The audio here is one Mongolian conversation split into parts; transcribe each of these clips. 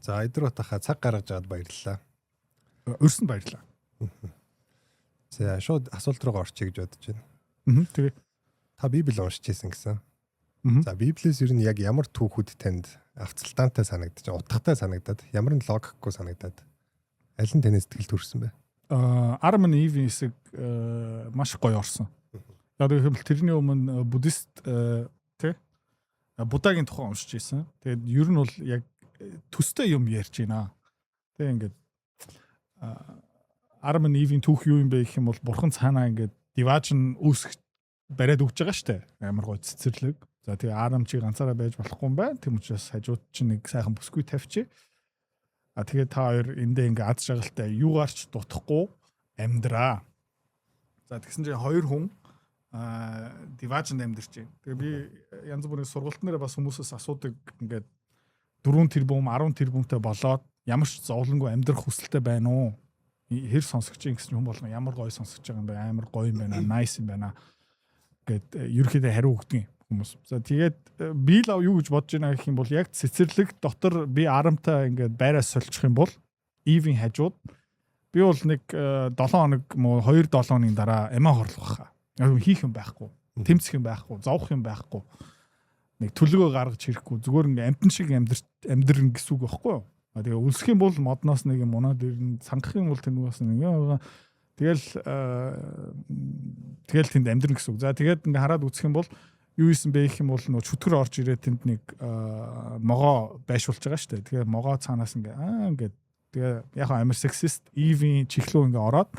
За өдөр утаха цаг гаргаж аваад баярлалаа. Өрсөнд баярлалаа. За шууд асуулт руу орчих гэж бодож байна. Тэгээ. Та Библийг уншиж ирсэн гэсэн. За Библиэс ер нь яг ямар түүхүүд танд авцалтаантай санагдаж, утгатай санагдаад, ямар нь логикгүй санагдаад аль нь таны сэтгэлд хүрсэн бэ? Адам and Eve хэсэг маш гоё орсон. Яг гэвэл тэрний өмнө буддист тий Буддагийн тухай уншиж ирсэн. Тэгээд ер нь бол яг төстэй юм ярьж байна. Тэг ингээд Адам and Eve-ийн түүх юу юм бэ гэх юм бол бурхан цаанаа ингээд диважн үүсгэж бариад өгч байгаа штэ. Амар гоё цэцэрлэг. За тэгээ Адам чи ганцаараа байж болохгүй юм байна. Тэм учраас хажууд чинь нэг сайхан бүсгүй тавьчих. Тэгээ та хоёр эндээ ингээд аз жаргалтай юугаарч дутахгүй амьдраа. За тэгсэн чинь хоёр хүн диважнд амьдарч байна. Тэгээ би янз бүрийн сургалтнаараа бас хүмүүсээс асуудаг ингээд 4 тэрбум 10 тэрбумтай болоод ямар ч зовлонгүй амьдрах хүсэлтэй байна уу? Хэр сонсогч юм гэсэн хүн болгон ямар гоё сонсогч байгаа юм бэ? Амар гоё юм байна, nice юм байна гэд ерөөхдөө хариу өгдөг хүмүүс. За тэгээд би л юу гэж бодож байна гэх юм бол яг цэцэрлэг дотор би Арамтай ингээд байраас сольчих юм бол Eve-ийн хажууд би бол нэг 7 хоног муу 2-7 хоногийн дараа эмээ хорлох хаа. Яг хийх юм байхгүй. Тэмцэх юм байхгүй, зовох юм байхгүй. Нэг төлөвөө гаргаж ирэхгүй зүгээр ингээ амтэн шиг амьдрын гэсэн үг байхгүй юу? Тэгээ үлсэх юм бол модноос нэг юм унаад ирнэ, сангах юм бол тэнүүс нэг юм. Тэгэл тэнд амьдрын гэсэн үг. За тэгээд ингээ хараад үзэх юм бол юу исэн бэ гэх юм бол нөө чөтгөр орж ирээд тэнд нэг могоо байшуулж байгаа шүү дээ. Тэгээ могоо цаанаас ингээ тэгээ яг амар сексист Eve-ийн чихлүү ингээ ороод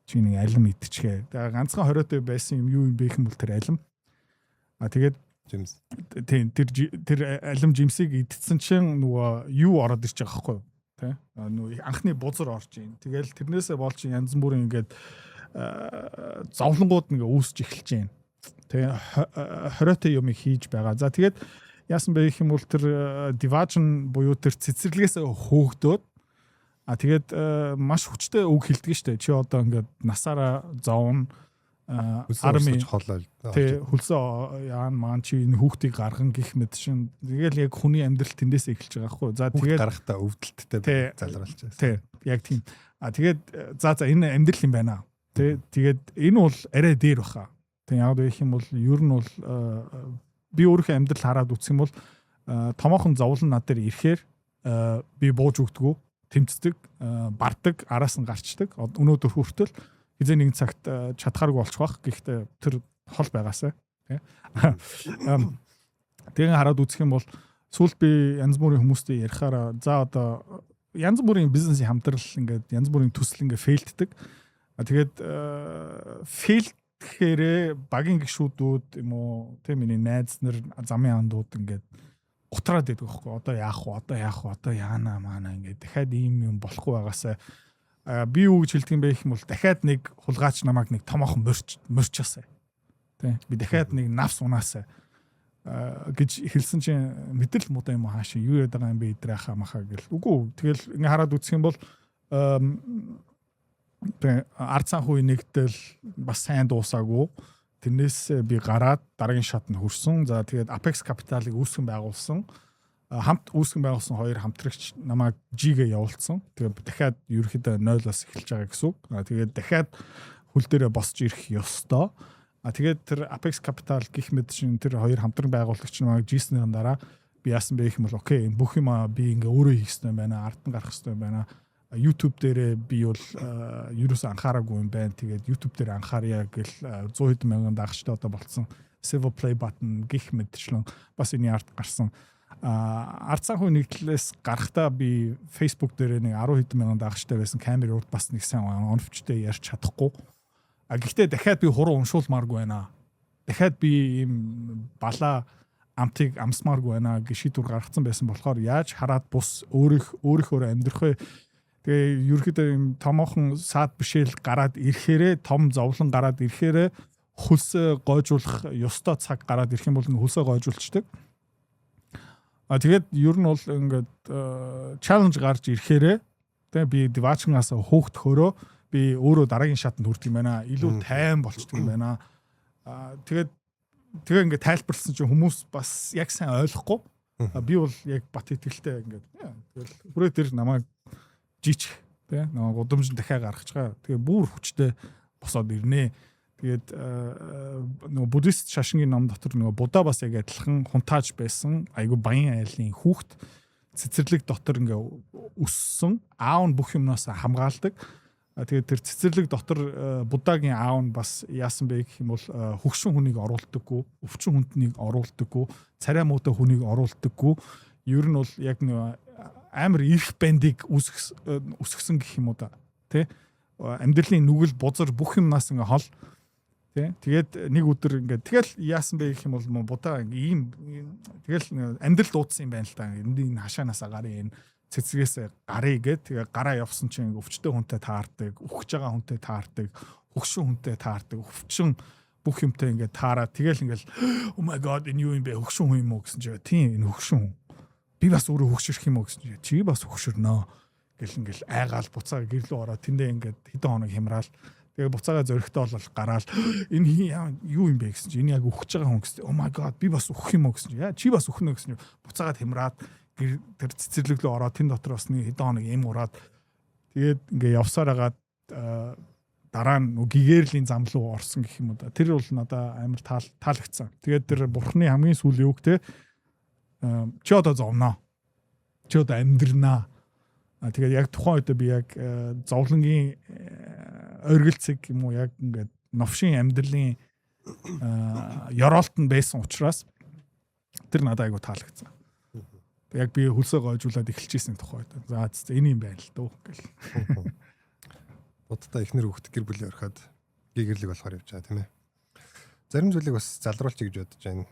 чи нэг алим идчихээ. Тэгээ ганцхан хориотой байсан юм юу юм бэ гэх юм бол тэр алим. Тэгээд Жимс. Тэр алим жимсийг идсэн чинь нөгөө юу ороод ирж байгаа байхгүй юу? Тэ? Нөгөө анхны бузар орж ийн. Тэгэл тэрнээсээ бол чи янз бүрийн ингээд зовлонгууд ингээ үүсэж эхэлж байна. Тэ? Хориотой юм хийж байгаа. За тэгээд яасан бэ гэх юм бол тэр диважн буюу тэр цэцэрлэгээс хөөгдөөд тэгээд маш хүчтэй үг хэлдэг штэ. Чи одоо ингээд насаараа зовно арми холоо тий хөлсөө яан маань чи энэ хүүхдийг гарган гих мэд шин тэгэл яг хүний амьдрал тэндээс эхэлж байгаа байхгүй. За тэгээд гарахтаа өвдөлттэй залруулж байна. Тий яг тийм. Тэгээд за энэ амьдрал юм байна. Тий тэгээд энэ бол арай дээр баха. Тий яг гэх юм бол ер нь бол би өөрийнхөө амьдрал хараад үтсэх юм бол томоохон зовлон над дээр ирэхээр би бууж өгдөггүй, тэмцдэг, бардаг, араас нь гарчдаг. Өнөөдөр хүртэл хизээ нэгэн цагт чадхааргүй болчих واخ. Гэхдээ тэр хол байгаасаа тий. Тэгэн хараад үзэх юм бол сүүлд би янз бүрийн хүмүүстэй ярихаараа за одоо янз бүрийн бизнесийн хамтрал ингээд янз бүрийн төсөл ингээд фейлддэг. Тэгээд фейлдэхээрээ багийн гишүүдүүд юм уу тий миний найз нар замын андууд ингээд утраад байдаг байхгүй. Одоо яах вэ? Одоо яана маана ингээд дахиад ийм юм болохгүй байгаасаа би юу гэж хэлдэг юм бэ гэх юм бол дахиад нэг хулгаач намайг нэг томоохон морчаасаа. Тэ би дахиад нэг навс унаасаа гэж хэлсэн чинь мэдрэл муудаа юм хаашаа юу яриад байгаа юм бэ идрээ хаа махаа гэл. Үгүй тэгэл ингээ хараад үзэх юм бол ард санхүү нэгтэл бас сайн дуусаагүй. Тэрнээс би гараад дараагийн шат нь хүрсэн. За тэгээд Apex Capital-ыг үүсгэн байгуулсан. Хамт үүсгэн байгуулсан хоёр хамтрагч намайг G-гээ явуулсан. Тэгээд дахиад ерөөхдөө 0-аас эхэлж байгаа гэсэн үг. Тэгээд дахиад хөл дээрээ босч ирэх ёстой. Тэгээд тэр Apex Capital гэх мэт чинь тэр хоёр хамтран байгуулагч намайг G-снийхэн дараа би яасан бэ гэх юм бол окей энэ бүх юм би ингээ өөрөө хийх хэрэгтэй юм байна. Ард нь гарах хэрэгтэй юм байна. YouTube дээрээ би бол ерөөсөө анхаараагүй юм байна. Тэгээд YouTube дээр анхаарья гэл 100 хэдэн мянган дагагчтай одоо болцсон. Save Play button гэх мэтчлэн бас энэ арт гарсан. Ард санхүү нэгдлээс гарахтаа би Facebook дээр нэг 10 хэдэн мянган дагагчтай байсан камер урд бас нэг сайн оновчтой ярьж чадахгүй. Гэхдээ дахиад би хуруу уншуулмааргүй байна. Дахиад би ийм балаа амтыг амсмааргүй байна гэж шийдвэр гаргацсан байсан болохоор яаж хараад бус өөрийнхөө амьдрах вэ? Тэгээ ерөөхдөө ийм томоохон саад бишэл гараад ирэхээрээ том зовлон гараад ирэхээрээ хөлсөө гойжуулах ёстой цаг гараад ирэх юм бол хөлсөө гойжуулцдаг. Тэгээд ер нь бол ингээд чаленж гарч ирэхээрээ тэгээ би дивачнаас хөөхтөхөөрөө би өөрөө дараагийн шатанд хүрдэг юм байна. Илүү тайван болчдөг юм байна. Тэгээ ингээд тайлбарласан чинь хүмүүс бас яг сайн ойлгохгүй. Би бол яг бат итгэлтэй ингээд тэгэл хүрээ тэр намайг жичих тий нөгөө гудамж дахиад гаргаж байгаа. Тэгээ бүр хүчтэй босоод ирнэ. Тэгээд нөгөө буддист шашингийн ном дотор нөгөө Будда бас яг адилхан хунтааж байсан айгу баян айлын хүүхэд цэцэрлэг дотор ингээ өссөн аав нь бүх юмнаас хамгаалдаг. Тэгээд тэр цэцэрлэг дотор Буддагийн аав нь бас яасан бэ гэх юм бол хөгшин хүнийг оруулдаггүй, өвчин хүнднийг оруулдаггүй, царай муутай хүнийг оруулдаггүй. Ер нь бол яг нэг амар ирэх бандыг үсгсэн гэх юм уу да. Тэ? Амьдралын нүгэл бузар бүх юмнаас ингээ хол. Тэ? Тэгээд нэг өдөр ингээ тэгэл яасан бэ гэх юм бол Будда ийм тэгэл амьдрал дуудсан юм байна л да. Энэ хашаанаасаа гарын энэ цэцгээс гарыг гээд тэгээ гараа явсан чинь өвчтөе хүнтэй таардаг, үхэж байгаа хүнтэй таардаг, хөгшин хүнтэй таардаг, өвчин бүх юмтай ингээд таараа тэгэл ингээл oh my god энэ юу юм бэ хөгшин хүн юм уу гэсэн чинь тийм энэ хөгшин хүн. Би бас өөрөө хөгшөрөх юм уу гэсэн чинь чи бас хөгшөрнөө гэл ингээл айгаал буцаага гэрлөө ороо тэндээ ингээд хэдэн хоног хямраал тэгээ буцаага зөрөгтэй бол гараал энэ юу юм бэ гэсэн чинь энэ яг үхэж байгаа хүн гэсэн oh my god би бас үхэх юм уу гэсэн чинь чи бас үхнэ гэсэн чинь буцаагаад хямраад тэр цэцэрлэг рүү ороод тэн дотор бас нэг хэдэн хоног эм ураад тэгээд ингээ явсаар агаад дараа нь гэгэрлийн зам руу орсон гэх юм уу да. Тэр бол надаа амар таалагдсан. Тэгээд тэр бурхны хамгийн сүүлийн үг те чи одоо зовноо. Чи одоо амьдрнаа. Тэгээд яг тухайн үед би яг зовлонгийн оргилцэг юм уу яг ингээд новшин амьдралын ёроолт нь байсан учраас тэр надад айгу таалагдсан. Яг би хөлсөө гойжуулаад эхэлчихсэн тухайд. За энэ юм байна л дөө гэл. Буддаа ихнэр хүүхд гэр бүлийн орхиод гэгэрлэг болохоор явж байгаа тийм ээ. Зарим зүйлийг бас залруулчих гэж бодож байна.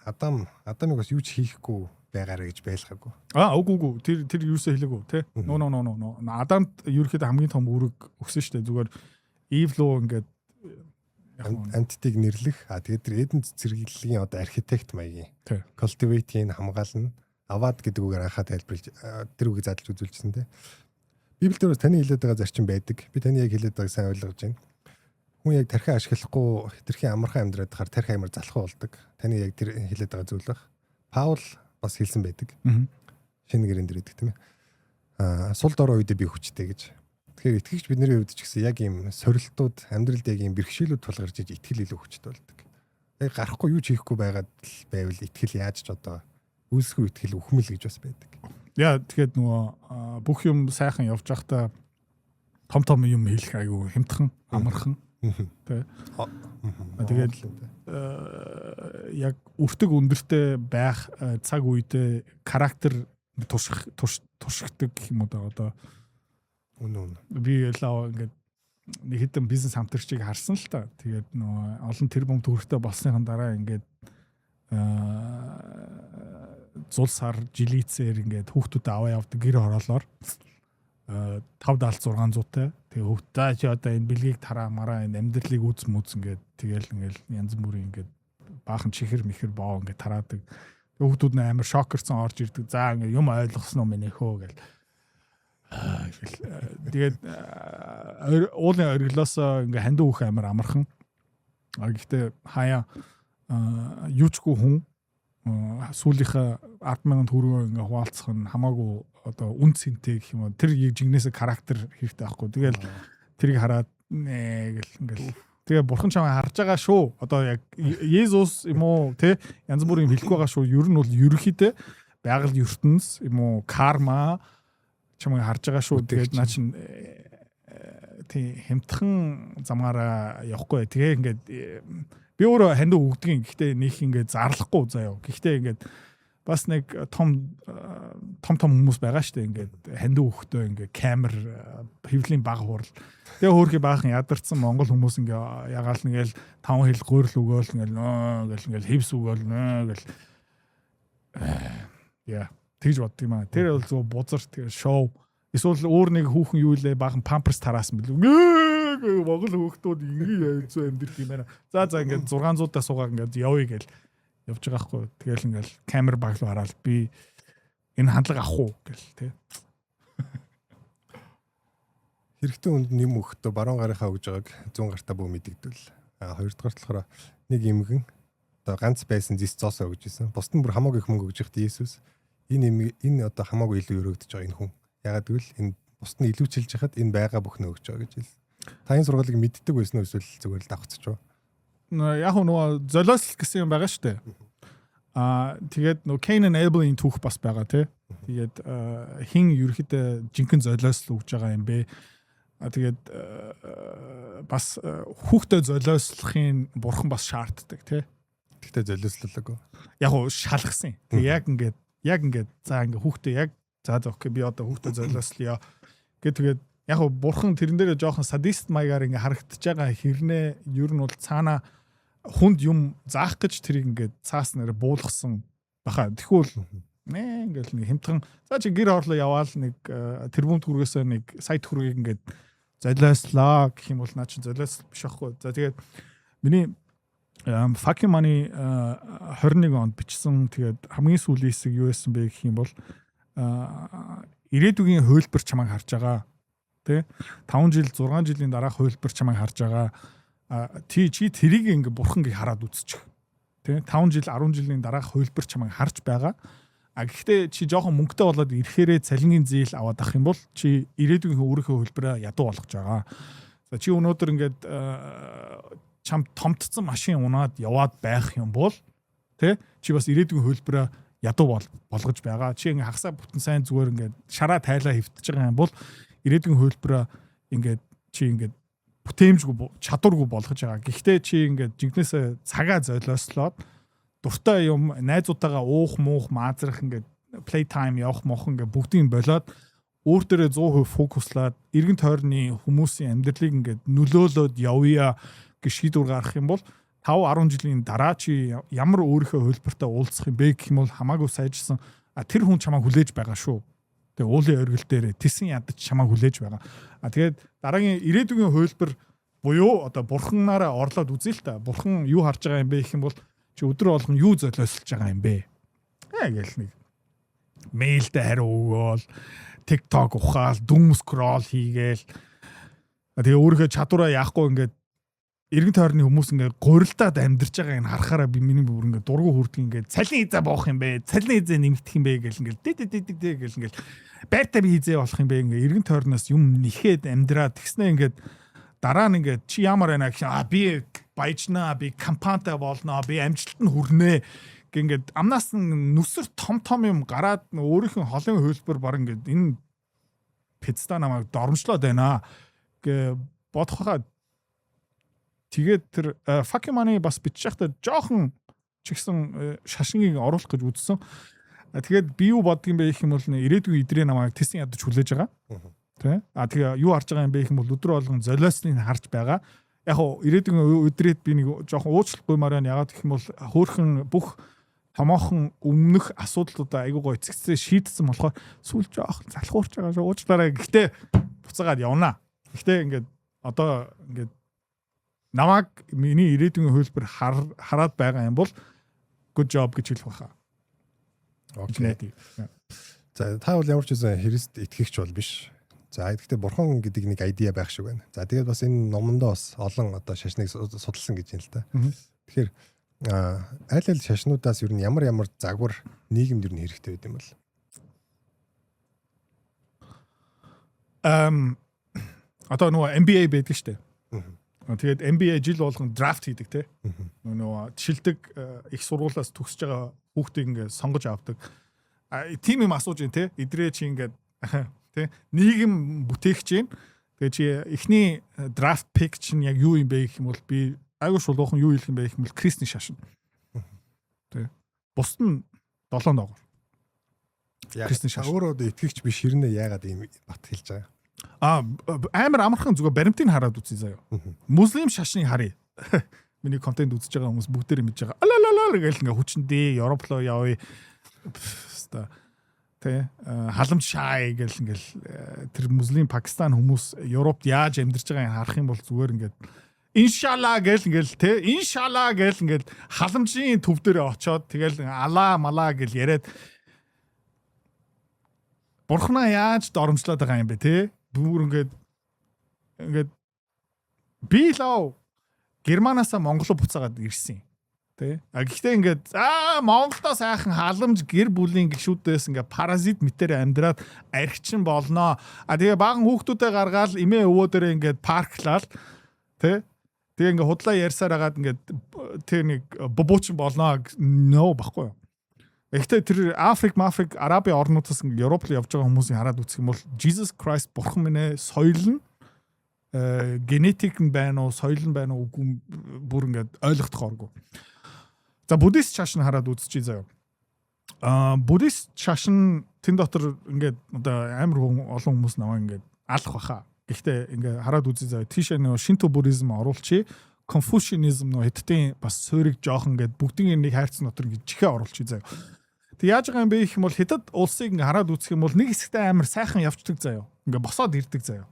Адамыг бас юу ч хийхгүй байгаарэ гэж байлгаагүй. Үгүй. Тэр юусаа хэлээгүй те. No. Адамд ерөөхдөө хамгийн том үүрэг өгсөн шүү дээ. Зүгээр Eve руу ингээд антитыг нэрлэх тэгээд тэр эдэн цэцэрлэгийн одоо архитект маягийн cultivate-ийг хамгаална аваад гэдэг үгээр анхаа тайлбарлаж тэр үгийг задлж үзүүлжсэн те. Библиэлд таны хэлээд байгаа зарчим байдаг. Би таны яг хэлээд байгааг сайн ойлгож байна. Хүн яг тархиа ашиглахгүй хэтэрхий амархан амьдраад хахаар тархи амар залхуу болдог. Таны яг тэр хэлээд байгаа зүйл баг. Паул бас хэлсэн байдаг. Шинэ гэрэн дээр гэдэг тийм ээ. Сул дорой үедээ би хүчтэй гэж. Тэгэхээр итгэгч бидний хувьд ч гэсэн яг ийм сорилтууд амьдралд яг ийм бэрхшээлүүд тулгарч иж итгэл илүү хүчтэй болдог. Яг гарахгүй юу ч хийхгүй байгаад байвал итгэл яаж ч одоо үйлсгүй итгэл үхмэл гэж бас байдаг. Яа тэгэхээр нөгөө бүх юм сайхан явж байхдаа том юм хэлэх айгүй хямдхан амархан тий. Тэгээд яг өртөг өндөртэй байх цаг үедээ характер туршигдаг гэх юм уу да одоо үнэн. Би лаа ингээд нэг хэдэн бизнес хамтрагчийг харсан л та. Тэгээд нөгөө олон тэрбум төгрөгтэй болсныхан дараа ингээд зул сар жилийцээр ингээд хүүхдүүд аваа явдаг гэр хороолоор 5-600 тай. Тэгээ хүүхдээ чи одоо энэ бэлгийг тараа мараа энэ амьдралыг үз мүз ингээд тэгэл ингээд янз бүрийн ингээд баахан чихэр мэхэр боо ингээд тараадаг. Хүүхдүүд нь амар шокерсон орж ирдэг. За ингээд юм ойлгосноо мэнэхөө гэл. Тэгээд уулын оргилоос ингээ хандив үх амар амархан. Гэхдээ хаяа юучгүй хүн сүүлийнхээ 10,000 төгрөгөөр ингээ хуваалцах нь хамаагүй одоо үн цэнтэй гэх юм уу. Тэр жигнэсээ характер хэрэгтэй байхгүй. Тэгэл тэрийг хараад гэл ингээл тэгээ бурхан чамаа харж байгаа шүү. Одоо яг Есүс юм уу те янз бүрийн хэлэх байгаа шүү. Ер нь бол ерөнхийдөө байгаль ертөнц юм уу карма чамайг харж байгаа шүү. Тэгээд наа чин тий хямдхан замаараа явахгүй. Тэгээ ингээд би өөрөө хандив өгдгийн. Гэхдээ нэг ингээд зарлахгүй заяа. Гэхдээ ингээд бас нэг том хүмүүс байгаа шүү дээ. Ингээд хандив өгөхдөө ингээд камер хэвлийн баг хурал. Тэгээ хөөрхий баахан ядарсан монгол хүмүүс ингээд ягаал нэгэл 5 хил гуйрал өгөөл ингээд гэл ингээд хевс өгөөл гэл яа тэгж бодд юм аа. Тэр бол зөв бузар тэгээ шоу. Эсвэл өөр нэг хүүхэн юу илээ баахан памперс тараасан бэл. Монгол хүүхдүүд ингэ яйцүү амьдрэх юм байна. За ингээд 600-аас суугаа ингээд явъя гэл явж байгаа хгүй. Тэгэл ингээд камер баг руу хараад би энэ хандлага авах уу гэл тий. Хэрэгтэй хүнд нэм өгөхдөө баруун гарынхаа өгж байгааг 100 гартаа бөө мэдэгдвэл. Хоёрдугаар болохоор нэг эмгэн одоо ганц байсан зис зоосоо өгж исэн. Бусд нь бүр хамаагүй их мөнгө өгж ихтэй Есүс. Энэ одоо хамаагүй илүү өргөдөж байгаа энэ хүн. Ягаад гэвэл энэ бусд нь илүүчилж хахад энэ байгаа бүхнээ өгч байгаа гэж хэлсэн. Та энэ сургуулийг мэддэг байсан уу эсвэл зүгээр л давхцаж байна? Яг нөгөө золиослол гэсэн юм байгаа шүү дээ. Тэгээд нөгөө Cain and Abel-ийн түүх бас байгаа тий. Тэгээд хин ерөөхдөө жинхэнэ золиослол өгж байгаа юм бэ. Тэгээд бас хүүхдээ золиослохын бурхан бас шаарддаг тий. Гэхдээ золиослолоогүй. Яг уу шалгасан. Тэгээд яг ингээд за ингээд хүүхдээ яг за окей би одоо хүүхдээ золиослоё тэгээд яг уу бурхан тэрэн дээрээ жоохон садист маягаар ингээд харагдаж байгаа хэрнээ ер нь бол цаана хүнд юм заах гэж тэрийг ингээд цаас нэр буулгасан баха. Тэгвэл ингээл нэг хямдхан за чи гэр орлоо яваал нэг тэрбум төгрөгөөсөө нэг сая төгрөгийг ингээд золиослоо гэх юм бол наа чи золиослол биш аахгүй. За тэгээд миний Fucking Money 21 онд бичсэн тэгээд хамгийн сүүлийн хэсэг юу байсан бэ гэх юм бол ирээдүйн хөлбөр чамайг харж байгаа. Тэ 5 жил 6 жилийн дараах хөлбөр чамайг харж байгаа. Чи тэрийг ингээ бурханыг хараад үзчих. Тэ 5 жил 10 жилийн дараах хөлбөр чамайг харж байгаа. Гэхдээ чи жоохон мөнгөтэй болоод ирэхээрээ цалингийн зээл аваад ах юм бол чи ирээдүйн өөрийнхөө хөлбөрөө ядуу болгож байгаа. За чи өнөөдөр ингээд чам томтцсон машин унаад яваад байх юм бол тий чи бас ирээдүйн хөлбөрөө ядуу болгож байгаа. Чи ингээ хагасаа бүтэн сайн зүгээр ингээд шараа тайлаа хөвтөж байгаа юм бол ирээдүйн хөлбөрөө ингээд чи ингээд бүтээмжгүй чадваргүй болгож байгаа. Гэхдээ чи ингээд жигнэсээ цагаа золиослоод дуртай юм найзуудтайгаа уух муух маазрах ингээд play time явах мох ингээд бүгдийг болоод өөр дээрээ 100% фокуслаад эргэн тойрны хүмүүсийн амьдралыг ингээд нөлөөлөд явъя гэж шийдвэр гаргах юм бол 5-10 жилийн дараа чи ямар өөрийнхөө хөлбөртөө уулзах юм бэ гэх юм бол хамаагүй сайжсан тэр хүн чамайг хүлээж байгаа шүү. Тэгээ уулын оргил дээр тэсэн ядаж чамайг хүлээж байгаа. Тэгээд дараагийн ирээдүйн хөлбөр буюу одоо бурханаараа орлоод үзье л та. Бурхан юу харж байгаа юм бэ гэх юм бол чи өдөр болгон юу золиослж байгаа юм бэ? Гээл нэг мэйлдээ хариу өгөөл, TikTok ухаал, doom scroll хийгээл. Тэгээ өөрийнхөө чадвараа яахгүй ингээд эргэн тойрны хүмүүс ингээд гурилдаад амьдарч байгаа энэ харахаараа би миний бүр ингээд дургу хүрдэг ингээд цалин хизээ боох юм бэ? Цалин хизээ нэмэгдэх юм бэ гэл ингээд дэг гэл ингээд байртаа би хизээ болох юм бэ? Ингээд эргэн тойрноос юм нэхэд амьдраад тэгснэ ингээд дараа нь ингээд чи ямар байна гэх би баяжнаа, би компанитай болно, би амжилтанд хүрнэ гингээд амнаас нүсэр том юм гараад өөрийнх нь холын хөлбөр баг ингээд энэ пиццаа намайг дормжлоод байна гэ бодохоо. Тэгээд тэр Fucking Money бас бичиж байхдаа жоохон ч ихсэн шашингийг оруулах гэж үзсэн. Тэгээд би юу боддгийм бэ гэх юм бол ирээдүйн идрээ намайг тест ядаж хүлээж байгаа. Тэ? Тэгээ юу харж байгаа юм бэ гэх юм бол өдөр болгон золиосныг харж байгаа. Яг уу ирээдүйн өдрөөд би нэг жоохон уучлахгүй мараа ягаад гэх юм бол хөөхөн бүх томоохон өмнөх асуудлуудаа айгуу гоо эцэгцээ шийдсэн болохоор сүүл жоохон залхуурч байгаа шүү. Уучлаарай. Гэхдээ буцаагаад явна. Гэхдээ ингээд одоо ингээд намайг миний ирээдүйн хөлбөр хараад байгаа юм бол good job гэж хэлэх байхаа. Окей. За та бол ямар ч үсэн Христ итгэгч бол биш. За гэхдээ бурхан гэдэг нэг айдиа байх шиг байна. За тэгээд бас энэ номондоо бас олон одоо шашныг судалсан гэж юм л та. Тэгэхээр аль шашнуудаас ер нь ямар загвар нийгэмд ер нь хэрэгтэй байд юм бол? Одоо нөгөө NBA байдаг штэ. Тэгээд NBA жил болгон драфт хийдэг те. Нөгөө тишилдэг их сургуулиас төгсөж байгаа хүүхдийг ингээд сонгож авдаг. Тим юм асууж ин те. Идрээ чи ингээд те нийгэм бүтээгч юм. Тэгээд чи эхний драфт пик чинь яг юу юм бэ гэх юм бол би айгуу шулуухан юу хэлэх юм бэ гэх юм бол Кристийн шашин. Тэ. Бус нь 7 доогоор. Кристийн шашин. Өөрөө итгэгч биш хэрнээ яагаад ийм бат хэлж байгаа? Амар амархан зүгээр баримтыг хараад үзье заяа. Муслим шашныг харъя. Миний контент үзэж байгаа хүмүүс бүгдээр мэдж байгаа. Алалалаа гэл ингээ хүчндээ Европ руу явъя. Тэ халамж шаай гэл ингээл тэр муслим Пакистан хүмүүс Европт яаж амьдарч байгааг харах юм бол зүгээр ингээд иншалла гэл ингээл тэ иншалла гэл ингээл халамжийн төв дээр очоод тэгэл алаа малаа гэл яриад бурхнаа яаж доромжлоод байгаа юм бэ те бүр ингээд би лав Германаас Монгол буцаагаад ирсэн. Тэ. Гэхдээ ингээд Монголдоо сайхан халамж гэр бүлийн гишүүдээс ингээд паразит мэтээр амьдраад архичин болноо. Тэгээ баган хүүхдүүдээ гаргаад эмээ өвөө дээрээ ингээд парклал тэ. Тэгээ ингээд худлаа ярьсаар хагаад ингээд тэр нэг бобуучин болноо нөө баггүй юу. Гэхдээ тэр Африк, Араби орнуудаас ингээд Европ руу явж байгаа хүмүүсийг хараад үзэх юм бол Jesus Christ бурхан минь соёл нь генетик нь байна уу, соёл нь байна уу үгүй бүр ингээд ойлгохдохооргүй. За буддист шашин хараад үзчихье заяа. Буддист шашин тэн дотор ингээд одоо амар олон хүмүүс наваа ингээд алах баха. Гэхдээ ингээд хараад үзье заяа. Тийшээ нөө шинто буддизм оруулчих, конфушианизм нөө хэдтийн бас суурийг жоохон ингээд бүгдийн нэг хайрцан дотор ингээд чихээ оруулчих заяа. Тэг яаж байгаа юм бэ гэх юм бол хятад улсыг ингээд хараад үзэх юм бол нэг хэсэгтээ амар сайхан явцдаг заяа. Ингээд босоод ирдэг заяа.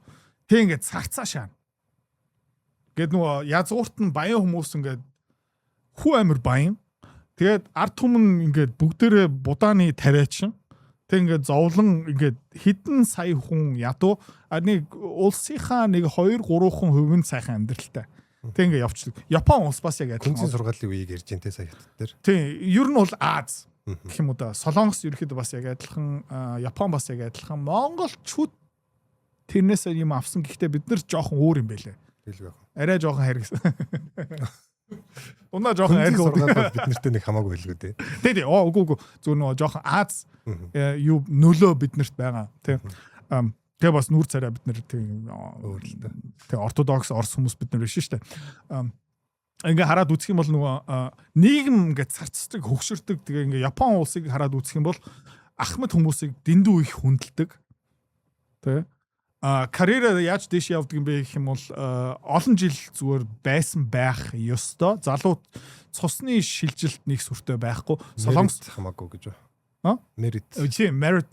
Тэг ингээд сарцаа шаана. Гэт нөгөө язгуурт нь баян хүмүүс ингээд хүү амир баян. Тэгээд ард түмэн ингээд бүгдээрээ будааны тариачин. Тэг ингээд зовлон ингээд хэдэн сая хүн ядуу нэг улсынхаа нэг 2-3% нь сайхан амьдралтай. Тэг ингээд явчихдаг. Япон улс бас яг адилхан. Тэнцэн сургаалын үеийг ярьж энэ сая хятад дээр. Тийм, ер нь бол Аз гэх юм уу да. Солонгос ерөөхдөө бас яг адилхан, Япон бас яг адилхан. Монголчууд тэрнээс юм авсан. Гэхдээ бид нар жоохон өөр юм байлээ. Тэгэл байх. Арай жоохон харгасан. Унаа жоохон ариг сургаал бид нартэй нэг хамаагүй байлгүй дээ. Тий. Үгүй. Зүгээр нөгөө жоохон Аз юу нөлөө биднэрт байгаа. Тий. Тэгээ бас нүүр царай бид нар тийм өөр л дээ. Тэгээ ортодокс орс хүмүүс бид нар биш шүү дээ. Ингээ хараад үзэх юм бол нөгөө нийгэм ингээ царцдаг, хөгшөрдөг. Тэгээ ингээ Япон улсыг хараад үзэх юм бол ахмад хүмүүсийг дэндүү их хүндэлдэг. Тий. Карьераа яаж дэш явдаг юм бэ гэх юм бол олон жил зүгээр байсан байх ёстой. Залуу цусны шилжилт нэг сүртэй байхгүй. Солонгос хамаагүй гэж байна. Merit.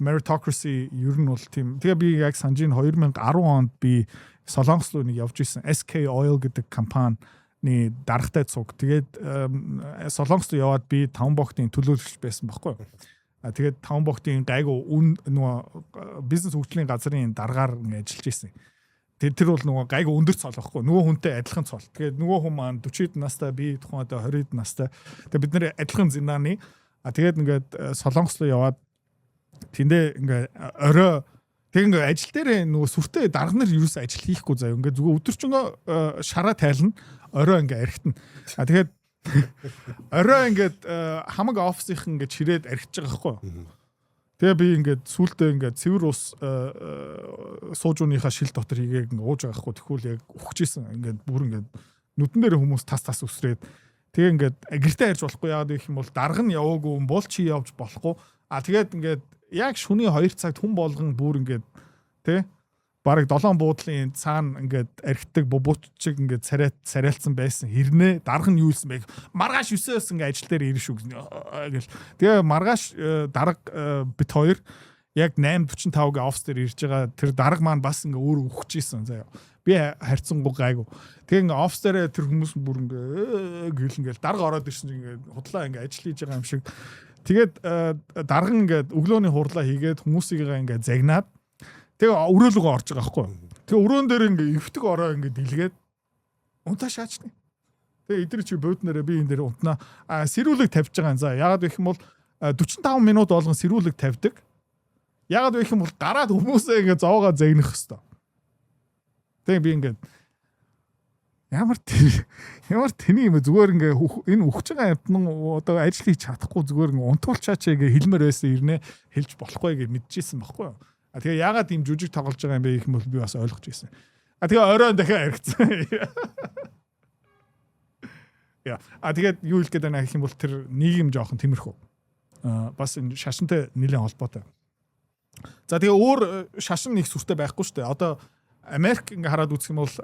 Meritocracy ер нь бол тийм. Тэгээ би яг санаж ин 2010 онд би Солонгос руу нэг явж исэн. SK Oil гэдэг компани даргатай цуг. Тэгээд Солонгос руу яваад би 5 богтын төлөөлөгч байсан байхгүй. Тэгээд 5 богтын гайгүй нөгөө бизнес хөгжлийн газрын даргаар ажиллаж ирсэн. Тэр бол нөгөө гайгүй өндөр цол байхгүй. Нөгөө хүнтэй адилхан цол. Тэгээд нөгөө хүн маань 40-д настай, би тухайн одоо 20-д настай. Тэгээд бид нэр адилхан зиндааны. Тэгээд ингээд Солонгос руу яваад тэндээ ингээд орой тэг ингээд ажил дээр нөгөө сүртэй дарга нар юу ч ажил хийхгүй заяа. Ингээд зүгээр өдөржингөө шараа тайлна. Орой ингээд архитна. Тэгээд орой ингээд хамаг офисынх ингээд чирээд архиж байгаа байхгүй. Тэгээ би ингээд сүултээ ингээд цэвэр ус суужууныхаа шил дотор хийгээд ууж байгаа байхгүй. Тэгвэл яг ухчихсан. Ингээд бүр ингээд нүдэн дээр хүмүүс тас үсрээд тэгээ ингээд гэртээ харж болохгүй яагаад гэх юм бол дарга нь яваагүй юм бол чи явж болохгүй. Тэгээд ингээд яг шөнийн 2 цагт хүн болгон бүр ингээд тий бараг 7 буудлын цаана ингээд архитек бобуучиг ингээд царайлцсан байсан хэрнээ дарга нь юу илсэн бэ? Маргааш 9-оос ингээд ажил дээр ирнэ шүү гэл. Тэгээ маргааш дарга бит хоёр яг 8:45-гийн офс дээр ирж байгаа. Тэр дарга маань бас ингээд өөр өгчихсэн заяа. Би харьцангуй гайгүй. Тэгээ ингээ офс дээр тэр хүмүүс бүр ингээ гэл ингээл дарга ороод ирсэн чинь ингээ худлаа ингээ ажил хийж байгаа юм шиг. Тэгээд дарга ингээ өглөөний хурлаа хийгээд хүмүүсийг ингээ загнаад тэгээ өрөөлгөө орж байгаа байхгүй. Тэгээ өрөөн дээр ингээ эвтэг ороо ингээ дэлгээд унтаа шаачна. Тэгээ эдгээр чи бууднараа би энэ дээр унтнаа. Сэрүүлэг тавьж байгаа юм. За яагаад гэх юм бол 45 минут болгон сэрүүлэг тавьдаг. Яагаад гэх юм бол гараад хүмүүсээ ингээ зоогоо загнах хэвээр. Тэгээ би ингээд ямар тэний юм зүгээр ингээ энэ өгч байгаа амтны одоо ажил хийж чадахгүй зүгээр ингээ унтуулчаач ингээ хэлмээр байсан ирнэ хэлж болохгүй гэж мэдчихсэн байхгүй юу. Тэгээ яагаад ийм жүжиг тоглож байгаа юм бэ гэх юм бол би бас ойлгож байсан. Тэгээ оройн дахиад аригдсан. Яа. Тэгээд юу хэлэх гээд байна гэх юм бол тэр нийгэм жоохон тиймэрхүү. Бас энэ шашинтай нэлээд холбоотой. За тэгээ өөр шашин их сүртэй байхгүй шүү дээ. Одоо Америк ингээ хараад үзэх юм бол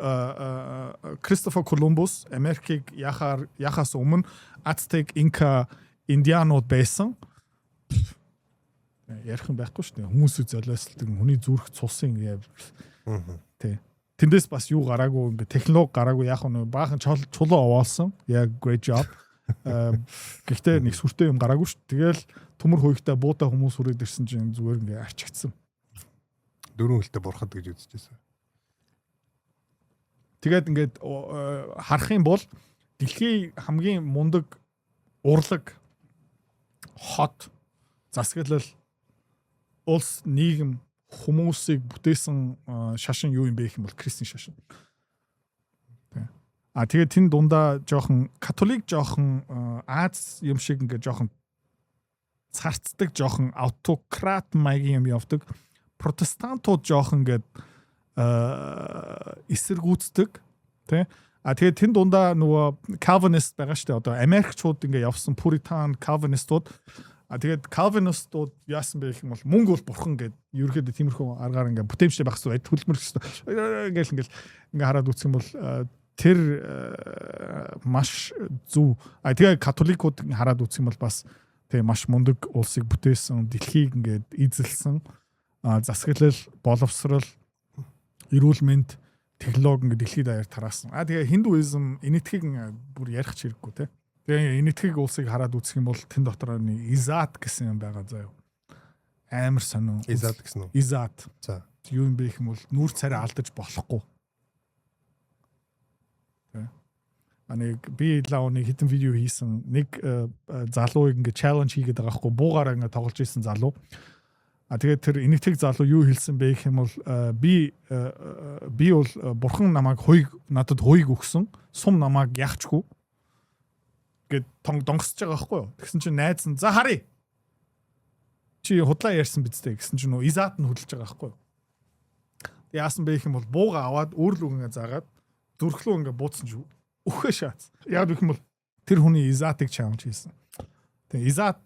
Кристофер Колумбус Америкийг яхаас өмнө Ацтек, Инка, Индианууд байсан. Ярих юм байхгүй шүү дээ. Хүмүүсийг золиослдог, хүний зүрх цусын тий. Тэндээс бас юу гараагүй ингээ технологи гараагүй яах вэ? Баахан чулуу овоолсон. Яг great job. Гэхдээ нэг сүртэй юм гараагүй шүү. Тэгэл төмөр хуйгтай буута хүмүүс хүрээд ирсэн чинь зүгээр ингээ арчигдсан. Дөрвөн хөлтэй бурхад гэж үзчихсэн. Тэгээд ингээд харах юм бол дэлхийн хамгийн мундаг урлаг, хот, засаглал, улс, нийгэм, хүмүүсийг бүтээсэн шашин юу юм бэ гэх юм бол Кристийн шашин. Тэгээд тэн дундаа жоохон католик, жоохон Аз юм шиг ингээ жоохон царцдаг, жоохон автократ маягийн юм явдаг. Протестантууд жоохон ингээд эсэргүүцдэг, тий. Тэгээд тэн дундаа нөгөө Calvinist байгаа шүү дээ. Одоо Америкчууд ингээ явсан Puritan Calvinistууд. Тэгээд Calvinistууд яасан бэ гэх юм бол мөнгө бол бурхан гэдэг ерөөхдөө тиймэрхүү аргаар ингээ бүтээмжтэй байх хэрэгтэй, төлмөр хэрэгтэй гэл ингээ хараад үзэх юм бол тэр маш зөв. Тэгээ католикууд хараад үзэх юм бол бас тэг маш мундаг улсыг бүтээсэн, дэлхийг ингээд эзэлсэн, засаглал, боловсрал, эрүүл мэнд, технологи ингээд дэлхийд даяар тараасан. Тэгээ хиндуизм энэтхийг бүр ярих ч хэрэггүй те. Тэгээ энэтхийг улсыг хараад үзэх юм бол тэн дотор изат гэсэн юм байгаа заа юу. Амар сонио. Изат гэсэн үү? Изат. За. Юу юм бэ гэх юм бол нүүр царай алдаж болохгүй. Нэг би лаоны хитэн видео хийсэн, нэг залууг ингээ чаленж хийгээд байгаа хгүй, буугаараа ингээ тоглож исэн залуу. Тэгээд тэр энэтхэг залуу юу хэлсэн бэ гэх юм бол би бол бурхан намайг надад хуйг өгсөн, сум намайг ягчгүй гэд донгосож байгаа хгүй юу. Тэгсэн чинь найз нь за харъя. Чи худлаа ярьсан биз дээ гэсэн чинь нөө изаат нь хөдөлж байгаа хгүй юу. Яасан бэ гэх юм бол бууга аваад өөрлөг ингээ заагаад зүрхлөө ингээ бууцсан ч үхээ шаац. Яг гэх юм бол тэр хүний изаатыг чаленж хийсэн. Тэгээ изаат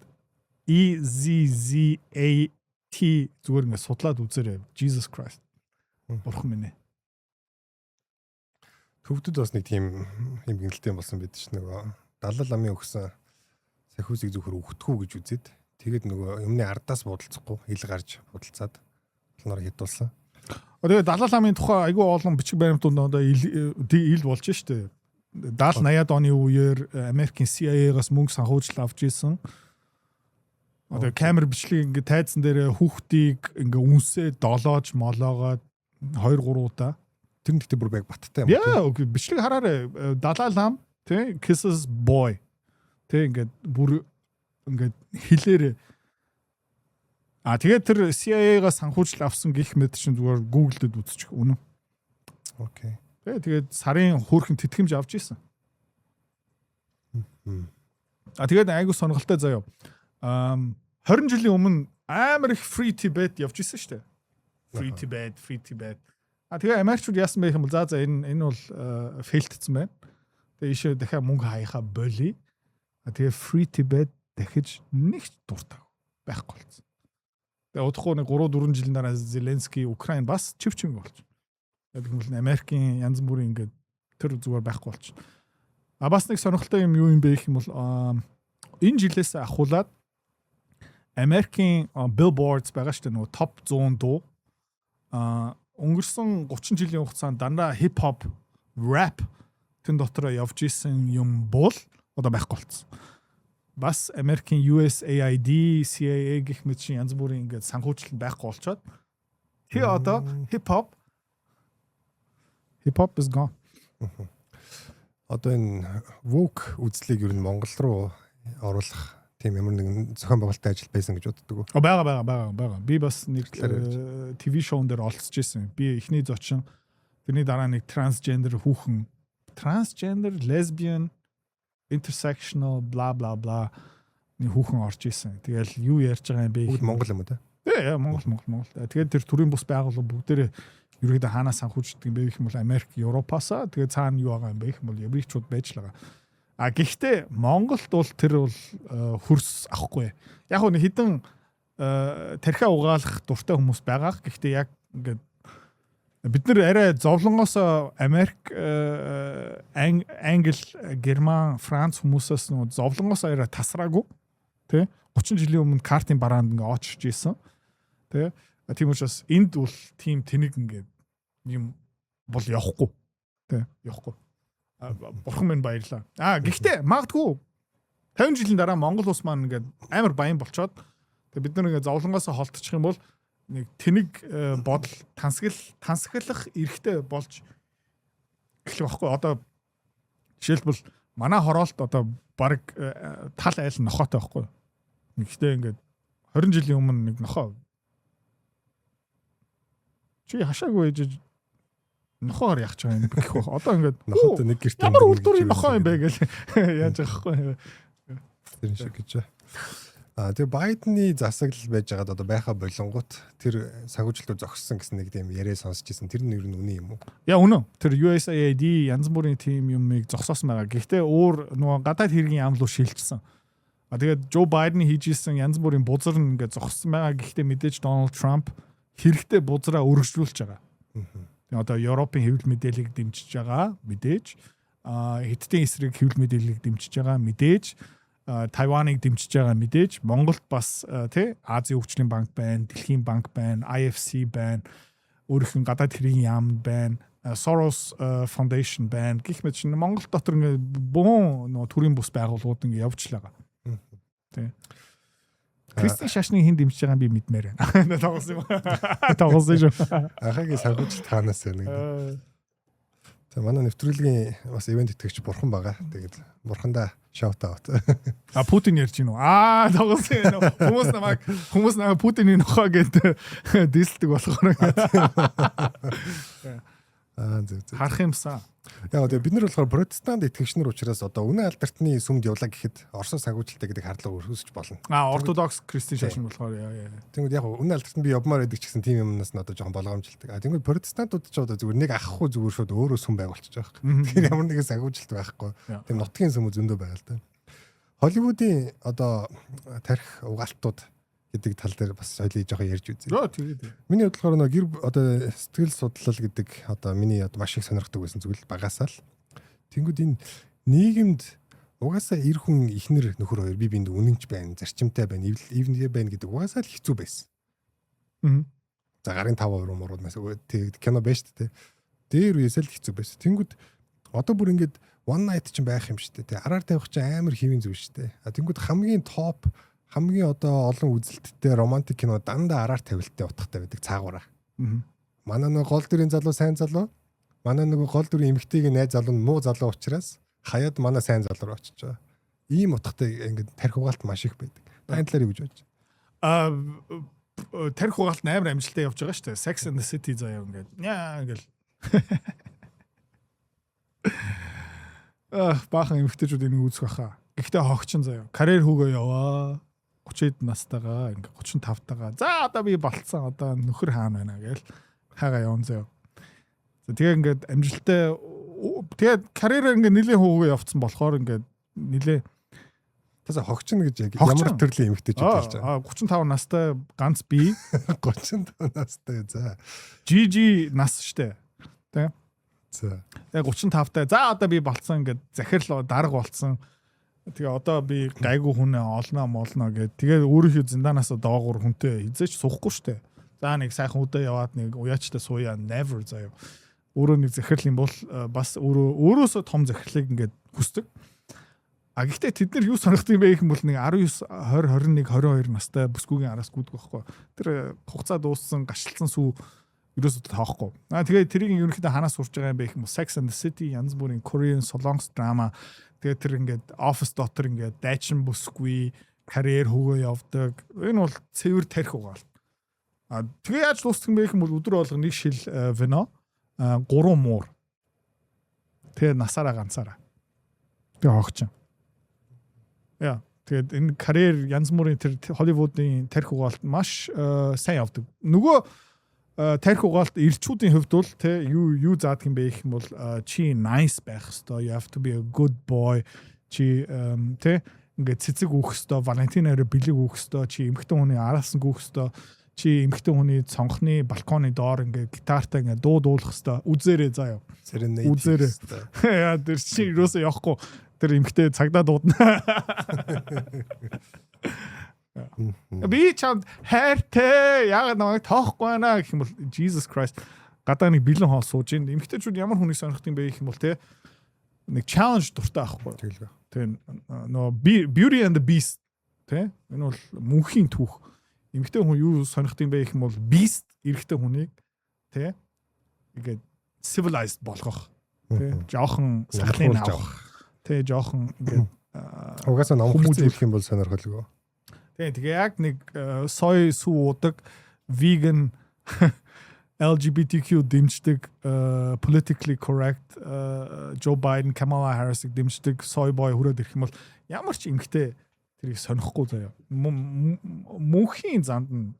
EZZAT зүгээр ингээ судлаад үзээрэй. Jesus Christ. Бурхан минь ээ. Төвдөд бас нэг тийм хэмгэлтэй болсон байдаг ш нөгөө Далай ламын өгсөн сахиусыг зөвхөр өгтгүү гэж үзээд тэгээд нөгөө юмны ардаас бодолцохгүй хил гарч бодолцаад толноор хитулсан. Тэгээ Далай ламын тухай айгүй олон бичиг баримтууд одоо ил болж штэ. 70-80-аад оны үеэр Америкийн CIA-гаас мөнгө санхүүжил авч ийсэн. Одоо камер бичлэг ингээ тайзан дээр хүүхдийг ингээ үнсээ долоож молоогоод 2-3 удаа тэр нэгтээ бүр байг баттай юм. Яа, бичлэг хараарэ. Далай лам тий kisses boy. Тий ингээ бүр ингээ хилээр тэгээд тэр CIA-гаас санхүүжил авсан гих мэд чинь зүгээр Google-д үзчих үнэн. Окей. Тэгээд сарын хөөрхөн тэтгэмж авч ийсэн. Тэгээд айгу сонирхолтой заяа. 20 жилийн өмнө амар их Free Tibet явж ийсэн шүү дээ. Free Tibet. Тэгээ Америкчууд яасан бэ гэх юм бол за энэ бол фейлтцсэн байна. Тэгээ ийшээ дахиад мөнгө хаяхаа болий. Тэгээ Free Tibet дахиж нэг дуртай байхгүй болсон. Тэгээ удахгүй нэг 3-4 жилийн дараа Зеленский Украин бас чивчмэг болж. Яг юм бол Америкийн янз бүрийн ингээд тэр зүгээр байхгүй болчих. Бас нэг сонирхолтой юм юу юм бэ гэх юм бол энэ жилээс ахуулаад Америкийн Billboards байгаа шүү дээ нөгөө топ 100 дуу өнгөрсөн 30 жилийн хугацаанд дандаа хип хоп, rap тэн дотроо явж исэн юм бол одоо байхгүй болцсон. Бас Америкийн USAID, CIA гэх мэт чинь янз бүрийн ингээд санхүүжилт байхгүй болчоод тэгээ одоо хип хоп is gone. Одоо энэ woke үзлийг ер нь Монгол руу оруулах тийм ямар нэгэн зохион байгуулалтын ажил байсан гэж боддог уу? Бага. Би бас нэг ТV шоун дээр олцож ирсэн. Би эхний зочин тэрний дараа нэг transgender хүүхэн, lesbian, intersectional bla bla bla нэг хүүхэн орж ирсэн. Тэгэл юу ярьж байгаа юм бэ? Бүгд Монгол юм уу те? Яа, Монгол. Тэгээд тэр төрийн бус байгууллага бүгдээрээ ерөөдөө хаанаа санхүүждэг юм бэ гэх юм бол Америк, Европоосаа тэгээд цаана юу байгаа юм бэ гэх юм бол еврейчүүд байж л байгаа. Гэхдээ Монголд бол тэр бол хөрс авахгүй. Яг нэг хідэн тархиа угаалах дуртай хүмүүс байгаа. Гэхдээ яг ингээд бид нэр арай зовлонгоос Америк, Англи, Герман, Франц хүмүүсээс нөө зовлонгоос арай тасраагүй. Тэ 30 жилийн өмнө картын бараанд ингээд очиж ийсэн. Тэ тийм учраас энд бол тийм тэнэг ингээд юм бол явахгүй. Тэ явахгүй. Бурхан минь баярлаа. Гэхдээ магадгүй 50 жилийн дараа Монгол улс маань ингээд амар баян болчоод бид нар ингээд зовлонгоос холтчих юм бол нэг тэнэг бодол тансаглах эрэхтэй болж эхлэх байхгүй. Одоо жишээлбэл манай хороолт одоо баг тал айл нохоотой байхгүй. Гэхдээ ингээд 20 жилийн өмнө нэг нохоо чи хашаагүй ээж нохоор яах гэж байгаа юм гэх байх. Одоо ингээд нохоотой нэг гэрт ямар үйлдвэрийн нохоо юм бэ гэж яаж байгаа байхгүй. Тэр шиг гэж. Тэгээ Байдны засаглал байж байгаад одоо байха болонгууд тэр санхүүжилтөөр зогссон гэсэн нэг тийм яриа сонсч ирсэн. Тэр нь ер нь үнэн юм уу? Яа үнэн. Тэр USAID янз бүрийн тим юмыг зогсоосон байгаа. Гэхдээ өөр нөгөө гадаад хэргийн яам руу шилжсэн. Тэгээд Жо Байдны хийж исэн янз бүрийн бузар нь ингээд зогссон байгаа. Гэхдээ мэдээж Дональд Трамп хэрэгтэй бузраа өргөжлүүлж байгаа. Тэгээ одоо Европын хэвлэл мэдээллийг дэмжиж байгаа мэдээж. Хятадын эсрэг хэвлэл мэдээллийг дэмжиж байгаа мэдээж. Тайваныг дэмжиж байгаа мэдээж. Монголд бас тий Азийн хөгжлийн банк байна, Дэлхийн банк байна, IFC байна, өөрийнх нь гадаад хэргийн яам байна, Soros Foundation байна. Гэх мэт чинь Монгол дотор ингээ бөөн нөгөө төрийн бус байгууллагууд ингээ явж л байгаа. Тий. Кристин шашны хин дэмжиж байгаа би мэдмээр байна. Тоглосон юм. Тоглосон шүү. Ахагийн санхүүжилт хаанаас байна. За манай нэвтрүүлгийн бас ивент итгэгч бурхан байгаа. Тэгээд бурхандаа shout out. Путин ярьж гинөө. Тоглосон юм. Хүмүүс намайг Путиний нохоо гэдэг дислдэг болохоор. Харах юмсан. Яг одоо бид нар болохоор протестант итгэгчнэр учраас одоо үнэн алдартны сүмд явлаа гэхэд Оросоос санхүүжилттэй гэдэг хардлага өргөсөж болно. Ортодокс Кристиан шашин болохоор тэгвэл яг үнэн алдартанд би явмаар байдаг ч гэсэн тийм юмнаас нь одоо жоохон болгоомжилдаг. Тэгвэл протестантууд ч одоо зүгээр нэг авахгүй зүгээр шууд өөрөө сүм байгуулчих жоох. Тэгэхээр ямар нэгэн санхүүжилт байхгүй. Тийм нутгийн сүм зөндөө байгаа л да. Холливуудын одоо тарих угаалтууд гэдэг тал дээр бас соёлыг жоохон ярьж үзье. Миний бодлохоор нэг одоо сэтгэл судлал гэдэг одоо миний одоо маш их сонирхдаг байсан зүйл багасаа л. Тэнгүүд энэ нийгэмд угаасаа эр хүн ихнэр нөхөр хоёр бие биендээ үнэнч байна, зарчимтай байна, эвнээ байна гэдэг угаасаа л хэцүү байсан. За гарын 5% мурууд маш кино байж тээ. Дээр үесээ л хэцүү байсан. Тэнгүүд одоо бүр ингээд one night ч байх юм шүү дээ. Араар тавих чинь амар хэвийн зүйл шүү дээ. Тэнгүүд хамгийн топ хамгийн одоо олон үзэлттэй романтик кино дандаа араар тавилттай утгатай байдаг цаагаараа. Манай нэг гол дүрийн залуу сайн залуу, манай нэг гол дүрийн эмэгтэйгийн найз залуу нь муу залуу учраас хаяад манай сайн залуу руу очиж байгаа. Ийм утгатай ингээд тарих угаалт маш их байдаг. Тань талаар юу гэж бодож байна? Тарих угаалт амар амжилттай явж байгаа шүү дээ. Sex and the City заяа ингээд. Яа ингээл. Баахан эмэгтэйчүүд энийг үзэх байхаа. Гэхдээ хогчин заяа. Карьер хөөгөө яваа. 30-д настайгаа ингээ 35-тайгаа за одоо би болцсон одоо нөхөр хаана байна гээл хайгаа явна заяа. Тэгээ ингээд амжилттай тэгээд карьераа ингээ нэлийн хөөгөө явцсан болохоор ингээ нэлээ тасаа хогчин гэж яг ямар төрлийн эмэгтэйч болж байгаа. 35 настай ганц би 35 настай за GG нас штэ. Тэ. За. Яг 35-тай за одоо би болцсон ингээ захирал дарга болцсон. Тэгээ одоо би гайгүй хүн олноо гэд. Тэгээ өөрийнхөө зиндаанаас доогуур хүнтэй хизээч суухгүй штэ. За нэг сайхан өдөө яваад нэг уяачтай сууя never заяа. Өөрөө нэг захирал юм бол бас өөрөөсөө том захирлыг ингээд хүсдэг. Гэхдээ тэд нар юу сонирхдаг юм бэ гэх юм бол нэг 19, 20, 21, 22 настай бүсгүйгийн араас гүдэг байхгүй. Тэр хугацаа дууссан гашилсан сүү ерөөсөө таахгүй. Тэгээ тэрийг ерөнхийдөө ханаас сурч байгаа юм бэ гэх юм бол Sex and the City янз бүрийн Korean Solongs drama. Тэгээ тэр ингээд офис дотор ингээд дайчин бүсгүй карьер хөгөө явдаг. Энэ бол цэвэр тарих угаалт. Тэгээ яаж дуусдаг юм бэ гэх юм бол өдөр болго нэг шил вино 3 муур. Тэгээ насаараа ганцаараа. Тэгээ хогчин. Яа, тэгээд энэ карьер янз бүрийн тэр Холливуудын тарих угаалт маш сайн явдаг. Нөгөө тарих угаалт ирчүүдийн хувьд бол те юу заадаг юм бэ гэх юм бол чи nice байх ёстой, you have to be a good boy, чи те ингээд цэцэг үүх ёстой, Валентинаараа бэлэг үүх ёстой, чи эмэгтэй хүний араас нь гүйх ёстой, чи эмэгтэй хүний цонхны балконы доор ингээд гитартаа ингээд дуулах ёстой. Үзээрэй заяа. Үзээрэй. Яа тэр чи юусаа явахгүй тэр эмэгтэй цагдаа дуудана. Би чамд хайртай яг намайг тоохгүй байна гэх юм бол Jesus Christ гадаа нэг бэлэн хоол сууж ин эмэгтэйчүүд ямар хүнийг сонирхдаг юм бэ гэх юм бол те нэг challenge дуртай байхгүй. Тэг нөө Beauty and the Beast те энэ бол мөнхийн түүх. Эмэгтэй хүн юу сонирхдаг юм бэ гэх юм бол Beast эрэгтэй хүнийг те ингээд civilized болгох те жоохон сахлын авах те жоохон ингээд угаасаа номхорц ирэх юм бол сонирхолгүй. Тэгээ яг нэг сой сүү удаг vegan LGBTQ дэмждэг politically correct Joe Biden, Kamala Harris-ыг дэмждэг soy boy хүрээд ирэх юм бол ямар ч эмгтэй тэрийг сонихгүй заяа. Мөнхийн занд нь.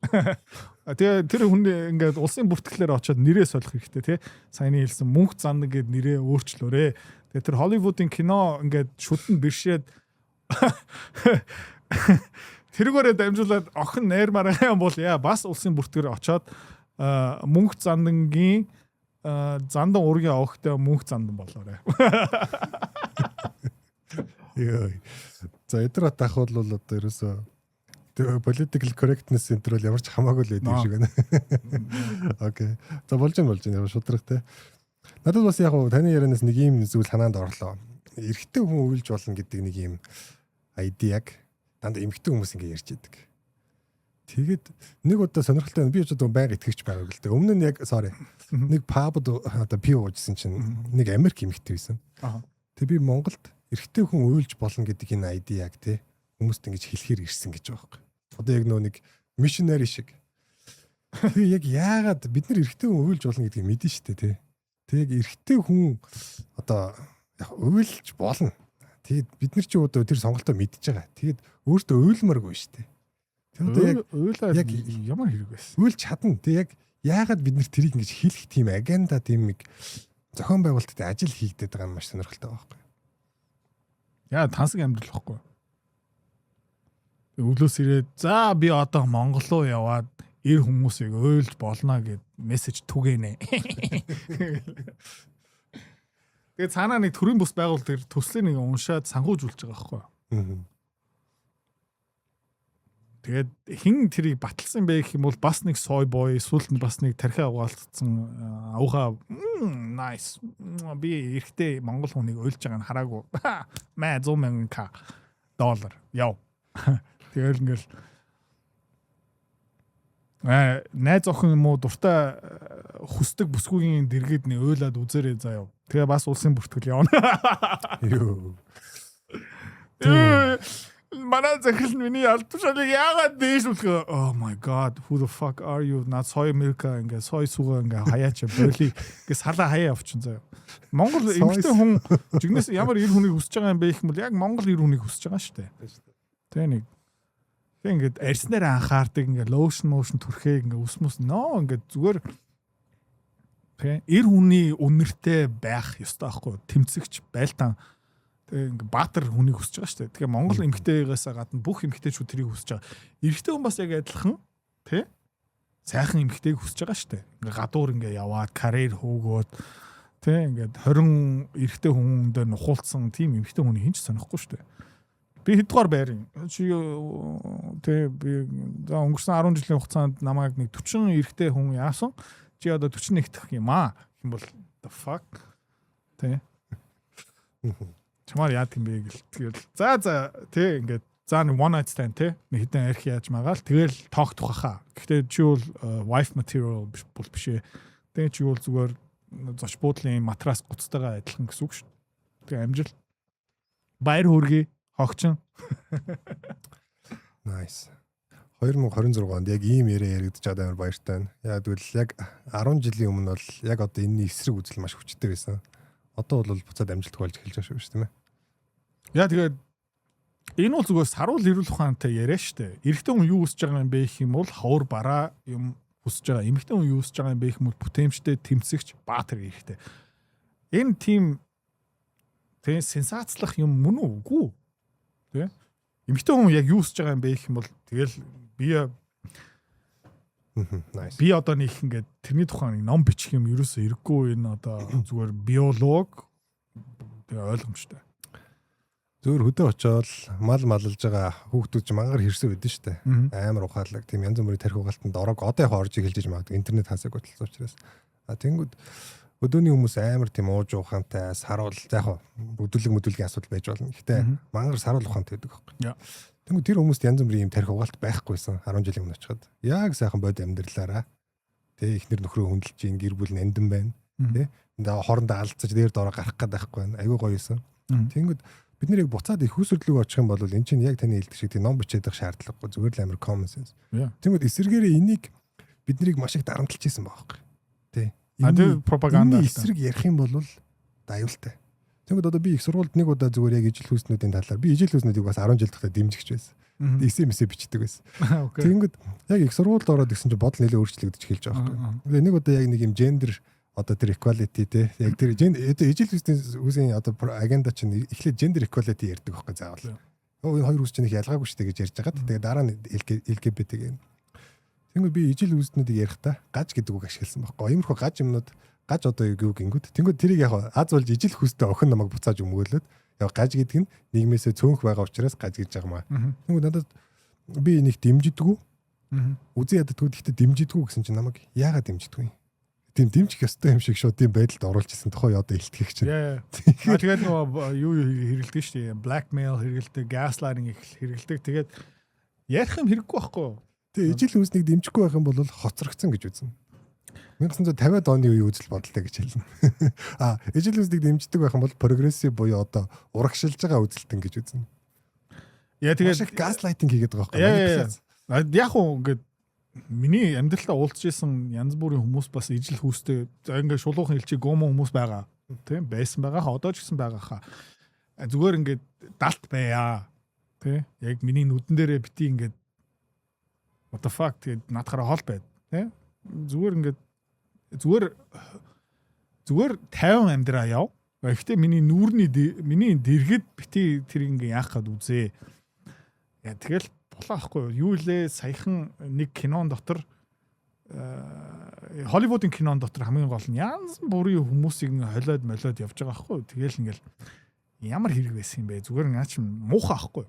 Тэгээ тэр хүн ингээд улсын бүртгэлээр очиод нэрээ солих хэрэгтэй тий. Саяны хэлсэн мөнх занд гэд нэрээ өөрчлөөрэй. Тэгээ тэр Hollywood-ын кино ингээд шүтэн бэршээд тэргээрээ дамжуулаад охин найр маргаа юм бол яа бас улсын бүртгэр очоод мөнх зандангийн зандан ургийн огтой мөнх зандан болоорой. Яа. За эдгээр атах бол одоо ерөөсөө political correctness центр бол ямар ч хамаагүй л байдаг шиг байна. Окей. За болж байна шудрах те. Надад бас яг таны ярианаас нэг юм зүйл санаанд орлоо. Эрэгтэй хүн үйлж болно гэдэг нэг юм айдиаг дандаа эмэгтэй хүмүүс ингэ ярьж байдаг. Тэгээд нэг удаа сонирхолтой би ч одоо байнга итгэвч байгааг л дээ. Өмнө нь яг нэг пабд одоо пи уужсэн чинь нэг Америк эмэгтэй байсан. Тэг би Монголд эрэгтэй хүн уйлж болно гэдэг энэ айдиаг те хүмүүст ингэж хэлэхээр ирсэн гэж байгаа байхгүй. Одоо яг нэг мишнери шиг. Тэг яг яагаад бид нар эрэгтэй хүн уйлж болно гэдгийг мэдэн штэ те. Тэг эрэгтэй хүн одоо яг уйлж болно. Тэгээд бид нар ч одоо тэр сонголтоо мэдж байгаа. Тэгээд өөртөө уйлмаргүй штэ. Тэгээд яг ямар хэрэг байсан. Уйлж чадна. Тэг яг яагаад бид нар тэрийг ингэж хэлэх тийм агенда тийм нэг зохион байгуулалтад ажил хийгдэт байгаа нь маш сонирхолтой байхгүй. Яа тансаг амьдрал واخгүй. Өглөөс ирээд за би одоо Монгол руу яваад эр хүмүүсийг уйлж болно гэд мессеж түгэнэ. Тэгээд цаанаа нэг төрийн бус байгуул тэр төслийн нэг уншаад санхүүжүүлж байгаа байхгүй. Тэгээд хин тэрийг баталсан байх юм бол бас нэг soy boy эсвэл бас нэг тархиа угаалтсан авгаа nice би эрэгтэй монгол хүнийг уйлж байгааг нь хараагүй. Мэ 100,000 доллар яв. Тэгэл ингээл найз охин юм уу дуртай хүсдэг бүсгүйгийн дэргэд нэг уйлаад үзээрэй заяа. Тэгээ бас улсын бүртгэл явна. Юу. Манай захирал миний албашаалыг яагаад дээш үлгөө. Oh my god, who the fuck are you? Наад soy milk ингээ soy сугаа ингээ хаяач боли ингээ сарлаа хаяа авчин заяа. Монгол эмэгтэй хүн жигнэс ямар эр хүнийг хүсэж байгаа юм бэ гэх юм бол яг монгол эр хүнийг хүсэж байгаа шүү дээ. Тэ нэг тэг ингээд арьснаар анхаардаг ингээ lotion motion түрхээ ингээ усмус ноо ингээ зүгээр тэ эр хүний үнэртэй байх ёстой байхгүй тэмцэгч байлтан ингээ баатар хүнийг хүсэж байгаа шүү дээ. Тэгээ монгол эмэгтэйгээс гадна бүх эмэгтэйчүүд тэрийг хүсэж байгаа. Эрэгтэй хүн бас яг адилхан тий сайхан эмэгтэйг хүсэж байгаа шүү дээ. Ингээ гадуур ингээ яваад карьер хөөгөөд тий ингээд 20 эрэгтэй хүн дээр нухуулсан тийм эмэгтэй хүний хинч сонихгүй шүү дээ. Би хэдгээр байрын чи тий би за өнгөрсөн 10 жилийн хугацаанд намайг нэг 40 эрэгтэй хүн яасан чи одоо 41 дэх юм аа юм бол the fuck тий чамаар яа гэм бэ гэл тэгэл за тий ингээд за нэг one night stand тий нэг хэдэн арх яаж магаал тэгэл тоогдох хаа. Гэхдээ чи бол wife material бол биш ээ. Тэгээ чи бол зүгээр зоч буудлын матрас гуцтайгаа адилхан гэсэн үг шүү. Тэгээ амжил баяр хүргэе хогчин. Nice. 2026 онд яг ийм яриа яригдаж байгаа амар баяртай байна. Яг тэгвэл яг 10 жилийн өмнө бол яг одоо энэний эсрэг үзэл маш хүчтэй байсан. Одоо бол буцаад амжилт болж эхэлж байгаа шүү тийм ээ. Яа тэгээд энэ бол зүгээр саруул эрүүл ухаантай яриа штэ. Эрэгтэй хүн юу хүсэж байгаа юм бэ гэх юм бол хавар бараа юм хүсэж байгаа. Эмэгтэй хүн юу хүсэж байгаа юм бэ гэх юм бол бүтээмжтэй тэмцэгч баатар эрэхтэй. Энэ тийм тэг сенсацлах юм мөн үгүй. Тэ? Эмэгтэй хүн яг юу хүсэж байгаа юм бэ гэх юм бол тэгэл би одоо нэг ингээд тэрний тухайн ном бичих юм ерөөсөө эрггүй энэ одоо зүгээр биолог тэгээ ойлгомжтой. Зөөр хөдөө очоод мал малж байгаа хүүхдүүд ч мангар хэрсэн байдэн штэ. Амар ухаалаг тийм янз бүрийн тархи угаалтанд орог одоо яг орж эхэлж магадгүй интернет хасаг бодлоо учраас. Тэнгүүд өдөөний хүмүүс амар тийм ууж ухаантай саруул яг өдөлөг асуудал байж болно. Гэхдээ мангар саруул ухаантай байдаг байхгүй. Тэнгүүд тэр хүмүүст янз бүрийн юм тархи угаалт байхгүйсэн 10 жилийн өмнө очиход. Яг сайхан бод амьдралаараа тэг ихнэр нөхрөө хүндэлж ийн гэр бүл нандин байна. Тэ хоорондоо алдцаж дээр доороо гарах гээд байхгүй байна. Айгүй гоё юусэн. Тэнгүүд бид нэр яг буцаад их хүсвэрлэг очих юм бол эн чинь яг таны хэлдэг шиг тийм ном бичээд байх шаардлагагүй зүгээр л амар common sense. Тэгмэд эсэргээрээ энийг бид нарыг маш их дарамтлж ийсэн байгаа байхгүй. Тэ. Пропаганда эсрэг ярих юм бол аюултай. Тэгмэд одоо би их сургуульд нэг удаа зүгээр яг ижил хүүснүүдийн талаар би ижил хүүснүүдийг бас 10 жил тахта дэмжигч байсан. SMS бичдэг байсан. Тэгмэд яг их сургуульд ороод ирсэн чинь бодол нэлээд өөрчлөгдөж эхэлж байгаа байхгүй. Нэг удаа яг нэг юм gender одоо тэр equality те яг тэр ижил хүүсийн одоо агенда чинь эхлээд gender equality ярьдаг байхгүй заавал. Энэ хоёр үс чинь их ялгаагүй шүү дээ гэж ярьж байгаа. Тэгээ дараа нь LGBT гэх юм. Тэнгүүд би ижил хүүснүүдийг ярихдаа гаж гэдэг үг ашигласан байхгүй. Иймэрхүү гаж юмнууд гаж одоо юу гингүүд. Тэнгүүд тэрийг яг аз болж ижил хүүстэй охин намайг буцааж өмгөөлөөд яг гаж гэдэг нь нийгмээсээ цөөнх байгаа учраас гаж гэж байгаа маа. Тэнгүүд надад би энийг дэмжидэггүй. Үзэн яддаггүй гэхдээ дэмжидэггүй гэсэн чинь намайг яагаад дэмжидэггүй юм? Тийм дэмжих ёстой юм шиг шууд тийм байдалд оруулж исэн тохоо одоо илтгэх чинь. Тэгээд нөгөө юу хэрэгэлдэг шүү дээ. Blackmail хэрэгэлдэг, gaslighting хэрэгэлдэг. Тэгээд ярих юм хэрэггүй байхгүй юу? Тэгээ ижил хүснийг дэмжихгүй байх юм бол хоцрогдсон гэж үзнэ. 1950-ад оны үеийн үзэл бодолтой гэж хэлнэ. Ижил хүснийг дэмждэг байх юм бол прогрессив буюу одоо урагшилж байгаа үзэлтэн гэж үзнэ. Яа тэгээд gaslighting хийгээд байгаа байхгүй юу? Яг уу ингээд миний амьдралдаа уулзж исэн янз бүрийн хүмүүс бас ижил хүүстэй ингээд шулуухан хэлчи гомо хүмүүс байгаа. Тийм байсан байгаа хаа одоо ч гэсэн байгаа хаа. Зүгээр ингээд далт байя. Тийм яг миний нүдэн дээрээ бити ингээд what the fuck тэгээд надхаараа хол байд. Тийм зүгээр ингээд зүгээр 50 амьдраа яв. Гэхдээ миний миний дэргэд бити тэр ингээд яах гээд үзээ. Яа тэгэл болохгүй юу лээ саяхан нэг кинон дотор Холливуудын кинон дотор хамгийн гол нь янз бүрийн хүмүүсийг холиод молиод явж байгаа байхгүй. Тэгэл ингээл ямар хэрэг байсан юм бэ? Зүгээр наа чи муухай байхгүй.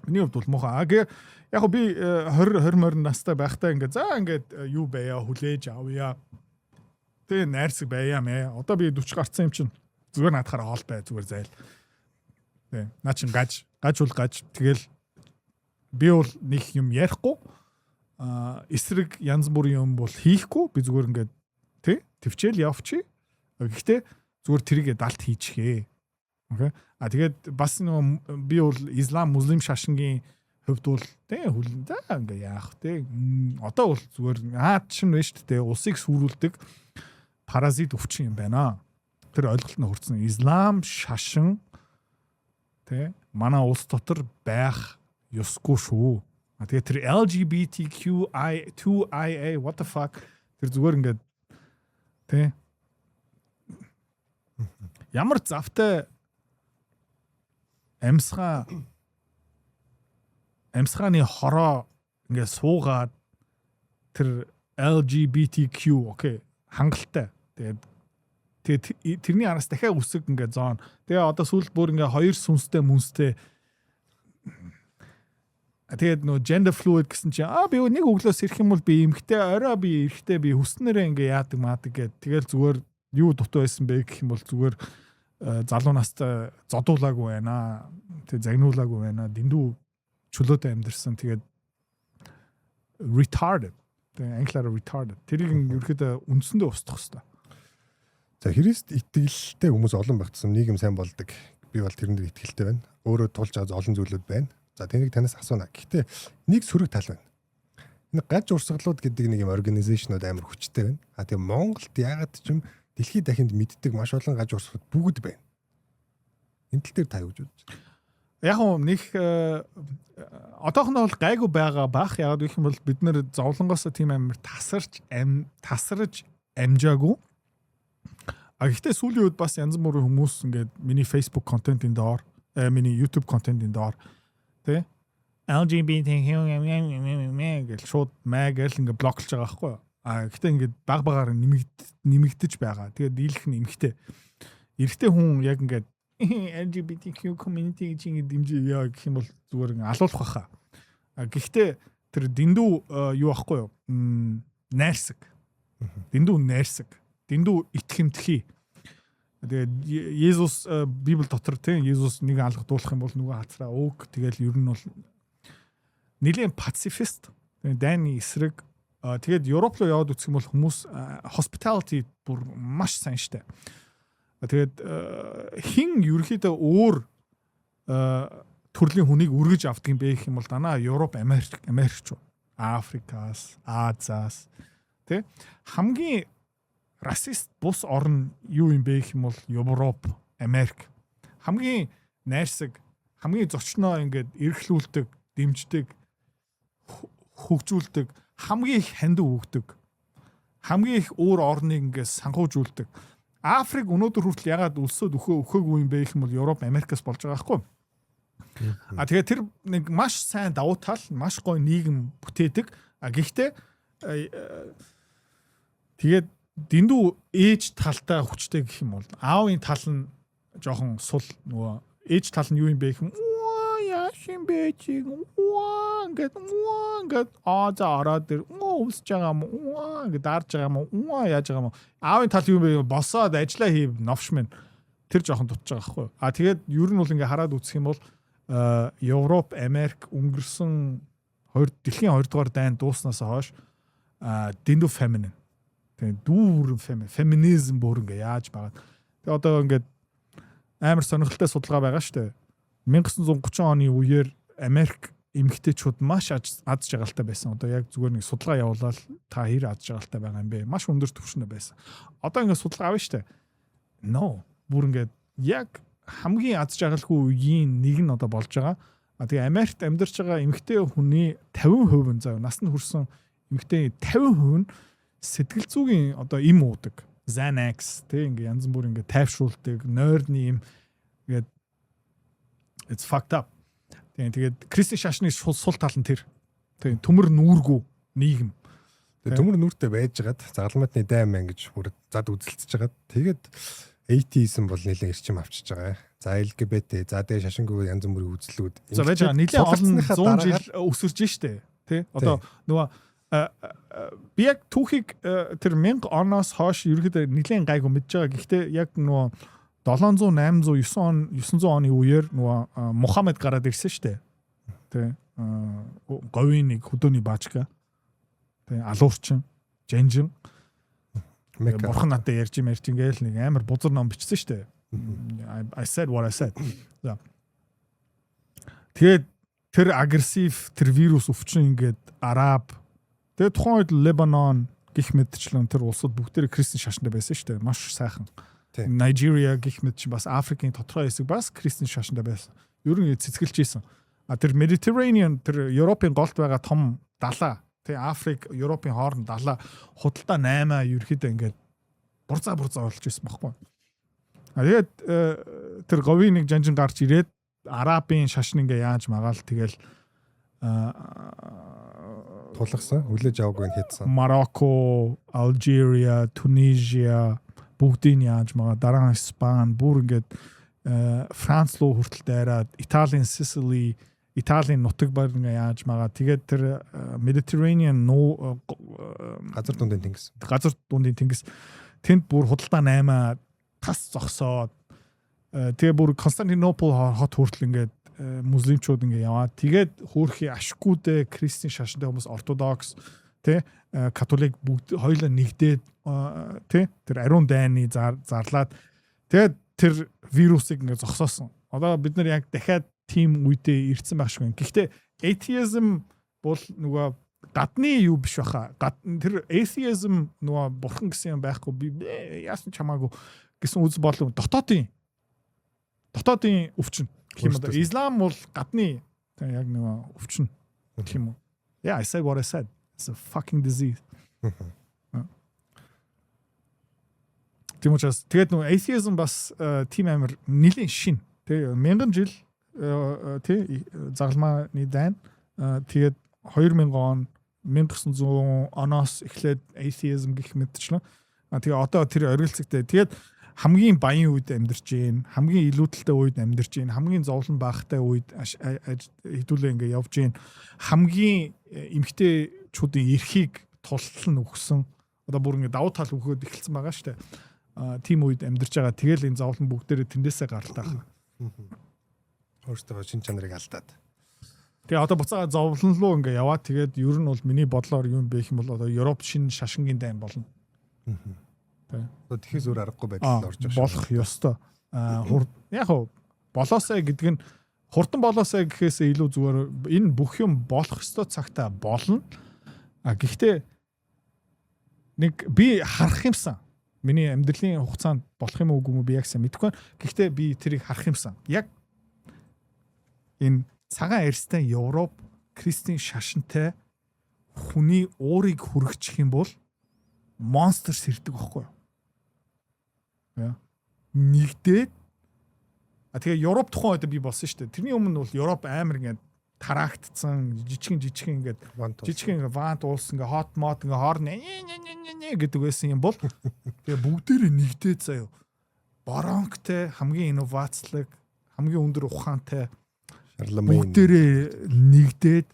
Миний хувьд бол муухай. Яг би 20 настай байхдаа ингээд за ингээд юу байя хүлээж авъя. Тэгээ найрсаг байя мэ. Одоо би 40 гарцсан юм чинь зүгээр наадахаар хоол бай зүгээр зайл. Тэ наа чин гаж тэгэл би бол нэг юм ярихгүй эсрэг янз бүрийн юм бол хийхгүй би зүгээр ингээд тий төвчээл явчих. Гэхдээ зүгээр тэрийгэ далт хийчихээ. Окей. Тэгээд бас нэг би бол ислам муслим шашингийн хувьд бол тий хүлэн за ингээ яах тий одоо бол зүгээр чинь вэ шүү дээ улсыг сүрүүлдэг паразит өвчин юм байна. Тэр ойлголт нь хүрсэн ислам шашин тий манай улс дотор байх ёсгүй шүү. Тэгээд тэр LGBTQI2IA what the fuck тэр зүгээр ингээд тий ямар завтай амсгааны хороо ингээд суугаад тэр LGBTQ окей хангалттай. Тэгээд тэрний араас дахиад үсэг ингээд зоон. Тэгээ одоо сүүл бүр ингээд хоёр сүнстэй мүнстэй тэгээд нөө gender fluid гэсэн чинь би нэг өглөөс ирэх юм бол би эмхтэй орой би эрэхтэй би хүснээрээ ингээ яадаг маадаг гэд тэгэл зүгээр юу дутуу байсан бэ гэх юм бол зүгээр залуу настай зодуулаагүй байна тэг загнуулаагүй байна дэндүү чөлөөтэй амьдэрсэн тэгээд retarded тэг англиар retarded тэрийг ерөөхдөө үндсэндээ устгах хэрэгтэй. За Христ итгэлтэй хүмүүс олон багтсан нийгэм сайн болдог би бол тэрэн дээр итгэлтэй байна өөрөө тулж байгаа олон зүйлүүд байна. За тэнийг танаас асууна. Гэхдээ нэг сөрөг тал байна. Энэ гаж урсгалууд гэдэг нэг юм организашнууд амар хүчтэй байна. Тэгээ Монголд яагаад ч юм дэлхийд дахинд мэддэг маш олон гаж урсгал бүгд байна. Энэ тал дээр та юу гэж бодож байна? Яг нэг одоохондоо бол гайгүй байгаа бах. Яагаад гэх юм бол бид нэр зовлонгоос тийм амар тасарж амжаагүй. Гэхдээ сүүлийн үед бас янз бүрийн хүмүүс ингээд миний Facebook контентын доор, миний YouTube контентын доор тэ LGBTQ гэл шууд мэгэл ингээ блоклж байгаа байхгүй юу. Гэхдээ ингээд багаар нэмэгдэж байгаа. Тэгээд дийлэх нь эмхтэй. Эрэгтэй хүн яг ингээд LGBTQ community гэж ингэ дэмжиж яа гэх юм бол зүгээр ингэ алуулах байхаа. Гэхдээ тэр дэндүү юу байхгүй юу? Найрсаг. Дэндүү найрсаг. Дэндүү итгэмтгий. Тэгээд Есүс Библи дотор тийм Есүс нэг алгадуулах юм бол нөгөө хацраа өг тэгэл ер нь бол нэлийн пацифист. Дайны эсрэг. Тэгээд Европ руу яваад үзэх юм бол хүмүүс hospitality бүр маш сайн штэ. Тэгээд хин ерөөхдөө өөр төрлийн хүнийг үргэж авдаг юм бэ гэх юм бол данаа Европ, Америкч, Африкаас, Азиас тэ хамгийн расист бус орн юу юм бэ гэх юм бол Европ, Америк. Хамгийн найрсаг, хамгийн зочноо ингээд эргэлүүлдэг, дэмждэг, хөгжүүлдэг, хамгийн их хандив өгдөг, хамгийн их өөр орныг ингээд санхүүжүүлдэг. Африк өнөөдөр хүртэл ягаад өлсөд өгөөгүй юм бэ гэх юм бол Европ, Америкаас болж байгаа байхгүй. Тэгээд тэр нэг маш сайн давуу тал, маш гоё нийгэм бүтээдэг. Гэхдээ тэгээд дэндүү ээж талтай хүчтэй гэх юм бол аавын тал нь жоохон сул нөгөө ээж тал нь юу юм бэ гэх юм яашин бэ чи ингээд ороод тэр өвсөж байгаа юм ингээд дарж байгаа юм яаж байгаа юм аавын тал юу юм бэ босоод ажиллаа хийв новшмэн тэр жоохон дутж байгаа байхгүй. Тэгээд ер нь бол ингээд хараад үзэх юм бол Европ, Америк өнгөрсөн дэлхийн 2 дугаар дайн дууснаас хойш дэндүү феминин. Тэгээ дүүрэн феминизм бүр ингээ яаж байгаа. Тэгээ одоо ингээд амар сонирхолтой судалгаа байгаа шүү дээ. 1930 оны үеэр Америк эмэгтэйчүүд маш аз жаргалтай байсан. Одоо яг зүгээр нэг судалгаа явуулаад та хэр аз жаргалтай байгаа юм бэ? Маш өндөр түвшинд байсан. Одоо ингээд судалгаа авна шүү дээ. No. Бүр ингээд яг хамгийн аз жаргалгүй үеийн нэг нь одоо болж байгаа. Тэгээ Америкт амьдарч байгаа эмэгтэй хүний 50% зав насанд хүрсэн эмэгтэй 50% нь сэтгэл зүйн одоо им уудаг. Xanax тэг ингээ янз бүр ингээ тайвшруулдаг, нойрны им ингээд it's fucked up. Тэгээд Кристин шашны сул тал нь тэр. Тэгээд төмөр нүүргүй нийгэм. Тэгээд төмөр нүүртэй байжгаад загалмаатны дайм гэж бүр зад үзэлцэж хагаад тэгээд atheism бол нэлээд эрчим авчиж байгаа. За LGBT, за тэгээ шашингүй янз бүрийн үзлүүд. За байж байгаа нэлээд олон 100 жил өсөрж штэ. Тэ? Одоо нөгөө би яг түүхийг тэр 1000 оноос хойш ерөөдөө нэлээд гайгүй мэдж байгаа. Гэхдээ яг нөгөө 700, 800, 900 оны үеэр нөгөө Мухаммед гараад ирсэн штэ. Тэ? Говийн нэг хөдөөний баачка. Тэ? Алуурчин, Жанжин. Бурхан надад ярьж ингээл нэг амар бузар ном бичсэн штэ. I said what I said. За. Тэгээд тэр агрессив тэр вирус өвчин ингээд Араб тэгээд тухайн үед Лебанон гих мэдчлэн тэр улсууд бүгдээр Кристин шашинтай байсан штэ. Маш сайхан. Nigeria гих мэд чи бас Африкийн тодорхой хэсэг бас Кристин шашинтай байсан. Ер нь цэцгэлж ийсэн. Тэр Mediterranean тэр Европын голд байгаа том далаа тэг Африк, Европын хооронд далаа худалдаа 8 ерөөхдөө ингээд бурзаа болж ирсэн байхгүй. Тэгээд тэр говийн нэг жанжин гарч ирээд Арабын шашин ингээ яаж магаал тэгэл тулгсан, хүлээж аваагүй хийдсэн. Марокко, Алжирия, Tunisia бүгдийг яаж магаа дараа нь Испани бүр ингээд Франц руу хүртэл дайраад Италийн Сицили Италийн нутаг бар ингээ яаж магаа тэгээд тэр Mediterranean газар дундын тэнгис тэнд бүр худалдаа 8 тас зогсоод тэгээ бүр Константинопол хот хүртэл ингээд муслимчууд ингээ яваад тэгээд хөөрхий ашгүйдээ Кристин шашинтай хүмүүс ортодокс тэ католик бүгд хоёулаа нэгдээд тэ тэр ариун дайны зарлаад тэгээд тэр вирусыг ингээ зогсоосон. Одоо бид нар яг дахиад тим үедээ ирсэн байх шиг байна. Гэхдээ atheism бол нөгөө гадны юу биш баха. Тэр atheism нөгөө бурхан гэсэн юм байхгүй. Би яасан чамаагүй гэсэн үз болов дотоодын өвчин гэх юм уу. Ислам бол гадны яг нөгөө өвчин гэх юм уу. Yeah, I said what I said. It's a fucking disease. Тимочас тэгээд нөгөө atheism бас тим амир нэлийн шин. Тэг 1000 жил тий загалмааны дайн тэгээд 2000 он 1900 оноос эхлээд atheism гэх мэтчлэн тэгээ одоо тэр оргилцэгтэй тэгээд хамгийн баян үед амьдарч гээ хамгийн илүүдэлтэй үед амьдарч гээ хамгийн зовлон баахтай үед хэдүүлээ ингээ явж гээ хамгийн эмгтээчүүдийн эрхийг тултал нь өгсөн одоо бүр ингээ давуу тал өгөхөд эхэлсэн байгаа штэ тийм үед амьдарч байгаа тэгэл энэ зовлон бүгдээрээ тэндээсээ гаралтай хаа өөртөө шин чанарыг алдаад. Тэгээ одоо буцаага зовлон руу ингээ яваад тэгээд ер нь бол миний бодлоор юм бэ гэх юм бол одоо Европ шин шашингийн дайн болно. Тэ. Тэгэхээр зөөр аргагүй байдлаар орж ирж болох ёстой. Яг болоосаа гэдэг нь Хурдан болоосаа гэхээсээ илүү зүгээр энэ бүх юм болох ёстой цагтаа болно. Гэхдээ нэг би харах юмсан. Миний амьдралын хугацаанд болох юм уу үгүй юу би яг сайн мэдэхгүй. Гэхдээ би тэрийг харах юмсан. Яг энэ цагаан арьстай Европ Кристийн шашинтай хүний уурыг хүргэх юм бол монстер сэрдэг байхгүй юу? Яа. Нэгдээд тэгээ Европ тухайн үед би болсон шүү дээ. Тэрний өмнө бол Европ амар ингээд тараагтцсан жижигэн ингээд жижигэн вант уулс ингээд хот мод ингээд хоорн гэдэг байсан юм бол тэгээ бүгдээрээ нэгдээд заяа. Боронктэй хамгийн инновацлог, хамгийн өндөр ухаантай бүгдээрээ нэгдээд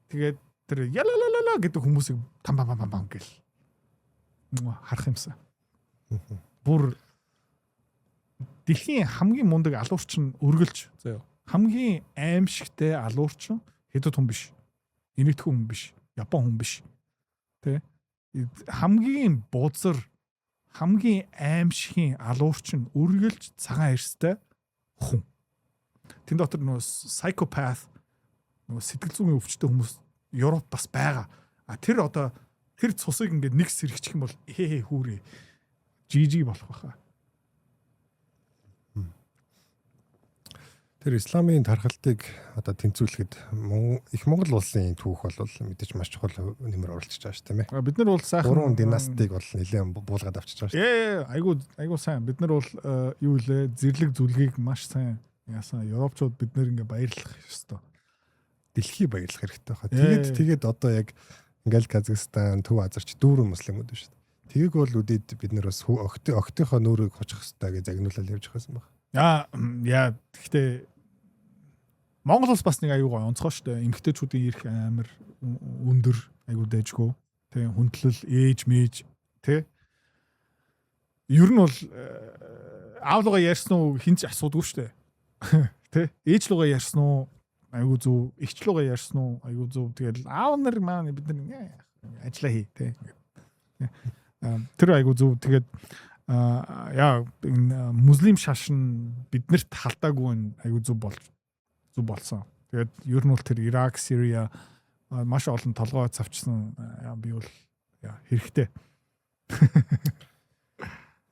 тэгээд тэр ялалалала гэдэг хүмүүсийг там гэл харах юмсан. Бүр дэлхийн хамгийн мундаг алуурчин өргөлж заяа. Хамгийн аимшигтай алуурчин хэдэд хүн биш. Энэтхүү хүн биш. Япон хүн биш. Тэ? Хамгийн бузар, хамгийн аимшигын алуурчин өргөлж цагаан арьстай хүн. Тэн дотор нөө psychopath нөө сэтгэл зүйн өвчтөй хүмүүс Европ бас байгаа. Тэр одоо тэр цусыг ингээд нэг сэргчих юм бол хүүрээ жижиг болох байхаа. Тэр исламын тархалтыг одоо тэнцвүүлэхэд их Монгол улсын түүх бол мэдээж маш чухал нэмэр оролцож байгаа шүү дээ. Бид нар бол сайхан 3 династиг бол нэлээд буулгаад авчиж байгаа шүү дээ. Айгуу сайн. Бид нар бол юу лээ зэрлэг зүлгийг маш сайн яасан. Европчууд бид нэр ингээ баярлах ёстой. Дэлхий баярлах хэрэгтэй байна. Тэгээд одоо яг ингээл Казахстан, Төв Азарч дүүрэн муслимууд шүү дээ. Тэгээг бол үдээд бид нар бас октийнхоо нүүрийг хучих ёстой гэж загнуулаад явж байгаа юм байна. Яа гэхдээ Монгол улс бас нэг аюу гой онцгой шүү дээ. Эмэгтэйчүүдийн эрх амар өндөр аюу дэжгүй. Тэ хүндлэл ээж мэж тэ. Ер нь бол аавлуугаа ярьсан уу хинч асуудгүй шүү дээ. Тэ ээж лугаа ярьсан уу аюу зөв, ихчлуугаа ярьсан уу аюу зөв. Тэгэл аав нар маань бид нар ажиллаа хий тэ. Тэр аюу зөв. Тэгээд яа энэ муслим шашин биднэрт халдаагүй аюу зөв болсон. Тэгээд ер нь бол тэр Ирак, Сирия маш олон толгой цавчсан би бол хэрэгтэй.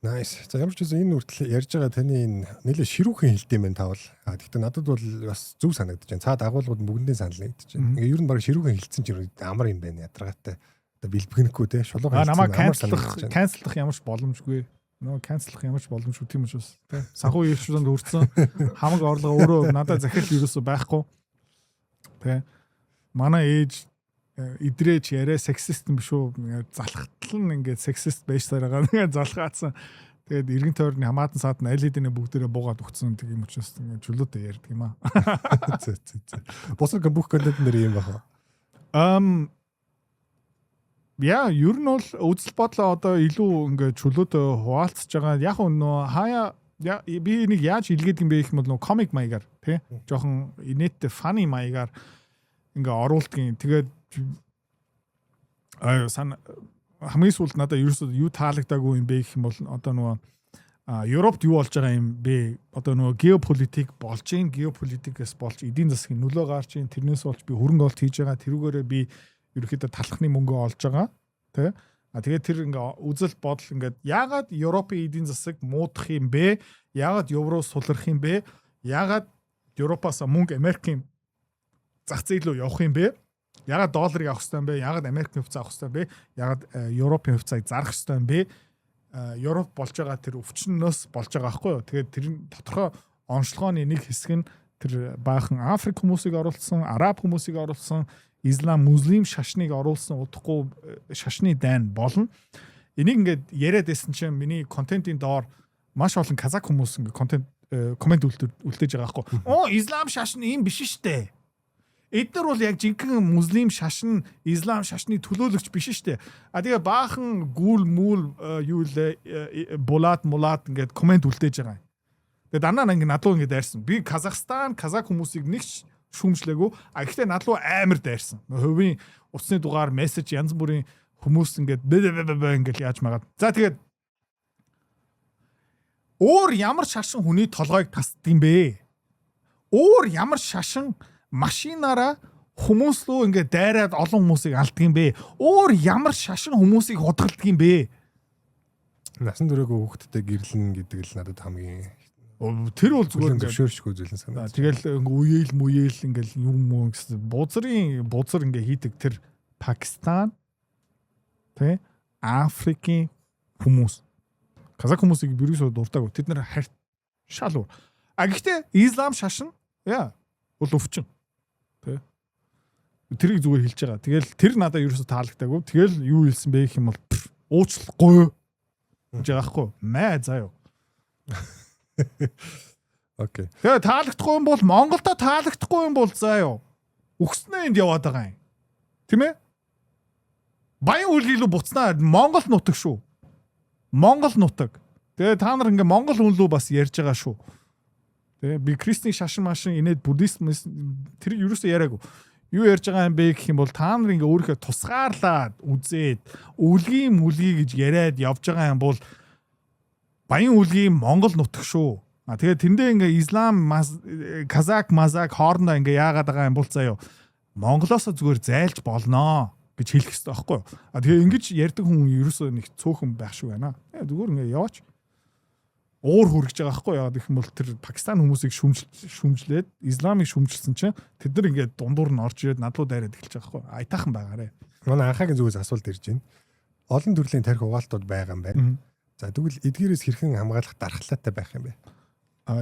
Nice. За ямар ч үсэн энэ үртэл ярьж байгаа таны энэ нэлээ ширүүхэн хэлтэй юм таавал. Гэхдээ надад бол бас зөв санагдаж байна. Цаад агуулгууд бүгдийн санал нэгдэж байна. Ингээ ер нь баг ширүүхэн хэлсэн чинь амар юм байна ядаргаатай. Одоо бэлбэгнэхгүй те шулууг хэлсэн. Намаа канцлах ямар ч боломжгүй. Нөө канцлах ямар ч боломжгүй тийм учраас тий. Санхүү иршүүлэнд хүрсэн хамаг орлого өөрөө надад захирал ерөөсөө байхгүй. Тий. Манай ээж идрээч яриа сексист юм биш үү? Залхтал нь ингээд сексист байж сараагаа ингээд залхаацсан. Тэгээд эргэн тойрны хамаатан саад нь аль хэдийн бүгдээрээ буугаад өгсөн тийм учраас ингээд чөлөөтэй ярьдаг юм аа. Босог бүх контент нэр юм байна. Яа, ер нь бол үзэл бодлоо одоо илүү ингээд чөлөөтэй хуваалцж байгаа. Яг нөө хаяа би нэг яаж илгээд юм бэ гэх юм бол нөө комик маягаар тий. Жохон инээдтэй funny маягаар ингээд оруулдгийн. Тэгээд хамгийн сүүлд надад ерөөсөө юу таалагдаагүй юм бэ гэх юм бол одоо нөгөө Европт юу болж байгаа юм бэ? Одоо нөгөө геополитик болж гин, геополитикээс болж эдийн засгийн нөлөө гарч гин, тэрнээс болж би хөрөнгө оруулалт хийж байгаа. Тэрүүгээрээ би ерөөхдөө талхны мөнгө олж байгаа. Тэ? Тэгээд тэр ингээ үзэл бодол ингээд яагаад Европын эдийн засаг муудах юм бэ? Яагаад евро сулрах юм бэ? Яагаад Европоос мөнгө Америкийн зах зээл рүү явах юм бэ? Яагаад долларыг авах хэрэгтэй юм бэ? Яагаад Америкийн хувьцаа авах хэрэгтэй юм бэ? Яагаад Европын хувьцааг зарах хэрэгтэй юм бэ? Европ болж байгаа тэр өвчнөөс болж байгаа байхгүй юу? Тэгээд тэр тодорхой онцлогооны нэг хэсэг нь тэр баахан Африк хүмүүсийг оруулсан, Араб хүмүүсийг оруулсан, Ислам, муслим шашныг оруулсан удахгүй шашны дайн болно. Энийг ингээд яриад байсан чинь миний контентын доор маш олон казак хүмүүс ингээд комент үлдээж байгаа байхгүй. Оо, Ислам шашин ийм биш штэ. Эдгээр бол яг жинхэнэ муслим шашин, Ислам шашны төлөөлөгч биш штэ. Тэгээ баахан гүйл мүл юу лээ булат ингээд комент үлдээж байгаа. Тэгээ данаа ингээд надлуу ингээд дайрсан. Би Казахстан, казак хүмүүсийг нэг шүүмжлээгүй. Гэхдээ надлуу амар дайрсан. Хувийн утасны дугаар мессеж янз бүрийн хүмүүс ингээд ингээд яаж магаад. За тэгээд өөр ямар шашин хүний толгойг тасдаг юм бэ? Өөр ямар шашин машинаараа хүмүүс рүү ингээ дайраад олон хүмүүсийг алддаг юм бэ? Өөр ямар шашин хүмүүсийг худгалдаг юм бэ? Насан туршаагүй хүүхдтэй гэрлэн гэдэг л надад хамгийн тэр бол зүгээр зөвшөөршгүй зүйл санагдав. Тэгэл үеэл ингээл юм гэсэн бузар ингээ хийдэг тэр Пакистан тэ Африкийн хүмүүс. Казак хүмүүсийг бирюсо дуртаагүй. Тэд нар харт шал. Гэхдээ Ислам шашин бол өвчин. Тэ. Тэрийг зүгээр хэлж байгаа. Тэгэл тэр надад ерөөсө таалагдаагүй. Тэгэл юу хэлсэн бэ гэх юм бол уучлахгүй гэж байгаа хгүй. Маа заяа. Окей. Тэгээ таалагдахгүй юм бол Монголдо таалагдахгүй юм бол заяа. Үгснээ энд яваад байгаа юм. Тийм ээ? Баян үлгийлүү буцнаа Монгол нутаг шүү. Монгол нутаг. Тэгээ та нар ингээ Монгол үнлүү бас ярьж байгаа шүү. Тэгээ би крестний шашин машин инээд буддизм тэр юусоо яриаггүй. Юу ярьж байгаа юм бэ гэх юм бол та нар ингээ өөрийнхөө тусгаарлаад үзээд үлгийн гэж яриад явж байгаа юм бол баян үлгийн Монгол нутаг шүү. Тэгээ тэндээ ингээ Ислам Казак хоорондоо ингээ яагаад байгаа юм бол заяа Монголоос зүгээр зайлж болноо гэж хэлэх хэрэгтэй байхгүй юу? Тэгээ ингэж ярьдаг хүн ерөөсөө нэг цөөхөн байх шиг байна. Зүгээр ингээ яваач. Уур хүрэж байгаа байхгүй яа гэх юм бол тэр Пакистан хүмүүсийг шүмжлээд Исламыг шүмжилсэн чинь тэд нар ингээд дундуур нь орж ирээд надлуу дайраад эхэлж байгаа байхгүй айтаахан байгаарэ. Манай анхаагийн зүгээс асуулт ирж байна. Олон төрлийн тархи угаалтууд байгаа юм байна. За тэгвэл эдгээрээс хэрхэн хамгаалах дархлаатай байх юм бэ?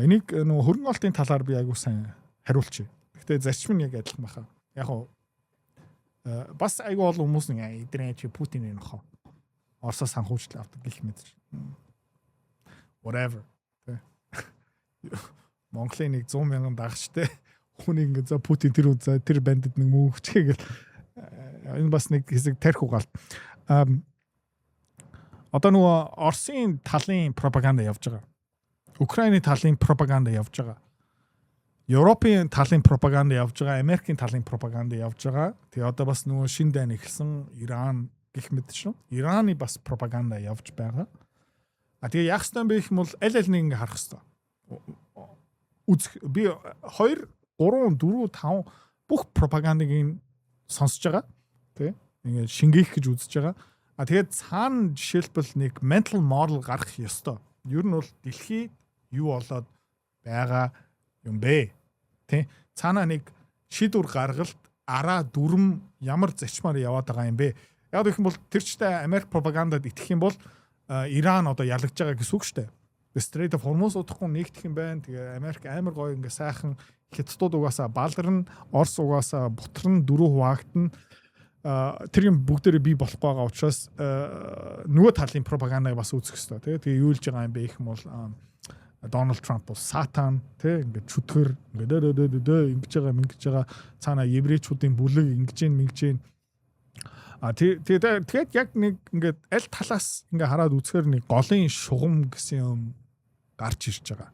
Энийг нөгөө хөрөнгө олтын талаар би айгуу сайн хариулчих. Гэхдээ зарчим нь яг адилхан баха. Яг уу бас айгуу олон хүмүүс нэг эдрээ чи Путинийн нөхөө. Оросоос санхүүжил авдаг гэх мэт. Whatever. Монголын нэг 100 мянган дагчтай хүнийг ингээ за Путин тэр бандд нэг мөнгөчгээ гэл энэ бас нэг хэсэг тарих угаалт. Одоо нөгөө Оросын талын пропаганда явж байгаа. Украиний талын пропаганда явж байгаа. Европын талын пропаганда явж байгаа, Америкийн талын пропаганда явж байгаа. Тэгээ одоо бас нөгөө шинэ дайн эхэлсэн Иран гэх мэт шүү. Ираны бас пропаганда явж байгаа. Тэгээ яах ёстой юм бэ гэх юм бол аль нэг ингээ харах ёстой. Би 2, 3, 4, 5 бүх пропагандыг сонсож байгаа. Тэ? Ингээ шингээх гэж үзэж байгаа. Тэгээд цаана жишээлбэл нэг mental model гарах ёстой. Ер нь бол дэлхий юу болоод байгаа юм бэ? Тэ? Цаана нэг шийдвэр гаргалт араа дүрм ямар зарчмаар яваад байгаа юм бэ? Яг гэх юм бол тэр чтэй Америк пропагандад итгэх юм бол Иран одоо ялагдж байгаа гэсэн үг шүү дээ. Strait of Hormuz удахгүй нэгдэх юм байна. Тэгээ Америк амар гоё ингээ сайхан хятадууд угаасаа баларна, Орос угаасаа бутран дөрөв хуваагдана. Тэр юм бүгдээрээ бий болохгүй байгаа учраас нөгөө талын пропагандыг бас үзэх хэрэгтэй. Тэгээ юу илж байгаа юм бэ гэх юм бол Дональд Трамп бол сатан ингээ чөтгөр ингээ ингэж байгаа цаана еврейчүүдийн бүлэг ингэж тэгээд яг нэг ингээд аль талаас ингээ хараад үзэхээр нэг голын шугам гэсэн юм гарч ирж байгаа.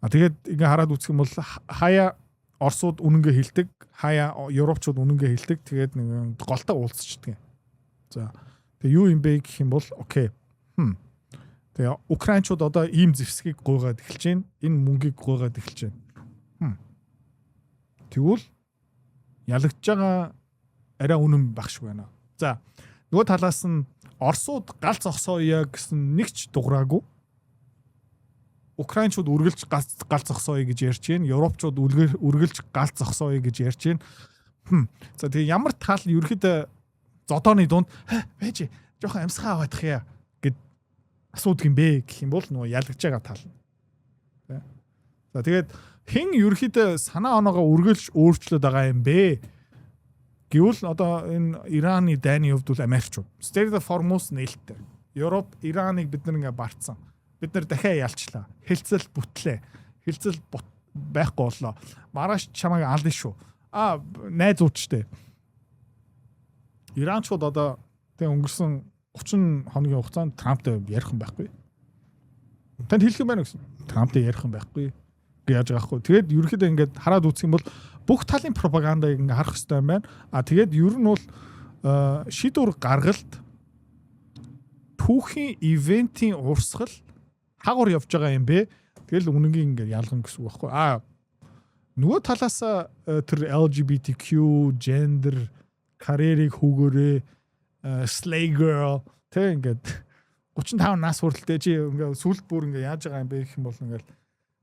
Тэгээд ингээ хараад үзэх юм бол хаяа Оросууд үнэнгээ хэлдэг, хаяа Европчууд үнэнгээ хэлдэг. Тэгээд нэг голтой уулзчихдаг. За тэгээд юу юм бэ гэх юм бол окей. Тэгээ Украинчууд одоо ийм зэвсгийг гуйгаад эхэлж байна. Энэ мөнгийг гуйгаад эхэлж байна. Тэгвэл ялагдж байгаа арай үнэн баг шиг байна. За нөгөө талаас нь Оросууд галз зогсооё гэсэн нэг ч дуграагүй. Украинчууд үргэлж галз зогсооё гэж ярьж байна. Европчууд үргэлж галз зогсооё гэж ярьж байна. За тэгээ ямар тал ерөөхдөө зодооны дунд байж жоохон амьсгаа аваадах яа гэд асуудаг юм бэ гэх юм бол нөгөө ялгаж байгаа тал. За тэгээд хэн ерөөхдөө санаа оноогоо үргэлж өөрчлөд байгаа юм бэ? Гэвэл одоо энэ Ираны дайны хувьд бол Америкчууд. Strait of Hormuz нээлттэй. Европ Ираныг бид нар ингээ барцсан. Бид нар дахиад ялчлаа. Хэлцэл бүтлээ. Хэлцэл байхгүй боллоо. Маргааш чамайг алдсан шүү. Найзуудчтэй. Иранчууд одоо тэг өнгөрсөн 30 хоногийн хугацаанд Трамптай ярих юм байхгүй. Танд хэлэх юм байна гэсэн. Трамптай ярих юм байхгүй. Яаж байгаа хгүй. Тэгээд ерөөхдөө ингээд хараад үзэх юм бол бүх талын пропагандыг ингээ харах хэрэгтэй юм байна. Тэгээд ер нь бол шийдвэр гаргалт түүхийн ивентийн урсгал хагуур явж байгаа юм бэ. Тэгэл үнэнгийн ингээ ялган гэсэн үг байхгүй. Нөгөө талаас тэр LGBTQ, gender, карьерийг хүүгээрээ slay girl тэг ингээд 35 нас хүртэлтэй чи ингээд сүлд бүр ингээд яаж байгаа юм бэ гэх юм бол ингээд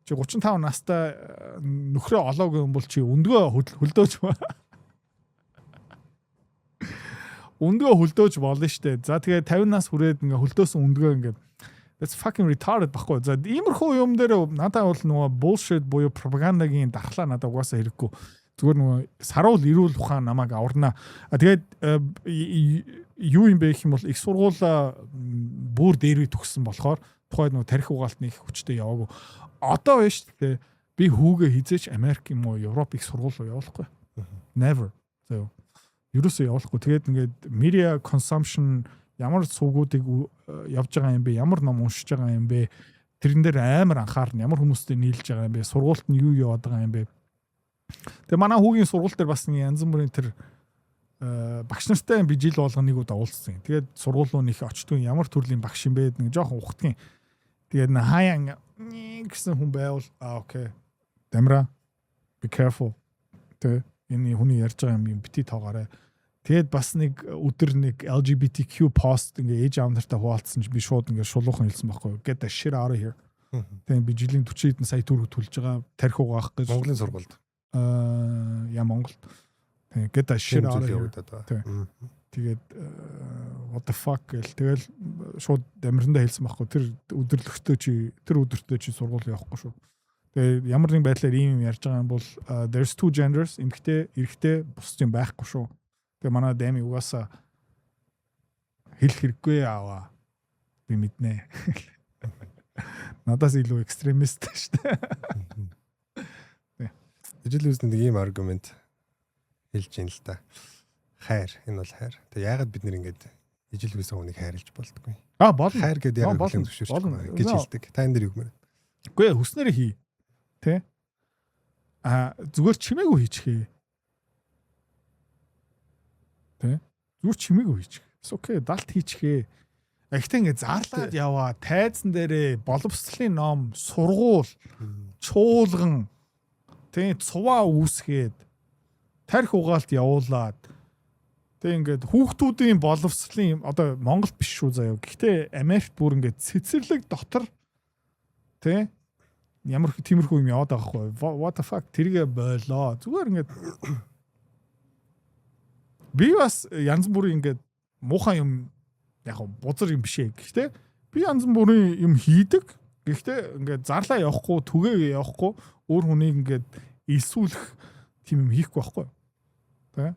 чи 35 настай нөхрөө олоогүй юм бол чи өндгөө хөлдөөж өндгөө хөлдөөж болно штэ. За тэгээ 50 нас хүрээд ингээд хөлдөөсөн өндгөө ингээд that's fucking retarded баггүй. За иймэрхүү юм дээр надад бол нөгөө bullshit буюу пропагандагийн дархлаа надад угаасаа хэрэггүй. Зүгээр нөгөө саруул ирүүл ухаан намайг аварна. Тэгээд юу юм бэ гэх юм бол их сургуулаа бүр дээрээ төгссөн болохоор тухайд нөгөө тарих угаалтны их хүчтэй яваагүй. Одоо байна шүү дээ. Би хүүгээ хизээч Америк юм уу Европ их сургууль руу явуулахгүй. Never. So ерөөсөө явуулахгүй. Тэгээд ингээд media consumption ямар сувгуудыг явж байгаа юм бэ? Ямар ном уншиж байгаа юм бэ? Тэрэн дээр амар анхаарна. Ямар хүмүүстэй нийлж байгаа юм бэ? Сургуульд нь юу яваад байгаа юм бэ? Тэгээ манай хүүгийн сургууль дээр бас нэг янз бүрийн тэр багш нартай би жил болгоныг уулзсан. Тэгээд сургууль руу нэг очтгүй ямар төрлийн багш юм бэ? Нэг жоохон ухтгийн. Тэгээд хаяан гэсэн хүн байвал окей. Дамра be careful. Тэ энэ хүний ярьж байгаа юм бити тоогоорой. Тэгээд бас нэг өдөр нэг LGBTQ пост ингээ ээж аав нартай хуваалцсан чи би шууд ингээ шулуухан хэлсэн байхгүй. Get the shit out of here. Тэгээд би жилийн 40 хэдэн сая төгрөг төлж байгаа тарих угаах гэж Монголын сургуульд. Яа Монголд. Тэгээд get the shit out of here. Тэгээд what the fuck гэл тэгэл шууд амирандаа хэлсэн байхгүй. Тэр өдөртөө чи сургууль явахгүй шүү. Тэгээд ямар нэг байдлаар ийм юм ярьж байгаа юм бол there's two genders эмэгтэй, эрэгтэй бус юм байхгүй шүү. Тэгээ манай дэми угаасаа хэлэх хэрэггүй аваа. Би мэднэ. Надаас илүү экстремист шүү дээ. Ижил үсэнд нэг ийм аргумент хэлж ийн л та. Хайр, энэ бол хайр. Тэгээ яагаад бид нэр ингэж ижил үсэн хүнийг хайрлаж болдгоо. Болно. Хайр гэдэг яг бүхэн зөвшөөрч байгаа гэж хэлдэг. Та энэ дэр юу гэмээр. Үгүй хүснээрээ хий. Тэ? Зүгээр чимээгүй хийчихээ. Тэ? Зүгээр чимээгүй хийчих. Окей, далт хийчихээ. Ихтэй ингэ зарлаад яваа, тайзан дээрээ боловсролын ном, сургууль, чуулган тэ цуваа үүсгээд тарих угаалт явуулаад тэг ингээд хүүхдүүдийн боловсролын одоо Монголд биш шүү заяа. Гэхдээ Америкт бүр ингээд цэцэрлэг дотор тэ ямар тиймэрхүү юм яваад байгаа хгүй. What the fuck тэргээ болоо. Зүгээр ингээд би бас янз бүрийн ингээд муухай юм яг бузар юм биш ээ. Гэхдээ би янз бүрийн юм хийдэг. Гэхдээ ингээд зарлаа явахгүй, түгээгээ явахгүй, өөр хүнийг ингээд илсүүлэх тийм юм хийхгүй байхгүй. Тэ?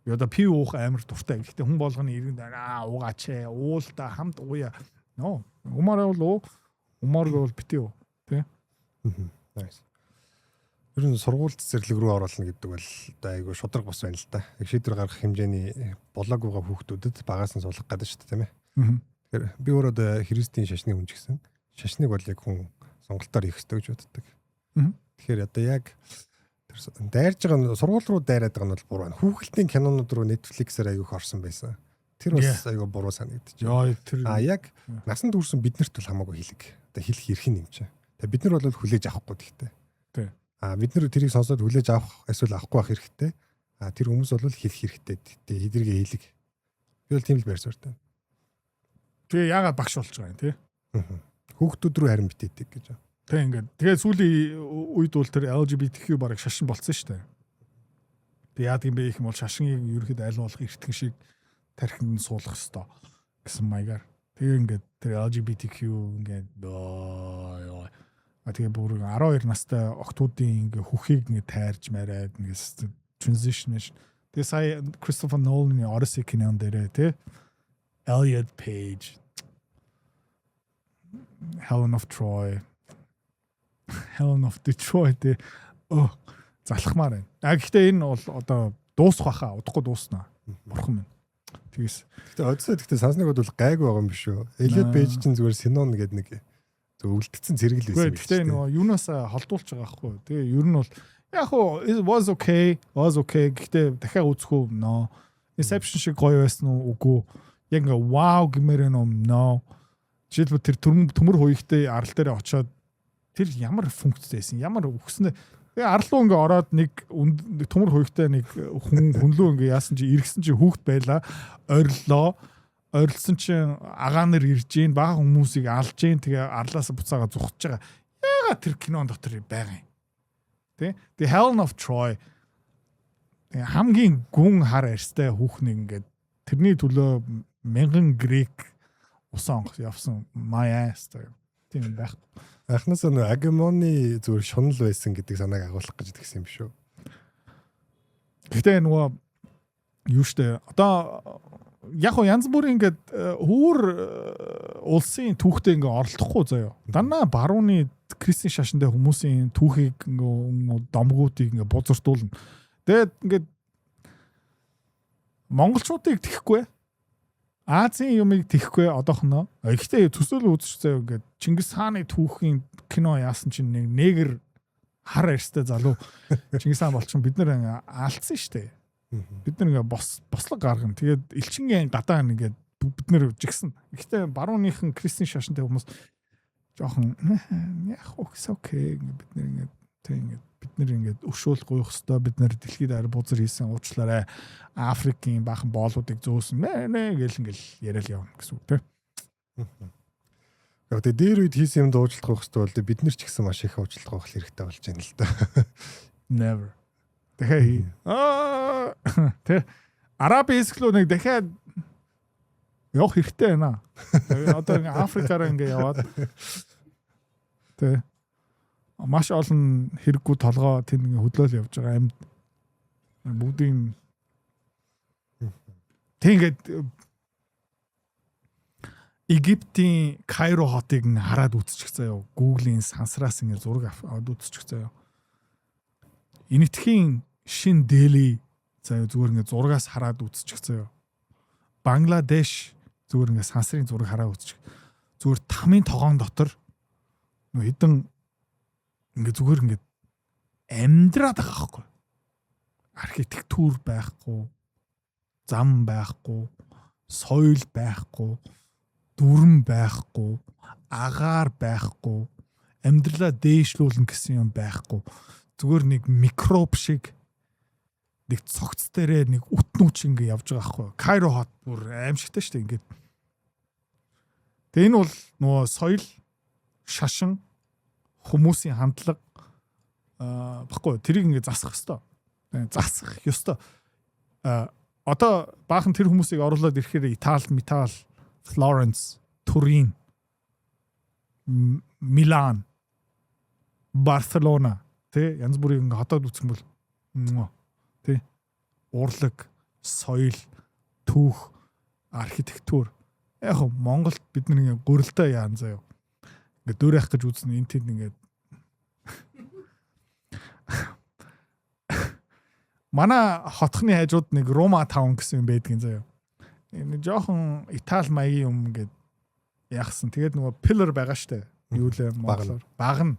Яда пив уух амар дуртай. Гэхдээ хүн болгоны ирэнд уугаач ээ, уулда хамт ууя. No. Умаараа бол умааргаа бол битээ. Тэ? Nice. Ер нь сургууль цэцэрлэг рүү оруулна гэдэг бол одоо айгүй шудраг бас байна л да. Яг шийдвэр гаргах хэмжээний болоогүйга хүүхдүүдэд багаас нь суулгах гэдэг шүү дээ, тийм ээ. Тэгэхээр би өөрөө одоо христийн шашны хүн ч гэсэн шашныг бол яг хүн сонголтоор хийх ёстой гэж боддог. Тэгэхээр одоо яг дайрж байгаа сургууль руу дайраад байгаа нь бол буруу байна. Хүүхэлдэйн кинонууд руу Netflix-аар айгүйх орсон байсан. Тэр бас айгүй буруу санагдчих. Яг насанд хүрсэн биднэрт бол хамаагүй хэлэг. Одоо хэлэх эрх нь юм чинь. Тэгээ бид нар бол хүлээж авахгүй гэхдээ. Бид нар тэрийг сонсоод хүлээж авах эсвэл авахгүй байх хэрэгтэй. Тэр хүмүүс бол хэлэх хэрэгтэй. Тэгээ хэдэргээ хэлэг. Би бол тийм л байр суурьтай. Тэгээ яагаад багш болж байгаа юм те? Хүүхдүүд рүү харин битээдэг гэж. Тэг ингээд. Тэгээ сүүлийн үед бол тэр LGBTQ бараг шашин болцсон шүү дээ. Тэг яадаг юм бэ гэх юм бол шашиныг ерөөхдөө аль болох эртхэн шиг тархинд суулгах ёстой гэсэн маягаар. Тэгээ ингээд тэр LGBTQ ингээд тэгээ бүр 12 настай охтуудын ингээ хүүхийг ингээ тайрж мараад ингээ transition. Тэгээ сая Christopher Nolan-ы Odyssey кинон дээр тэ Elliot Page, Helen of Troy, Helen of Detroit залхмаар байна. Гэхдээ энэ бол одоо дуусах байхаа, удахгүй дууснаа. Бурхан минь. Тэгээс. Гэхдээ Odyssey сансныг бол гайгүй байгаа юм биш үү? Elliot Page чинь зүгээр Sinon гэдэг нэг үлдсэн зэрэг л байсан. Гэхдээ нөгөө юунаас холдуулж байгаа байхгүй. Тэгээ ер нь бол яг хуу was okay. Гэхдээ дахиад үзэх үү? No. Inception шиг гоё байсан уу? Үгүй. Яг ингээ wow гэмээр нөө no. Жишээлбэл тэр төмөр хуйгтай арал дээр очиод тэр ямар функцтэй байсан? Ямар өгснөө Тэгээ арлуу ингээ ороод нэг төмөр хуйгтай нэг хүнлүү ингээ яасан чи иргсэн чи хүүхд байла ойрлоо. Ойрлсон чинь агаа нар ирж гин бага хүмүүсийг алж гин тэгээ арлаасаа буцаага зүхэж байгаа. Яагаад тэр кинон дотор байгаа юм? Тэ? The Helen of Troy. Хамгийн гүн хар арьстай хүүхнийг ингээд тэрний төлөө 1000 грек усан явсан my ass тийм байх. Анхнаасаа нөө Агамоны зүгээр шунал байсан гэдэг санааг агуулах гэж тэгсэн юм шүү. Гэтэ нөгөө юу штэ одоо яг янз бүрийн ингээд хүүр улсын түүхтэй ингээ оролдохгүй заяа. Данаа барууны Кристин шашинтай хүмүүсийн түүхийг ингээ домгуудыг ингээ бузартуулна. Тэгээд ингээд монголчуудыг тэхгүй Азийн юмыг тэхгүй одоохноо. Гэхдээ төсөөлө үзэж заяа ингээд Чингис хааны түүхийн кино яасан чинь нэг негэр хар арьстай залуу Чингис хаан болчихсон бид нэр алдсан штэ. Бид нэг бослог гаргана. Тэгээд элчингийн гадаа ингээд бид нэр жигсэн. Гэхдээ барууныхан Кристин шашинтай хүмүүс жоохон яг окей бид нэр ингээд тэг ингээд бид нэр ингээд өвшөөл гуйх хөстөө бид нэр дэлхийд авир бузар хийсэн уучлаарай. Африкийн баахан боолуудыг зөөсөн нэ гэл ингээл яриад явна гэсэн үг тий. Тэгээд дээр үед хийсэн юм дуучлах хөстөө бол бид нар ч гэсэн маш их уучлах байх хэрэгтэй болж байна л да. Never. Дахиад тэ Араби хэсглөө нэг дахиад явах хэрэгтэй байна. Одоо ингээ Африкаараа ингээ яваад тэ маш олон хэрэггүй толгоо тэнд ингээ хөдлөөл явж байгаа амьд бүгдийн тэгээд Египтийн Кайро хотыг хараад үзчих заяа. Google-ийн сансраас ингээ зураг аваад үзчих заяа. Энэтхийн шин Дели заяа зүгээр ингээ зургаас хараад үзчих заяа. Бангладеш зүгээр ингээ сансрын зураг хараад үзчих. Зүгээр тамийн тогоон дотор нөө хідэн ингээ зүгээр ингээ амьдраад байгаа байхгүй. Архитектур байхгүй, зам байхгүй, соёл байхгүй, дүрм байхгүй, агаар байхгүй, амьдралаа дээшлүүлнэ гэсэн юм байхгүй. Зүгээр нэг микроб шиг нэг цогц дээрээ нэг үтнүүч ингээ явж байгаа байхгүй. Кайро хот бүр аимшигтай шүү дээ ингээд. Тэгээ энэ бол нөгөө соёл, шашин, хүмүүсийн хандлага баггүй тэрийг ингээ засах хэвээр. Засах ёстой. Одоо баахан тэр хүмүүсийг оруулаад ирэхээр Итали, Метал, Флоренс, Турин, Милан, Барселона тэ янз бүрийн ингээ хотод үзсэн бол тэ урлаг, соёл, түүх, архитектур яг Монголд бид нэг гурилтай яан заяа. Ингээ дөөр явах гэж үзсэн энэ тэнд ингээ манай хотхны хажууд нэг Рома таун гэсэн юм байдгийн заяа. Энэ жоохон Итали маягийн юм ингээд яахсан. Тэгээд нөгөө пиллар байгаа штэ. Юу лээ Монголоор. Баг нь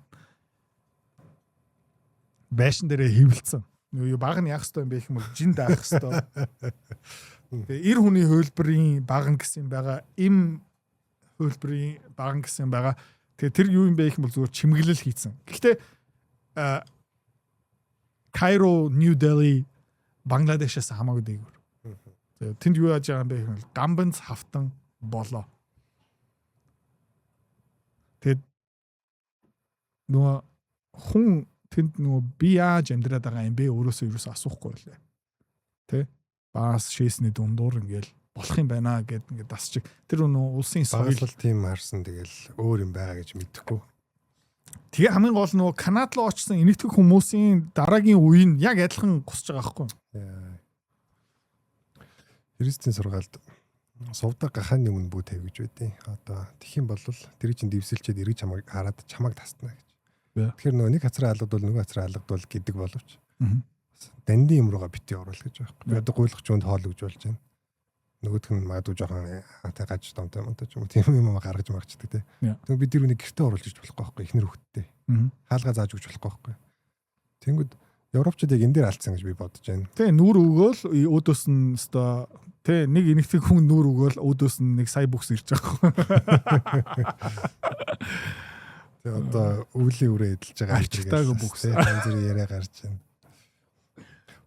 байшин дээрээ хөвлөцсөн. Юу баг нь яах хэвээр юм бэ гэх юм бол жин даах хэвээр. Тэгээ эр хүний хөлбөрийн баг нь гэсэн юм байгаа. Им хөлбөрийн баг нь гэсэн юм байгаа. Тэгээ тэр юу юм бэ гэх юм бол зүгээр чимэглэл хийцэн. Гэхдээ Кайро, Нью Дели, Бангладешээс хамаагүй дээгүүр. Тэнд юу яаж байгаа юм бэ гэвэл гамбанц хавтан болоо. Тэгэд нөгөө хүн тэнд нөгөө би яаж амьдраад байгаа юм бэ өөрөөсөө асуухгүй байлаа. Тэ? Бас шээсний дундуур ингээл болох юм байна гэд ингээд дасчих. Тэр нөгөө улсын соёл тийм харсан тэгэл өөр юм байгаа гэж мэдэхгүй. Тэгээ хамгийн гол нөгөө Канад руу очсон энэтхэг хүмүүсийн дараагийн үеийн яг адилхан гусж байгаа байхгүй. Христийн сургаалд сувдаг гахааны өмнө бүү тавь гэж байдیں۔ Одоо тэгэх юм бол тэр чинь дэвсэлчээд эргэж чамайг хараад чамайг тасна гэж. Тэгэхээр нөгөө нэг хацраа алгадвал нөгөө хацраа алгадвал гэдэг боловч дандин юм руугаа бити оруулах гэж байгаа байхгүй. Одоо гуйлах чуунд хоол өгж болж байна. Нөгөөх нь магадгүй жоохон гаж домтой юм ч юм уу тийм юм гаргаж марчдаг те. Тэгвэл бид нэг гэртээ оруулж иж болохгүй байхгүй ихнэр хөвгтдээ. Хаалгаа зааж өгч болохгүй байхгүй. Тэнгүүд Европчууд яг энэ дээр алдсан гэж би бодож байна. Тэ нүүр өгөөл өөдөөс нь өстой тэ нэг энэгтэй хүн нүүр өгөөл өөдөөс нь нэг сая бүкс ирж байгаа. Одоо өвлийн үрээ эдэлж байгаа арчтаагүй бүхс. Зүр яриа гарч байна.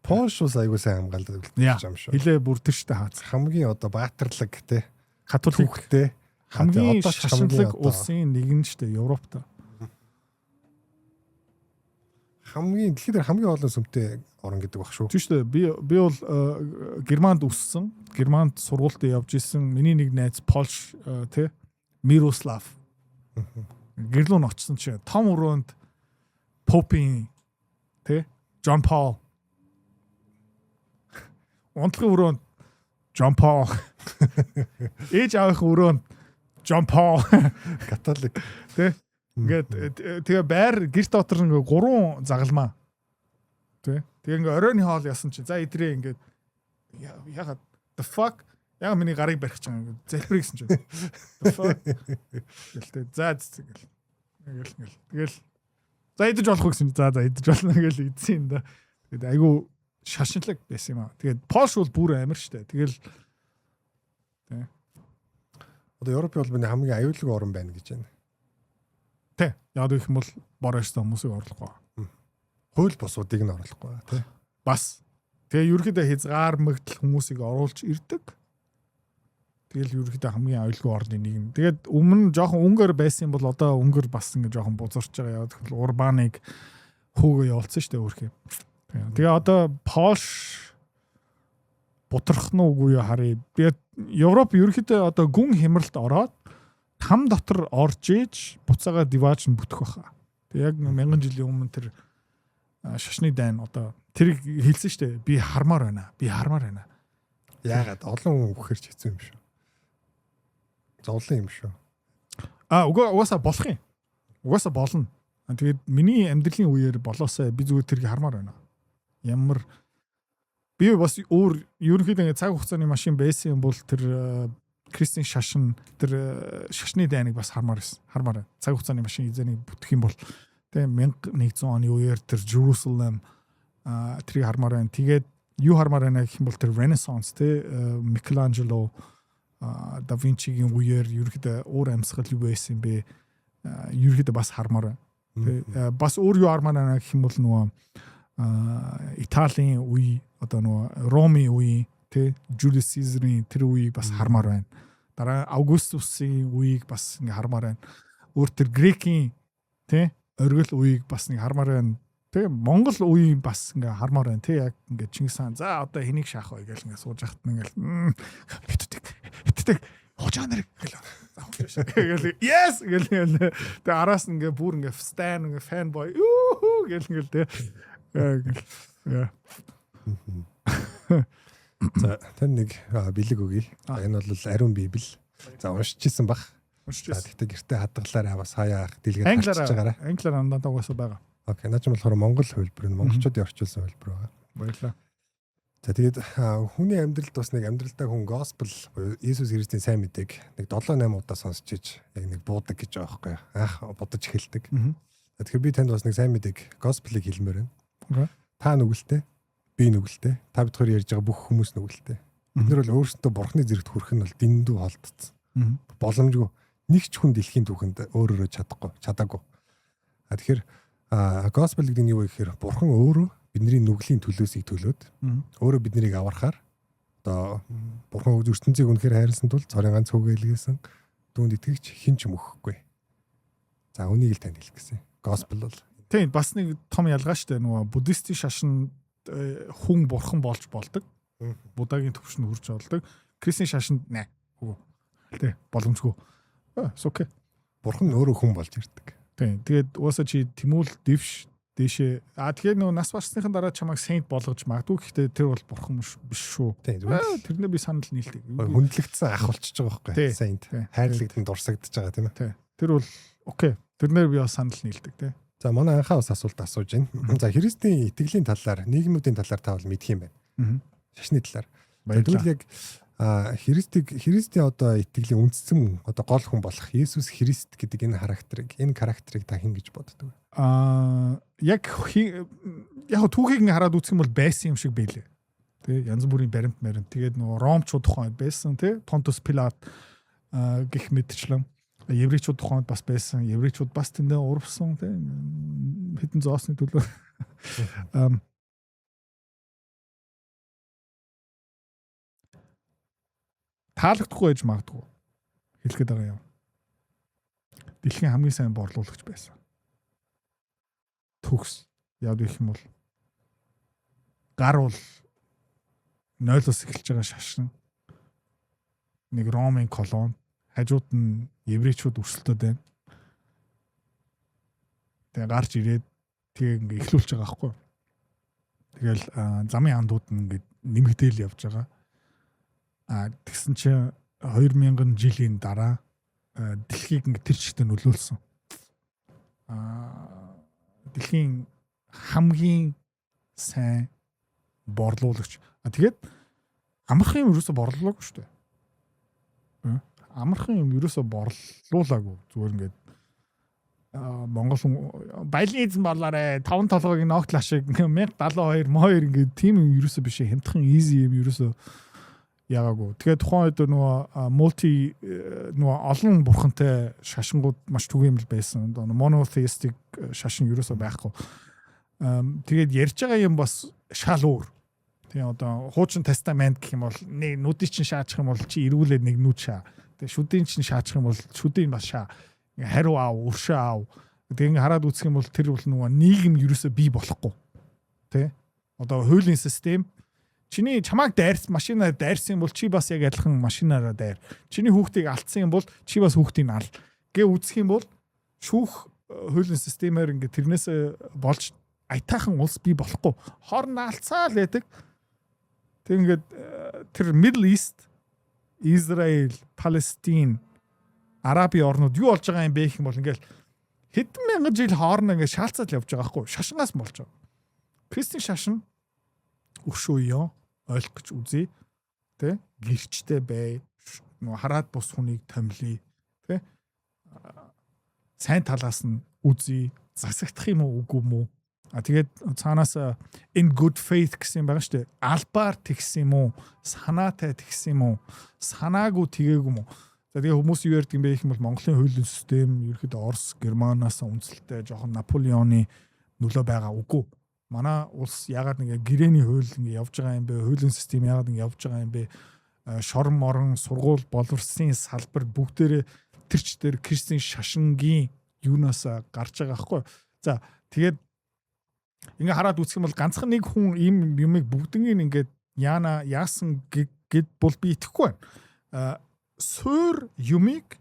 Польш ус аягүй сайн хамгаалдаг үлдчихэж юм шүү. Хилээ бүр тэрштэй хаац. Хамгийн одоо баатарлаг те католиктэй хамгийн шашинлаг улсын нэг нь штэ Европт. Хамгийн дэлхийд хамгийн олон сүмтэй орн гэдэг баг шүү. Тийм шүү дээ. Би бол Германд өссөн. Германд сургуульд явж исэн. Миний нэг найз Польш тий Мирослав. Гэрлүүн очсон чи том өрөөнд Попин тий Жон Пол. Унтлагын өрөөнд Жон Пол. Ээж аавынхаа өрөөнд Жон Пол. Католик тий. Ингээд тэгээ байр гэрт дотор ингээ 3 загалмаа. Тий. Тэгээ ингээ оройн хоол ясан чи за идрээ ингээд ягаад the fuck яа миний гарыг барих чинь ингээ залбираа гэсэн чинь the fuck гэлтэй за гэл тэгэл за идэж болох уу гэсэн за идэж болно гэл идсэн юм да. Тэгээд айгу шашинлаг байсан юм аа. Тэгээд Польш бол бүр амар штэ. Тэгэл тий. Одоо Европ бол миний хамгийн аюулгүй орн байна гэж байна. Тий. Яг их юм бол борооч хүмүүсийг орлохгүй. Хууль босуудыг нь оруулахгүй тий. Бас тэгээ ерөөхдөө хязгаармагдл хүмүүсийг оруулж ирдэг. Тэгэл ерөөхдөө хамгийн аюулгүй орны нэг юм. Тэгээд өмнө жоохон өнгөр байсан юм бол одоо өнгөр бас ингэ жоохон бузарч байгаа. Яг л урбаныг хөөгөө явуулсан шүү дээ өөрхий. Тэгээ одоо Польш бутрах нь үгүй юу харъя. Би Европ ерөөхдөө одоо гүн хямралд ороод там дотор орж иж буцаага дивааж нь бүтэх байхаа. Тэг яг 1000 жилийн өмнө тэр шашны дайн одоо тэрийг хэлсэн шүү дээ. Би хармаар байна. Яагаад олон үхэрч хэцүү юм шүү. Зовлон юм шүү. Угаасаа болох юм. Угаасаа болно. Тэгээд миний амьдралын үеэр болоосаа би зүгээр тэрийг хармаар байна. Ямар би бас өөр ерөнхийдөө цаг хугацааны машин байсан юм бол тэр Кристин шашин тэр шашны дайныг бас хармаар байна. Цаг хугацааны машин эзэнийг бүтэх юм бол тэгээ 1100 оны үеэр тэр Jerusalem тэрийг хармаар байна. Тэгээд юу хармаар байна гэх юм бол тэр Renaissance тэ Michelangelo Да Винчигийн үеэр ерөөхдөө өөр амьсгал юу байсан бэ? Ерөөхдөө бас хармаар байна. Бас өөр юу хармаар байна гэх юм бол нөгөө Италийн үе одоо нөгөө Ромын үе тэ Julius Caesar-ийн тэр үеийг бас хармаар байна. Дараа Augustus-ийн үеийг бас ингээ хармаар байна. Өөр тэр Грекийн тэ оргил үеийг бас ингээ хармаар байна. Тэ Монгол үеийг бас ингээ хармаар байна. Тэ яг ингээ Чингис хаан за одоо хэнийг шаах вэ гэж ингээ сууж хахт ингээл хитдэг хожаа нар гэл yes гэл тэ араас ингээ бүр ингээ stan ингээ fanboy юу гэл ингээл тэ за тань нэг бэлэг өгье. Энэ бол ариун библ. За уншижсэн баг. Гэхдээ гэртээ хадгалаарай бас хаяа дэлгээд харчиж байгаарай. Англиар андаа угаасаа байгаа. Окей, наач болохоор монгол хөлбөр нь монголчуудын орчуулсан хөлбөр байгаа. Баярлалаа. За тэгээд хүний амьдралд бас нэг амьдралдаа хүн gospel Иесус Христийн сайн мэдээг нэг 7-8 удаа сонсч иж яг нэг буудаг гэж байгаа байхгүй юу? Анх бодож эхэлдэг. Тэгэхээр би танд бас нэг сайн мэдээг gospel-ыг хэлмээр байна. Та нүгэлтэй, би нүгэлтэй, та бид хоёр ярьж байгаа бүх хүмүүс нүгэлтэй. Бид нар бол өөрсдөө бурхны зэрэгт хүрэх нь бол дэндүү холдсон. Боломжгүй. Нэг ч хүн дэлхийн түүхэнд өөрөөрөө чадаагүй. Тэгэхээр gospel гэдэг нь юу вэ гэхээр бурхан өөрөө бидний нүглийн төлөөсийг төлөөд өөрөө биднийг аврахаар одоо бурхан ертөнцийг үнэхээр хайрласан тул цорын ганц хүүгээ илгээсэн түүнд итгэгч хэн ч мөхгүй. За үнийг л танд хэлэх гэсэн. Gospel бол тийм бас нэг том ялгаа шүү дээ. Нөгөө буддистийн шашинд хүн бурхан болж болдог. Буддагийн төвшөнд хүрч болдог. Крисийн шашинд нэ. Үгүй. Тэ боломжгүй. Окей. Бурхан өөрөө хүн болж ирдэг. Тийм. Тэгээд уусаа чи тэмүүл дэвш дэшээ. Тэгэхээр нөгөө нас барсныхан дараа чамайг saint болгож магадгүй. Гэхдээ тэр бол бурхан биш шүү. Тэрнээ би санал нийлдэг. Хүндлэгдсэн ах болчихж байгаа байхгүй. Saint. Хайрлагдсан дурсагдж байгаа тийм ээ. Тэр бол окей. Тэрнээр би бас санал нийлдэг тийм. За манай анхаа бас асуулт асууж байна. За Христийн итгэлийн талаар, нийгмүүдийн талаар та бол мэдх юм байна. Шашны талаар. Тэгвэл яг Христийн одоо итгэлийн үндсэн одоо гол хүн болох Иесус Христ гэдэг энэ характерыг та хэн гэж боддог вэ? Яг түүхийг ингээ хараад үзэх юм бол байсан юм шиг байлээ. Тэ янз бүрийн баримт марин. Тэгээд нөгөө Ромчууд тухайн байсан тий Понтус Пилат гэх мэтчлэн. еврейчүүд тухайд бас байсан. Еврейчүүд бас тэндээ урвсан тийм хэдэн зоосны төлөө. Таалагдахгүй байж магадгүй. Хэлэхэд байгаа юм. Дэлхийн хамгийн сайн борлуулагч байсан. Төгс яад гэх юм бол гар бол 0-оос эхэлж байгаа шашин. Нэг Ромын колон, хажууд нь еврейчүүд өрсөлдөд байна. Тэгээ гарч ирээд тэгээ ингээ эхлүүлж байгаа байхгүй. Тэгэл замын андууд нь ингээ нэмэгдээл явж байгаа. Тэгсэн чинь 2000 жилийн дараа дэлхийг ингээ тэр чигтээ нөлөөлсөн. Дэлхийн хамгийн сайн борлуулагч. Тэгээд амархан юм ерөөсө борлуулаагүй шүү дээ. Амархан юм ерөөсө борлуулаагүй. Зүгээр ингээд Монгол хүн баялын эзэн болоорой 5 толгойг ногтлаа шиг 1072 моёр ингээд тийм юм ерөөсө биш хямдхан easy юм ерөөсө яагаагүй. Тэгээд тухайн үед нөгөө олон бурхантай шашингууд маш түгээмэл байсан. Monotheistic шашин ерөөсө байхгүй. Тэгээд ярьж байгаа юм бас шал өөр. Тэгээ одоо хуучин тестамент гэх юм бол нэг нүдийг чинь шаачих юм бол чи эргүүлээд нэг нүд шаа. Тэгээ шүдийн чинь шаачих юм бол шүдийн бас шаа. Хариу аав, өршөө аав. Тэгээ ингээ хараад үзэх юм бол тэр бол нөгөө нийгэм ерөөсө бий болохгүй. Тэ? Одоо хуулийн систем чиний чамааг машинаар дайрсан юм бол чи бас яг адилхан машинаараа дайр. Чиний хүүхдийг алдсан юм бол чи бас хүүхдийг ал. Гэ үзэх юм бол шүүх хуулийн системээр ингээ тэрнээс болж аятайхан улс бий болохгүй. Хоорондоо алцаал байдаг. Тэг ингээд тэр Middle East, Израиль, Палестин, Араби орнууд юу болж байгаа юм бэ гэх юм бол ингээл хэдэн мянган жил хоорондоо ингээд шаалцаад явж байгаа байхгүй шашингаас болж байгаа. Кристийн шашин өршөөё ойлгох гэж үзье. Тэ? Гэрчтэй бай. Нөө хараад бус хүнийг томилъё. Тэ? Сайн талаас нь үзье. Засагдах юм уу үгүй юм уу? Тэгээд цаанаас in good faith гэсэн юм байгаа шүү дээ. Албаар тэгсэн юм уу? Санаатай тэгсэн юм уу? Санаагүй тэгээгүй юм уу? За тэгээ хүмүүс юу ярьдаг юм бэ гэх юм бол Монголын хуулийн систем ерөөхдөө Орос, Германаас үндэслэлтэй жоохон Наполеоны нөлөө байгаа үгүй. Манай улс ягаад нэг гэрээний хууль ингэ явж байгаа юм бэ? Хуулийн систем ягаад ингэ явж байгаа юм бэ? Шорон морон, сургууль, боловсролын салбар бүгдээрээ тэрч дээр Кристийн шашингийн юунаас гарч байгаа байхгүй. За тэгээд ингээ хараад үзэх юм бол ганцхан нэг хүн ийм юмыг бүгднийг ингээд яасан гэд бол би итгэхгүй байна. Суур юмыг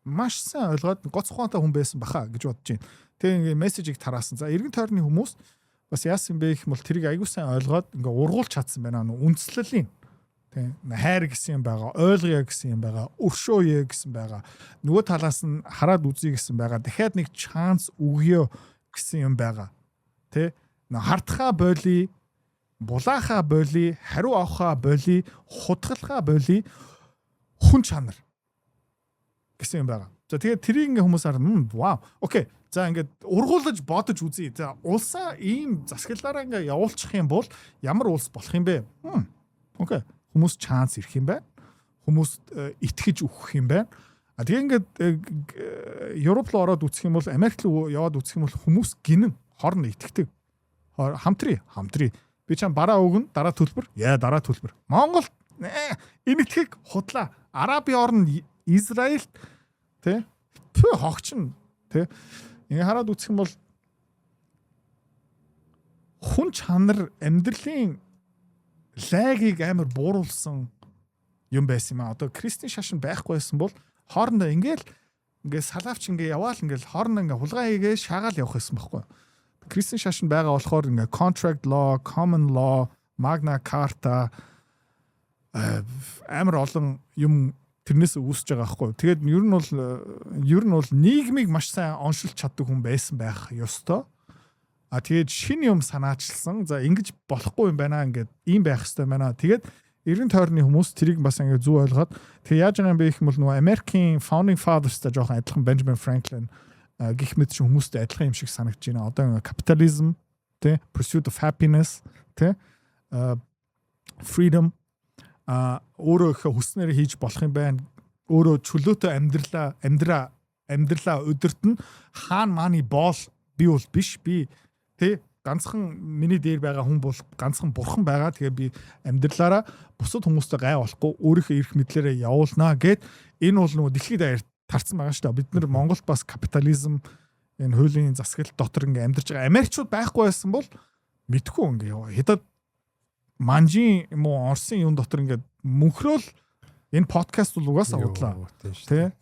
маш сайн ойлгоод гоц ухаантай хүн байсан баха гэж бодож байна. Тэгээ ингээ мессежийг тараасан. За эргэн тойрны хүмүүс бас яасан бэ гэх юм бол тэрийг аягүй сайн ойлгоод ингээ ургуулж чадсан байна. Үндслэлийн тийм хайр гэсэн юм байгаа, ойлгоё гэсэн юм байгаа, өршөөё гэсэн байгаа. Нөгөө талаас нь хараад үзье гэсэн байгаа. Дахиад нэг шанс өгьё гэсэн юм байгаа. Тэ хартхаа боли, булаахаа боли, хариу авахаа боли, хутгалхаа боли хүн чанар гэсэн юм байгаа. За тэгээд тэрийг ингээ хүмүүс харна. Вау. Окей. За ингээд ургуулж бодож үзье. За улсаа ийм засаглалаараа ингээ явуулчих юм бол ямар улс болох юм бэ? Окей. Хүмүүс шанс ирэх юм байна. Хүмүүс итгэж өгөх юм байна. Тэгээ ингээд Европ руу ороод үзэх юм бол Америк руу яваад үзэх юм бол хүмүүс гинэн хорн итгэдэг. Хамтрий. Би чам бараа өгнө, дараа төлбөр. Дараа төлбөр. Монгол энэтхэг худлаа. Араби орн Израиль тэ хогчин тэ ингээ хараад үзэх юм бол хүн чанар амьдралын лагийг амар бууруулсан юм байсан юм аа. Одоо Кристийн шашин байхгүй байсан бол хоорондоо ингээ салаавч ингээ яваал ингээ хоорондоо ингээ хулгай хийгээ шаагаал явах байсан байхгүй. Кристийн шашин байгаа болохоор ингээ contract law, common law, Magna Carta амар олон юм тэрнээс үүсэж байгаа байхгүй. Тэгээд ер нь бол нийгмийг маш сайн оншилж чаддаг хүн байсан байх ёстой. Тэгээд шинэ юм санаачилсан. За ингэж болохгүй юм байна. Ингээд ийм байх ёстой байна. Тэгээд эргэн тойрны хүмүүс тэрийг бас ингээд зүг ойлгоод тэгээд яаж байгаа юм бэ гэх юм бол нөгөө American founding fathers-тай жоохон адилхан Benjamin Franklin гэх мэт хүмүүстэй адилхан юм шиг санагдаж байна. Одоо capitalism, тэ pursuit of happiness, тэ freedom өөрөө их хүснээр хийж болох юм байна өөрөө чөлөөтэй амьдралаа өдөрт нь хаан мааны боол би бол биш би тэ ганцхан миний дээр байгаа хүн бол ганцхан бурхан байгаа. Тэгээ би амьдралаараа бусад хүмүүстэй гай болохгүй өөрийнхөө эрх мэдлээрээ явуулнаа гэд энэ бол нөгөө дэлхийд даяар тарцсан байгаа шүү дээ. Бид нар Монголд бас капитализм энэ хуулийн засаглалт дотор ингээ амьдарч байгаа. Америкчууд байхгүй байсан бол мэдхгүй ингээ хятад манжин юм уу Орсын юм дотор ингээ мөнхрөөл энэ подкаст бол угаасаа удлаа. Тэ.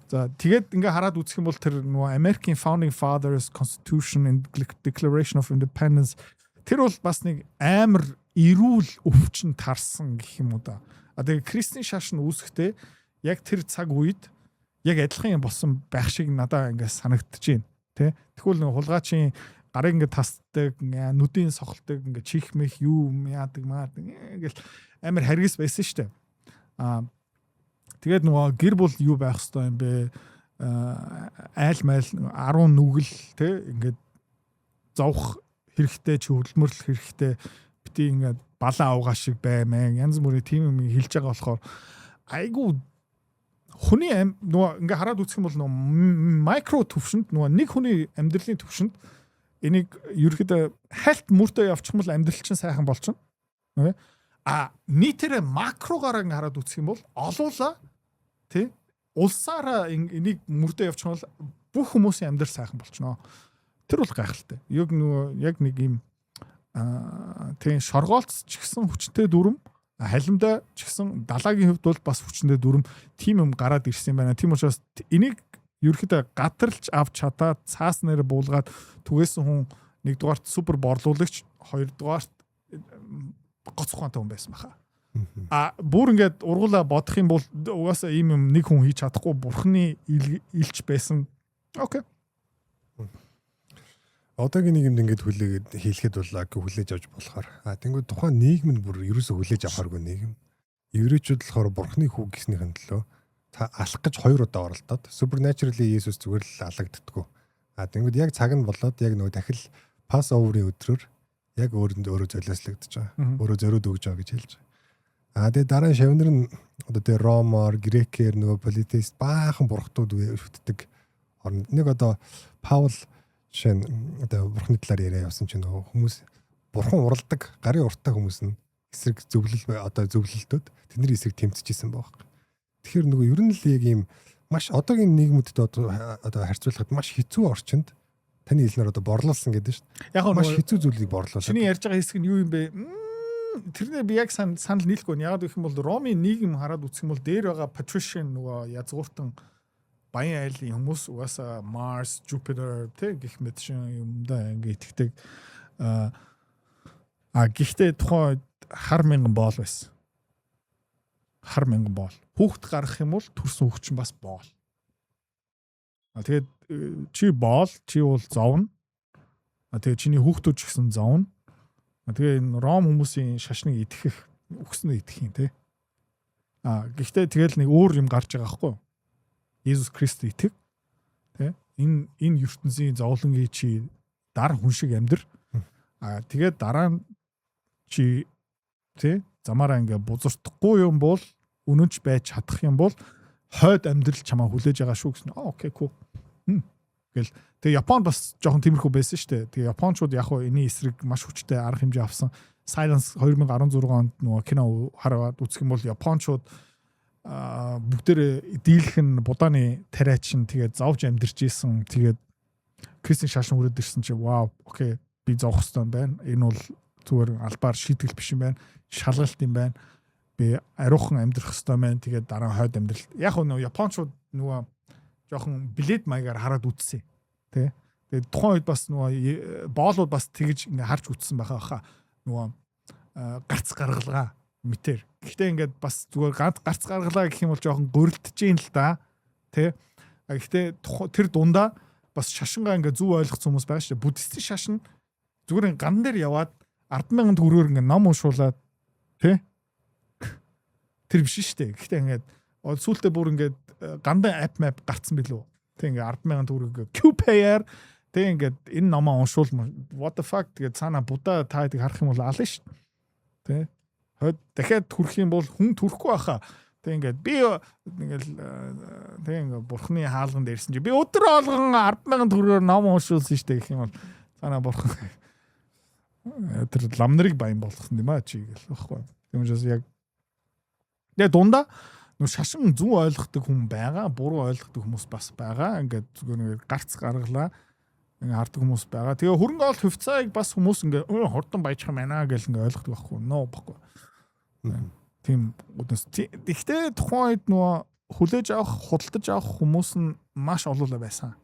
За тэгээд ингээ хараад үзэх юм бол тэр нөгөө American Founding Fathers Constitution and Declaration of Independence тэр бол бас нэг амар эрүүл өвчин тарсан гэх юм уу да. Тэгээ Кристийн шашин үүсэхдээ яг тэр цаг үед яг адилхан юм болсон байх шиг надад ингээ санагдчихээн. Тэ. Тэгвэл нөгөө хулгайчийн гарыг ингээ тасдаг, нүдийн сохолдог, ингээ чих мэх юу яадаг маадаг ингээл амар харгис байсан шүү дээ. Тэгээд нөгөө гэр бүл юу байх хэвээр юм бэ? Айл майл 10 нүгэл те ингээд зовх хэрэгтэй чи хөдөлмөрлөх хэрэгтэй бити ингээд балан авгаа шиг баймаа янз бүрийн тим юм хэлж байгаа болохоор айгу хүний нөгөө ингээд хараад үзэх юм бол нөгөө микро төвшөнд нөгөө нэг хүний амьдралын төвшөнд энийг ерөөхдөө хальт мөртөө явчих юм бол амьдрал чинь сайхан болчихно. Нийтээрээ макрогоор ингээд хараад үзэх юм бол олуула тий улсаараа энийг мөрдөө явчих бол бүх хүмүүсийн амьдрал сайхан болчихно. Тэр бол гайхалтай. Яг нэг юм тий шоргоолц ч гэсэн хүчтэй дүрм, халимдаа ч гэсэн далаагийн хувьд бол бас хүчтэй дүрм тийм юм гараад ирсэн юм байна. Тийм учраас энийг ерөөхдөө гадарлж авч чадаад цаас нэр буулгаад түгээсэн хүн нэгдүгээрт супер борлуулагч, хоёрдугаарт гоц ухаантай хүн байсан баха. Бүр ингээд ургуулаа бодох юм бол угаасаа ийм юм нэг хүн хийж чадахгүй бурхны илч байсан. Окей. Одоогийн нийгэмд ингээд хийлэхэд бол хүлээж авч болохоор тэнгууд тухайн нийгэм нь бүр ерөөсөө хүлээж авахааргүй нийгэм. Еврейчүүд болохоор бурхны хүү гэснийхэн төлөө та алах гэж 2 удаа оролдоод supernatural-ly Есүс зүгээр л алагддаггүй. Тэнгууд яг цаг нь болоод яг нөгөө дахил Passover-ийн өдрөөр яг өөрөө золиослогдож байгаа. Өөрөө зориуд өгж байгаа гэж хэлж байгаа. Тэгээ дараа нь шавнар нь одоо тэгээ Ромоор, Грекээр нөгөө политеист баахан бурхтууд өвтдөг. Нэг одоо Паул жишээ нь одоо бурхны талаар яриа явсан чинь нөгөө хүмүүс бурхан уралдаг, гарын урттай хүмүүс нь эсрэг зөвлөлтөд тэдний эсрэг тэмцэжсэн байгаа. Тэгэхээр нөгөө ер нь л яг ийм маш одоогийн нийгэмүүдэд одоо харьцуулахад маш хэцүү орчинд таны хэлнээр одоо борлуулсан гэдэг шүү дээ. Яг маш хэцүү зүйлийг борлуулсан. Чиний ярьж байгаа хэсэг нь юу юм бэ? Тэрнээ би яг санал нийлэхгүй. Яг гэх юм бол Ромын нийгэм хараад үзэх юм бол дээр байгаа patrician нөгөө язгууртан баян айлын хүмүүс угаасаа Mars, Jupiter тэг гэх мэт юм да ингээ итгэдэг. Гэхдээ тухайн хар мянган боол байсан. Хар мянган боол. Хүүхд гарах юм бол төрсөн хүүхд чинь бас боол. Тэгээд чи боол, чи бол зовно. Тэгээд чиний хүүхдүүд ч гэсэн зовно. Тэгээ энэ Ром хүмүүсийн шашныг итгэх, өгснөө итгэх юм те. Гэхдээ тэгэл нэг өөр юм гарч байгаа байхгүй юу? Иесус Христ итгэх. Тэ? Энэ ертөнцийн зовлонгийн чи дар хүн шиг амьдр. Тэгээд дараа нь чи тэ замаараа ингээ бузартахгүй юм бол үнэнч байж чадах юм бол хойд амьдрал чамаа хүлээж байгаа шүү гэсэн. Окей, cool. Гэл тэгээ Японд бас жоохон тиймэрхүү байсан шүү дээ. Тэгээ Япончууд яг хоо энэний эсрэг маш хүчтэй арга хэмжээ авсан. Silence 2016 онд нөгөө кино хараад үзэх юм бол Япончууд бүгдээ дийлэх нь будааны тариа чинь тэгээд зовж амьдэрч ийсэн. Тэгээд Кристийн шашин хүрээд ирсэн чи вау, окей, би зовх хэрэгтэй юм байна. Энэ бол зүгээр албаар шийтгэл биш юм байна. Шалгалт юм байна. Би ариухан амьдрах хэрэгтэй байна. Тэгээд дараа нь хойд амьдрал. Яг нөгөө Япончууд нөгөө жоохон билет маягаар хараад үзсэн. Тэ. Тэгээд тухайн үед бас нөгөө боолууд бас тэгж ингээ харж үзсэн байхаа хаа. Нөгөө гарц гаргалгаа мэтэр. Гэхдээ ингээд бас зүгээр гарц гаргалгаа гэх юм бол жоохон гөрөлдөж юм л да. Тэ. Гэхдээ тэр дундаа бас шашингаа ингээ зөв ойлгосон хүмүүс байгаа шүү дээ. Буддистийн шашин зүгээр ган дээр яваад 10,000 төгрөгөөр ингээ ном уншуулад тэ. Тэр биш шүү дээ. Гэхдээ ингээд сүүлдээ бүр ингээд гандаа app map гарцсан билүү. Тэг ингээд 10,000 төгрөг QPayer тэг ингээд энэ номоо уншуул what the fuck тэгээд цаана будаа таадыг харах юм бол ална шүү. Тэ. Хойд дахиад хүрэх юм бол хүн төрөхгүй байхаа. Тэг ингээд би ингээл тэг ингээд бурхны хаалганд ирсэн чи би өдөр болгон 10,000 төгрөгөөр ном уншуулсан штэ гэх юм бол цаана бурхан тэр лам нарыг баян болгосон юм а чи гэл баггүй. Тийм учраас яг дундаа нөө шашин зүүн ойлгохдаг хүн байгаа, буруу ойлгохдаг хүмүүс бас байгаа. Ингээд зүгээр нэг гарц гаргалаа ингээ хардаг хүмүүс байгаа. Тэгээ хөрөнгө олт хөвцөөг бас хүмүүс ингээ хурдан баяжах юм байна гэл ингээ ойлгохдаг байхгүй. Ноо баггүй. Тийм үднэс. Гэхдээ тухайн үед нөгөө хүлээж авах, худалдаж авах хүмүүс нь маш олоолаа байсан.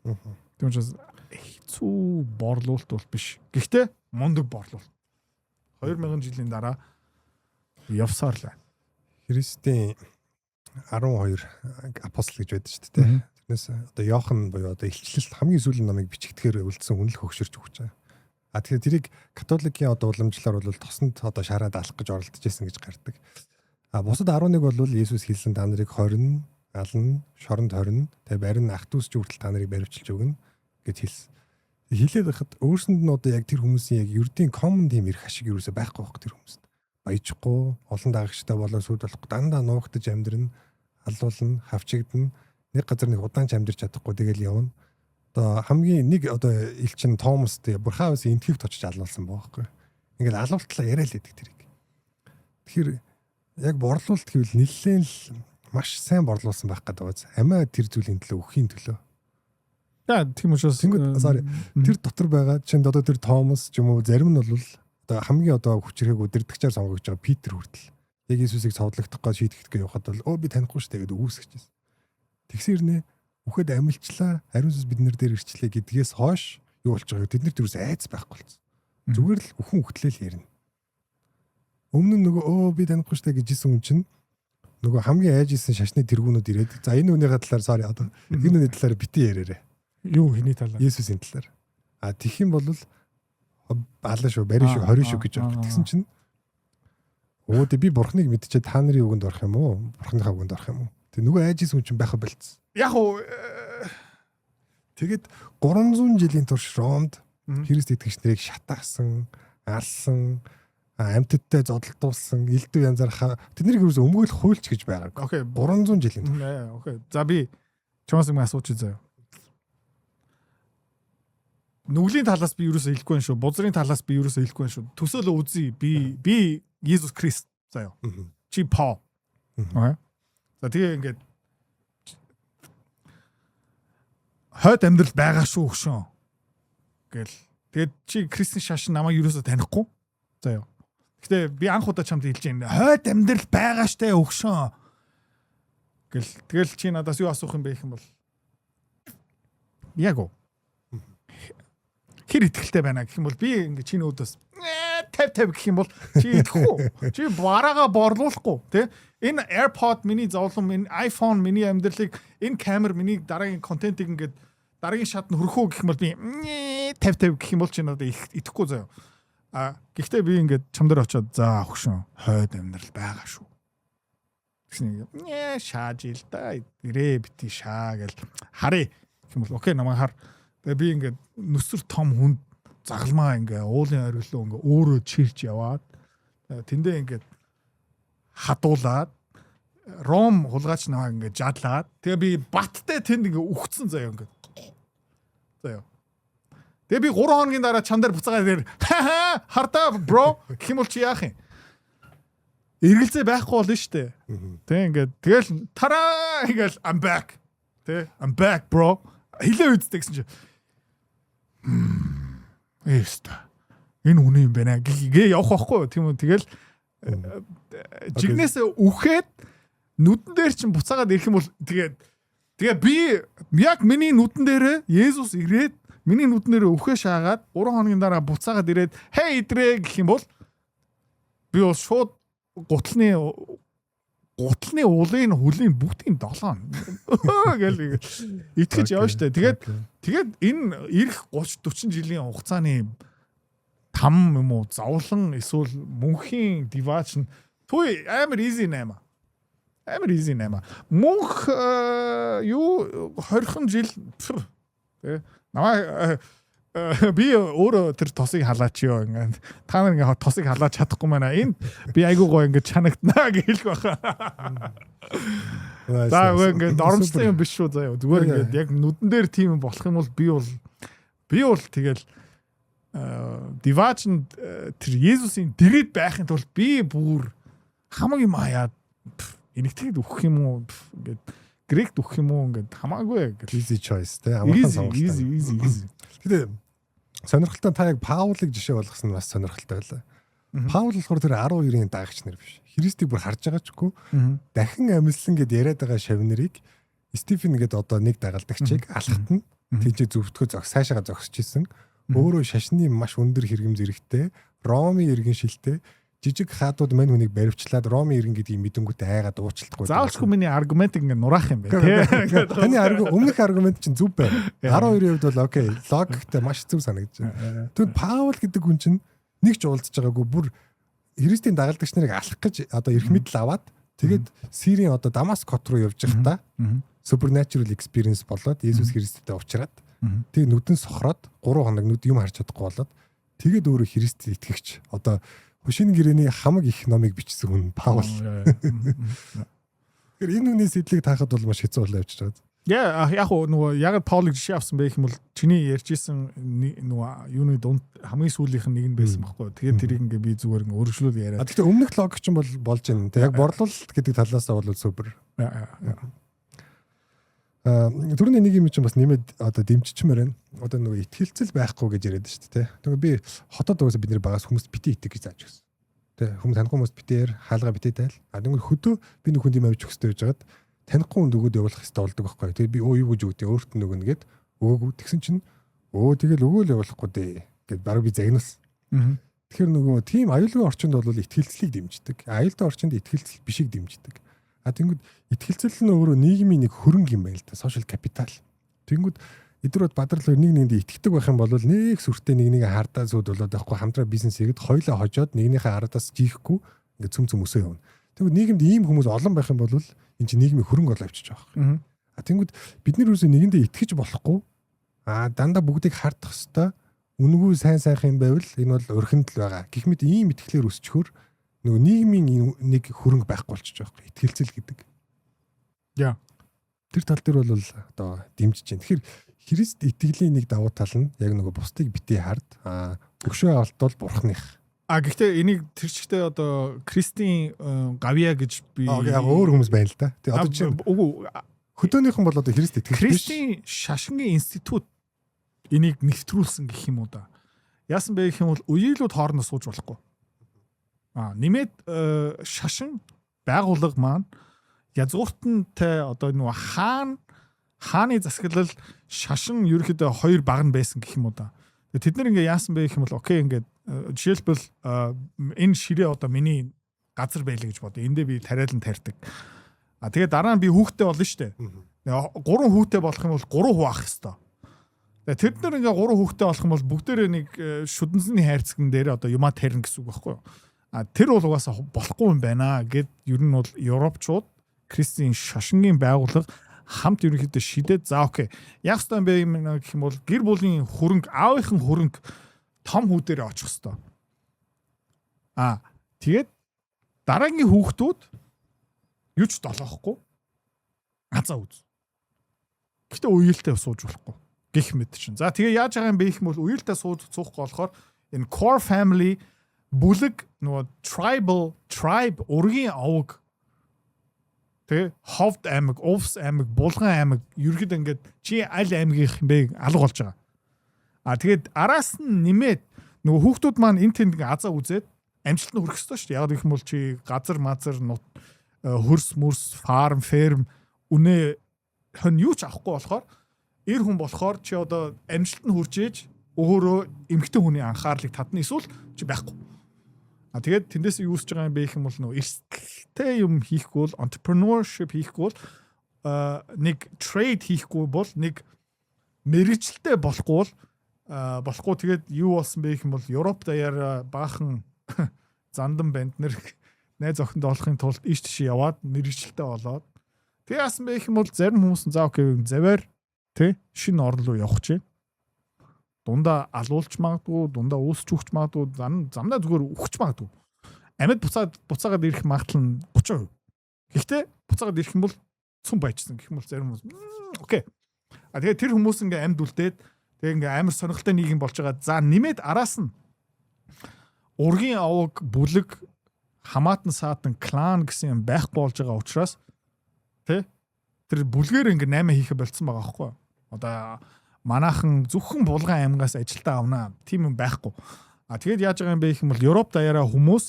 Тийм учраас хэцүү борлуулалт бол биш. Гэхдээ мундаг борлуулалт. 2000 жилийн дараа явсаар л байна. Христийн 12 апостол гэж байдаг шүү дээ. Тэрнээс одоо Иохан буюу одоо илчлэл хамгийн сүүлийн номыг бичигдэхээр үлдсэн үнэл хөгшөрч өгч байгаа. Тэгэхээр тэрийг католикийн одоо уламжлалаар бол тосонд одоо шараад алах гэж оролдож байсан гэж гардаг. Бусад 11 бол Есүс хэлсэн та нарыг хорин, ална, шоронд хорин, тэгээ барин ах дүүс хүртэл та нарыг баривчилж өгнө гэж хэлсэн. Хэлээд байхад өөрсөнд нь одоо яг тэр хүмүүсийн яг ердийн common тийм ирэх ашиг юусаа байхгүй байх тэр хүмүүст. Баяжихгүй, олон дагагчтай болоо сүд болохгүй, дандаа нуугдаж амьдрын, алуулна, хавчигдана, нэг газар нэг удаанч амьдрч чадахгүй тэгэл явна. Одоо хамгийн нэг одоо элчин Томас тэгээ бурхаавс энтхийг точиж алуулсан байхгүй. Ингээл алуултлаа яриа л идэг тэрийг. Тэгэхээр яг борлуулалт гэвэл нэлээд л маш сайн борлуулсан байх гэдэг байна. Амиа тэр зүйлийн төлөө өхийн төлөө. Яа тийм учраас тэр дотор байгаа чинь одоо тэр Томас ч юм уу зарим нь бол одоо хамгийн одоо хүчрэхэг өдөрдөгчээр сонгогдож байгаа Питер хүртэл яг Иесусыг цовдлогдох гэж шийтгэдэг явахад бол би танихгүй шүү дээ гэдэг үүсгэжсэн. Тэгсэрнэ үхэд амилчлаа ариун сүнс бид нар дээр ирчлээ гэдгээс хойш юу болж байгааг тэд нар тэрс айц байхгүй болсон. Зүгээр л бүхэн хөтлөөл ярина. Өмнө нь нөгөө би танихгүй шүү дээ гэжсэн хүн чинь нөгөө хамгийн айж исэн шашны тэргүүнүүд ирээд за энэ үнийхээ талаар одоо энэ үнийн талаар битэн ярээрээ. Юу хэний талаар? Иесусийн талаар. Тэгэх юм бол алан шүү, барин шүү, 20 шүү гэж байна. Тэгсэн чинь би бурхныг мэдчихээ та нарын үгэнд орох юм уу? Бурхныхаа үгэнд орох юм уу? Тэг нөгөө айжсэн хүн чинь байха болцсон. Яг уу тэгэд 300 жилийн турш Ромд Христ итгэгч нарыг шатаасан, алсан, амьтдтай зодтолдуулсан, элдв янзаар тэднийг юус өмгөөл хуйлч гэж байгаа. Окей, 300 жилийн турш. Окей. За би чамаас юм асууж заяа. Нүглийн талаас би юусоо хэлэхгүй байх шүү. Бузрын талаас би юусоо хэлэхгүй байх шүү. Төсөөлө үзье. Би Иесус Христ заяа. Чи Паул. Окей. За тэгээ ингээд хойд амьдрал байгаа шүү өгшөн. Гэл. Тэгээд чи Христийн шашин намайг юусоо танихгүй. Заяа. Гэтэ би анх удаа чамд хэлж байна. Хойд амьдрал байгаа штэ өгшөн. Гэл. Тэгэл чи надаас юу асуух юм бэ гэх юм бол яг уу хэр итгэлтэй байна гэх юм бол би ингээ чиний өдөөс 50 гэх юм бол чи итгэх үү? Чи бараага борлуулахгүй тий? Энэ AirPod миний зовлон, энэ iPhone миний амьдралыг, энэ камер миний дараагийн контентыг ингээд дараагийн шатнд хөрөхөө гэх юм бол би 50 гэх юм бол чи надад итгэхгүй заяа. Гэхдээ би ингээд чам дээр очиод за өгшөн хойд амьдрал байгаа шүү. Тэгсэн шааж ил да ирээ бити шаа гэл харъя гэх юм бол окей намайг хар. Тэгээ би ингээд нүсэр том хүнд загалмаа ингээ уулын оргилоо ингээ өөрөө чирч яваад тэндээ ингээд хадуулаад Ром хулгайч наваа ингээ жадлаад тэгээ би баттай тэнд ингээ үхсэн заяа ингээ. Заяа. Тэгээ би 3 хоногийн дараа чам дээр буцаагаа дээр хардаа бро гэх юм бол чи яах юм? Эргэлзээ байхгүй болно шүү дээ. Тэг ингээд тэгэл тараа ингээл I'm back. Тэг I'm back bro. Хилээ үздэг гэсэн чи. Эста. Энэ үнэн юм байна. Гээ явах байхгүй тийм үү. Тэгэл жигнэсээ үхээд нүдэн дээр чинь буцаагаад ирэх юм бол тэгээ би яг миний нүдэн дээрээ Есүс ирээд миний нүдэн дээрээ үхээ шаагаад 3 хоногийн дараа буцаагаад ирээд хей идрээ гэх юм бол би бол шууд гутлын уулын хөлийн бүгдийн 7 гэл итгэж явна штэ. Тэгээд энэ ирэх 30 40 жилийн хугацааны там юм уу зовлон эсвэл мөнхийн дивач түй амар easy нэмэ. Амар easy нэмэ. Мөнх юу 20 жил намаа би өөрөө тэр тосыг халаач ёо ингээд та нар ингээд тосыг халаач чадахгүй байна. Энэ би айгуу гоё ингээд чанагтнаа гэж хэлэх байхаа. За ингээд оромжтой юм биш шүү заяа. Зүгээр ингээд яг нүдэн дээр тийм болох юм бол би бол тэгэл диваачнд тэр Есүсийн дэргэд байхын тулд би бүр хамаг юм аяад энэгтэйд өгөх юм уу ингээд грект өгөх юм уу ингээд хамаагүй easy choice те амархан сонголт. Easy. Тэгээ сонирхолтой та яг Паулыг жишээ болгосон нь бас сонирхолтой байлаа. Паул болохоор тэр 12-ийн даагч нар биш. Христийг бүр харж байгаа ч үгүй. Дахин амьслан гэд яриад байгаа шавнырыг Стефен гэдэг одоо нэг дагалдагчийг алхтна. Тийч зөвтгөө сайшаага зогсож исэн. Өөрөө шашны маш өндөр хэрэгэм зэрэгтэй Ромын иргэн шилтэй жижиг хаадууд мань хүнийг баривчлаад Ромын иргэн гэдгийг мэдэнгүүтээ айгаад уучлахгүй. Заавалчгүй миний аргумент ингэ нураах юм байна тий. Таны өмнөх аргумент чинь зөв байна. 12-ийн хувьд бол окей, логиктэй маш зөв санагдаж байна. Тэгвэл Паул гэдэг хүн чинь нэг ч уулзж байгаагүй бүр Христийн дагалдагч нарыг алах гэж одоо эрх мэдэл аваад тэгээд Сирийн одоо Дамаск хот руу явж байхдаа supernatural experience болоод Есүс Христтэй уулзраад тэг нүдэн сохроод 3 хоног нүд юм харж чадахгүй болоод тэгээд өөрөө Христэд итгэгч одоо Шинэ гэрээний хамаг их номыг бичсэн хүн Паул. Тэгэхээр энэ хүний сэдлийг таахад бол маш хэцүү болоо явж байгаа. Яг нөгөө яг Паулыг жишээ авсан байх юм бол чиний ярьжсэн нөгөө юуны дунд хамгийн сүүлийнх нь нэг нь байсан байхгүй. Тэгээд тэрийг ингээ би зүгээр ингээ өргөжлүүл яриад. Гэхдээ өмнөх логик ч бол болж байна. Яг борлуулалт гэдэг талаасаа бол супер. Түрүүний нэг юм чинь бас нэмээд одоо дэмжичмээр байна. Одоо нөгөө итгэлцэл байхгүй гэж яриад шүү дээ. Тэгээ би хотод угаасаа бидний багаас хүмүүст битээ итэг гэж зааж өгсөн. Тэ хүмүүс танихгүй хүмүүст битээр хаалга битээ тайл. Тэгвэл хөдөө би нэг хүнд юм авч өгсөй байж байгаад танихгүй хүнд өгөөд явуулах хэрэгтэй болдог байхгүй. Тэгээ би юу гэж өгдөө өөрт нь өгнө гэд өгөөгүй. Тэгсэн чинь тэгэл өгөөл явуулахгүй дээ гэд бараг би загнуулсан. Тэгэхээр нөгөө тийм аюулгүй орчинд бол итгэлцлийг дэмждэг. Аюултай орчинд итгэлцэл бишийг дэмждэг. Тэнгүүд итгэлцэл нь өөрөө нийгмийн нэг хөрөнгө юм байна л да. Сошиал капитал. Тэнгүүд эдгэрүүд бадрал нэг нэгэнд итгэдэг байх юм бол нэг сүртэй нэг хардаа зүүд болоод байхгүй хамтраа бизнес хийгээд хоёлоо хожоод нэгнийхээ араас жихгүй ингээд цөм өсөө явна. Тэнгүүд нийгэмд ийм хүмүүс олон байх юм бол энэ чинь нийгмийн хөрөнгө болоо авчиж байгаа. Тэнгүүд бид нар юусе нэгэндээ итгэж болохгүй. Дандаа бүгдийг хардах хэвээр үнгүй сайн сайхан юм байвал энэ бол өрхөнд л байгаа. Гэх мэт ийм итгэлээр өсчхөр нөгөө нийгмийн нэг хөрөнгө байхгүй болчих жоох. Итгэлцэл гэдэг. Тэр тал дээр бол одоо дэмжиж байна. Тэгэхээр Христ итгэлийн нэг давуу тал нь яг нөгөө бусдыг битээ хард. Өгшөө авалт бол бурхных. Гэхдээ энийг тэр чигтээ одоо Кристийн гавья гэж би яг өөр хүмүүс байна л да. Тэгээ одоо чинь хөдөөнийхэн бол одоо Христ итгэж биш. Кристийн шашингийн институт энийг нэвтрүүлсэн гэх юм уу да. Яасан бэ гэх юм бол үеиглүүд хоорондоо сууж болохгүй. Нэмээд шашин байгууллага маань язгууртантай одоо нөгөө хааны засаглал шашин ерөөхдөө хоёр баг нь байсан гэх юм уу да. Тэд нар ингээ яасан бэ гэх юм бол окей ингээд жишээлбэл энэ ширээ одоо миний газар байлаа гэж бодё. Эндээ би тариалан тарьдаг. Тэгээд дараа нь би хүүхдтэй болно шүү дээ. 3 хүүхдтэй болох юм бол 3 хүү авах хэвээр. Тэд нар ингээ 3 хүүхдтэй болох юм бол бүгдээрээ нэг шүдэнсний хайрцагн дээр одоо юмаа тарина гэсэн үг байхгүй юу? Тэр бол угаасаа болохгүй юм байна гэд ер нь бол Европчууд Кристийн шашингийн байгууллага хамт ерөнхийдөө шидэд за окей. Яг хэвээр бэ юм гэх юм бол гэр бүлийн хөрөнгө аавынхан хөрөнгө том хүүдээр очих хэвээр. Тэгээд дараагийн хүүхдүүд юу ч долоохгүй азаа үз. Гэхдээ үеэлтэй сууж болохгүй гэх мэт чинь. За тэгээ яаж байгаа юм бэ гэх юм бол үеэлтэй суухгүй болохоор энэ core family бүлэг нөгөө tribe ургийн овог тэгээ ховд аймаг, Увс аймаг, Булган аймаг ерөөд ингээд чи аль аймгийнх юм бэ алга болж байгаа. Тэгээд араас нь нэмээд нөгөө хүүхдүүд маань энэ тэнд азаа үзээд амжилт нь хүрэх ёстой шүү дээ. Яг гэх юм бол чи газар мазар хөрс мөрс ферм үнэ хон юу ч авахгүй болохоор эр хүн болохоор чи одоо амжилт нь хүрч ээж өөрөө эмэгтэй хүний анхаарлыг татна эсвэл чи байхгүй. Тэгээд тэндээс юусч байгаа юм бэ гэх юм бол нөгөө эрсдэлтэй юм хийхгүй бол entrepreneurship хийхгүй бол нэг trade хийхгүй бол нэг мэрэгчлээ болохгүй тэгээд юу болсон бэ гэх юм бол Европ даяар баахан зандан банд нэр найз охинд олохын тулд иш тийш яваад мэрэгчлээ болоод тэгээ яасан бэ гэх юм бол зарим хүмүүс за окей заваар тий шинэ орн руу явах чинь дундаа алуулч магадгүй, дундаа үүсч өгч магадгүй, замдаа зүгээр өгч магадгүй. Амьд буцаагаад ирэх магадлал нь 30%. Гэхдээ буцаагаад ирэх юм бол цүн байжсан гэх юм бол зарим хүмүүс окей. Тэгээд тэр хүмүүс ингээ амьд үлдээд тэгээд ингээ амар сонирхолтой нийгэм болж байгаа. За нэмээд араас нь ургийн аваг бүлэг хамаатан саатан клан гэсэн юм байхгүй болж байгаа учраас тэр бүлгээр ингээ 8 хийхэ болцсон байгаа байхгүй. Одоо манайхан зөвхөн Булган аймгаас ажилтаа авнаа. Тийм юм байхгүй. Тэгээд яаж байгаа юм бэ гэх юм бол Европ даяараа хүмүүс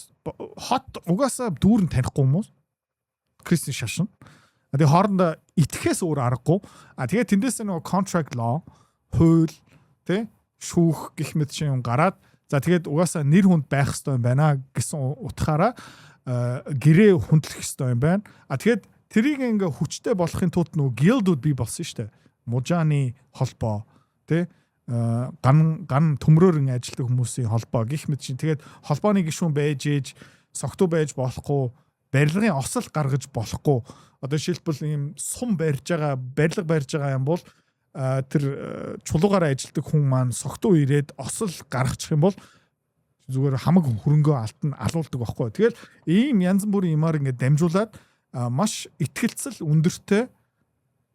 хот угаасаа дүүрэн танихгүй хүмүүс Кристиан шашин. Тэгээд хоорондоо итгэхээс өөр аргагүй. Тэгээд тэндээс нөгөө contract law, хууль, шүүх гэх мэт юм гараад за тэгээд угаасаа нэр хүнд байх хэрэгтэй юм байна гэсэн утгаараа гэрээ хүндлэх хэрэгтэй юм байна. Тэгээд тэрийг ингээ хүчтэй болохын тулд нөгөө гилдүүд бий болсон шүү дээ. Мужааны холбоо, ган төмрөөр ингээ ажилладаг хүмүүсийн холбоо гэх мэт чинь тэгээд холбооны гишүүн байж ээж согтуу байж болохгүй, барилгын осол гаргаж болохгүй. Одоо жишээлбэл ийм сум барьж байгаа юм бол тэр чулуугаараа ажилладаг хүн маань согтуу ирээд осол гаргачих юм бол зүгээр хамаг хөрөнгөө алуулдаг байхгүй. Тэгэл ийм янз бүрийн юмар ингээд дамжуулаад маш ихтгэлцэл өндөртэй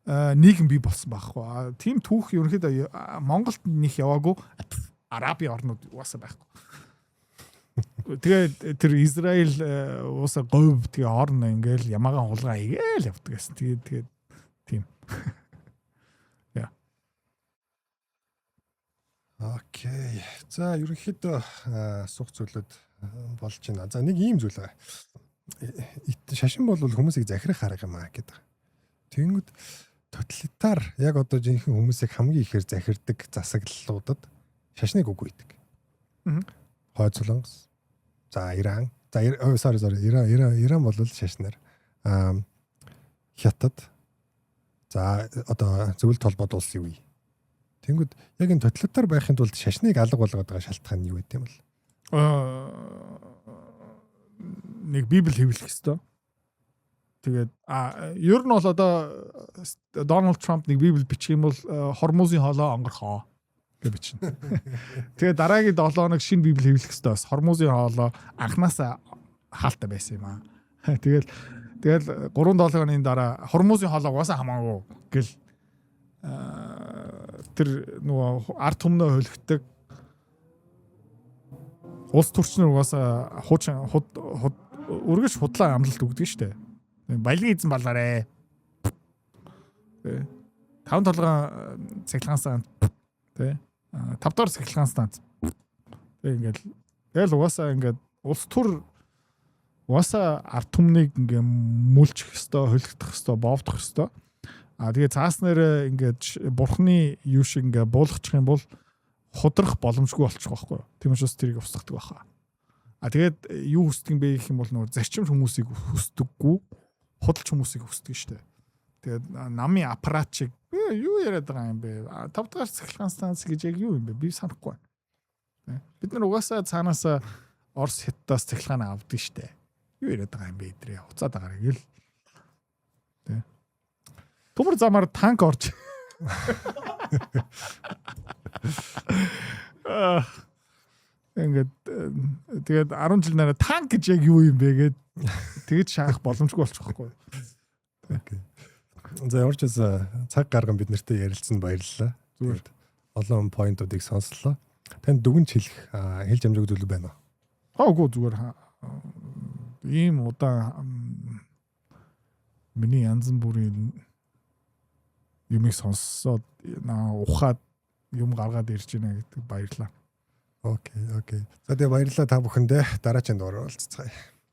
нийгэм бий болсон байхгүй. Тийм түүх ерөнхийдөө Монголд нэх яваагүй, Араби орнууд угаасаа байхгүй. Тэгээд тэр Израиль уусаа говь тэгээ орно ингээл ямаагаан хулгай игээл явдаг гэсэн. Тэгээд тийм. Яа. Окей. За ерөнхийдөө асуух зүйлүүд болж байна. За нэг ийм зүйл байгаа. Шашин бол хүмүүсийг захирах арга юм аа гэдэг. Тэнгүүд тоталитар яг одоо жинхэнэ хүмүүсийг хамгийн ихээр захирдаг засаглалуудад шашныг үгүй гэдэг. Хойд Солонгос. За Иран. Иран бол шашнаар. Хятад. За одоо зөвлөлт холбоод улсын үе. Тэнгүүд яг энэ тоталитар байхын тулд шашныг алга болгоод байгаа шалтгаан нь юу гэдэг юм бол? Нэг Библи хэвлэх ёстой. Тэгээд ер нь бол одоо Дональд Трамп нэг Библи бичих юм бол Хормузын хоолой онгорхоо гэж бичнэ. Тэгээд дараагийн 7 хоног шинэ Библи хэвлэх ёстой. Хормузын хоолой анханасаа хаалттай байсан юм аа. Тэгэл 3-7 хоногийн дараа Хормузын хоолой угаасаа хамаагүй гэл тэр нөгөө ард түмнөө хөлөгдөг улс төрчнөр угаасаа хуучин үргэж худлаа амлалт өгдөг шүү дээ. Баялагын эзэн балаарэ. 5 толгойн цахилгаан станц тий 5 дахь цахилгаан станц. Ингээл угаасаа ингээд улс төр угаасаа ард түмнийг ингээ мүлчих хэвээр хөлөгдөх хэвээр боовдох хэвээр. Тэгээ цааснаар ингээд бурхны юу шиг ингээ буулгачих юм бол худрах боломжгүй болчих واخгүй. Тийм учраас тэрийг устгадаг байхаа. Тэгээд юу хүсдэг юм бэ гэх юм бол нөгөө зарчим хүмүүсийг хүсдэггүй, худалч хүмүүсийг хүсдэг шүү дээ. Тэгээд намын аппарат шиг юу яриад байгаа юм бэ? 5 дахь цахилгаан станц гэж яг юу юм бэ? Би санахгүй байна. Бид нар угаасаа цаанаасаа Орос Хятадаас цахилгаан авдаг шүү дээ. Юу яриад байгаа юм бэ эдрээ? Хуцаад байгаа гэл. Тэ. Төмөр замаар танк орж. Ингээд тэгээд 10 жил нараа танк гэж яг юу юм бэ гэд тэгээд шаах боломжгүй болчихгүй. Окей. За яварчаас цаг гарган бид нартэй ярилцсан баярлалаа. Зүгээр олон поинтуудыг сонслоо. Танд дүгнж хэлж амжаагүй зүйл байна уу? Үгүй зүгээр ийм удаан миний янз бүрийн юмыг сонссоод ухаад юм гаргаад ирж байна гэдэг баярлалаа. Окей. За тэгээ баярлалаа та бүхэндээ дараагийн дугаар уулзцгаая.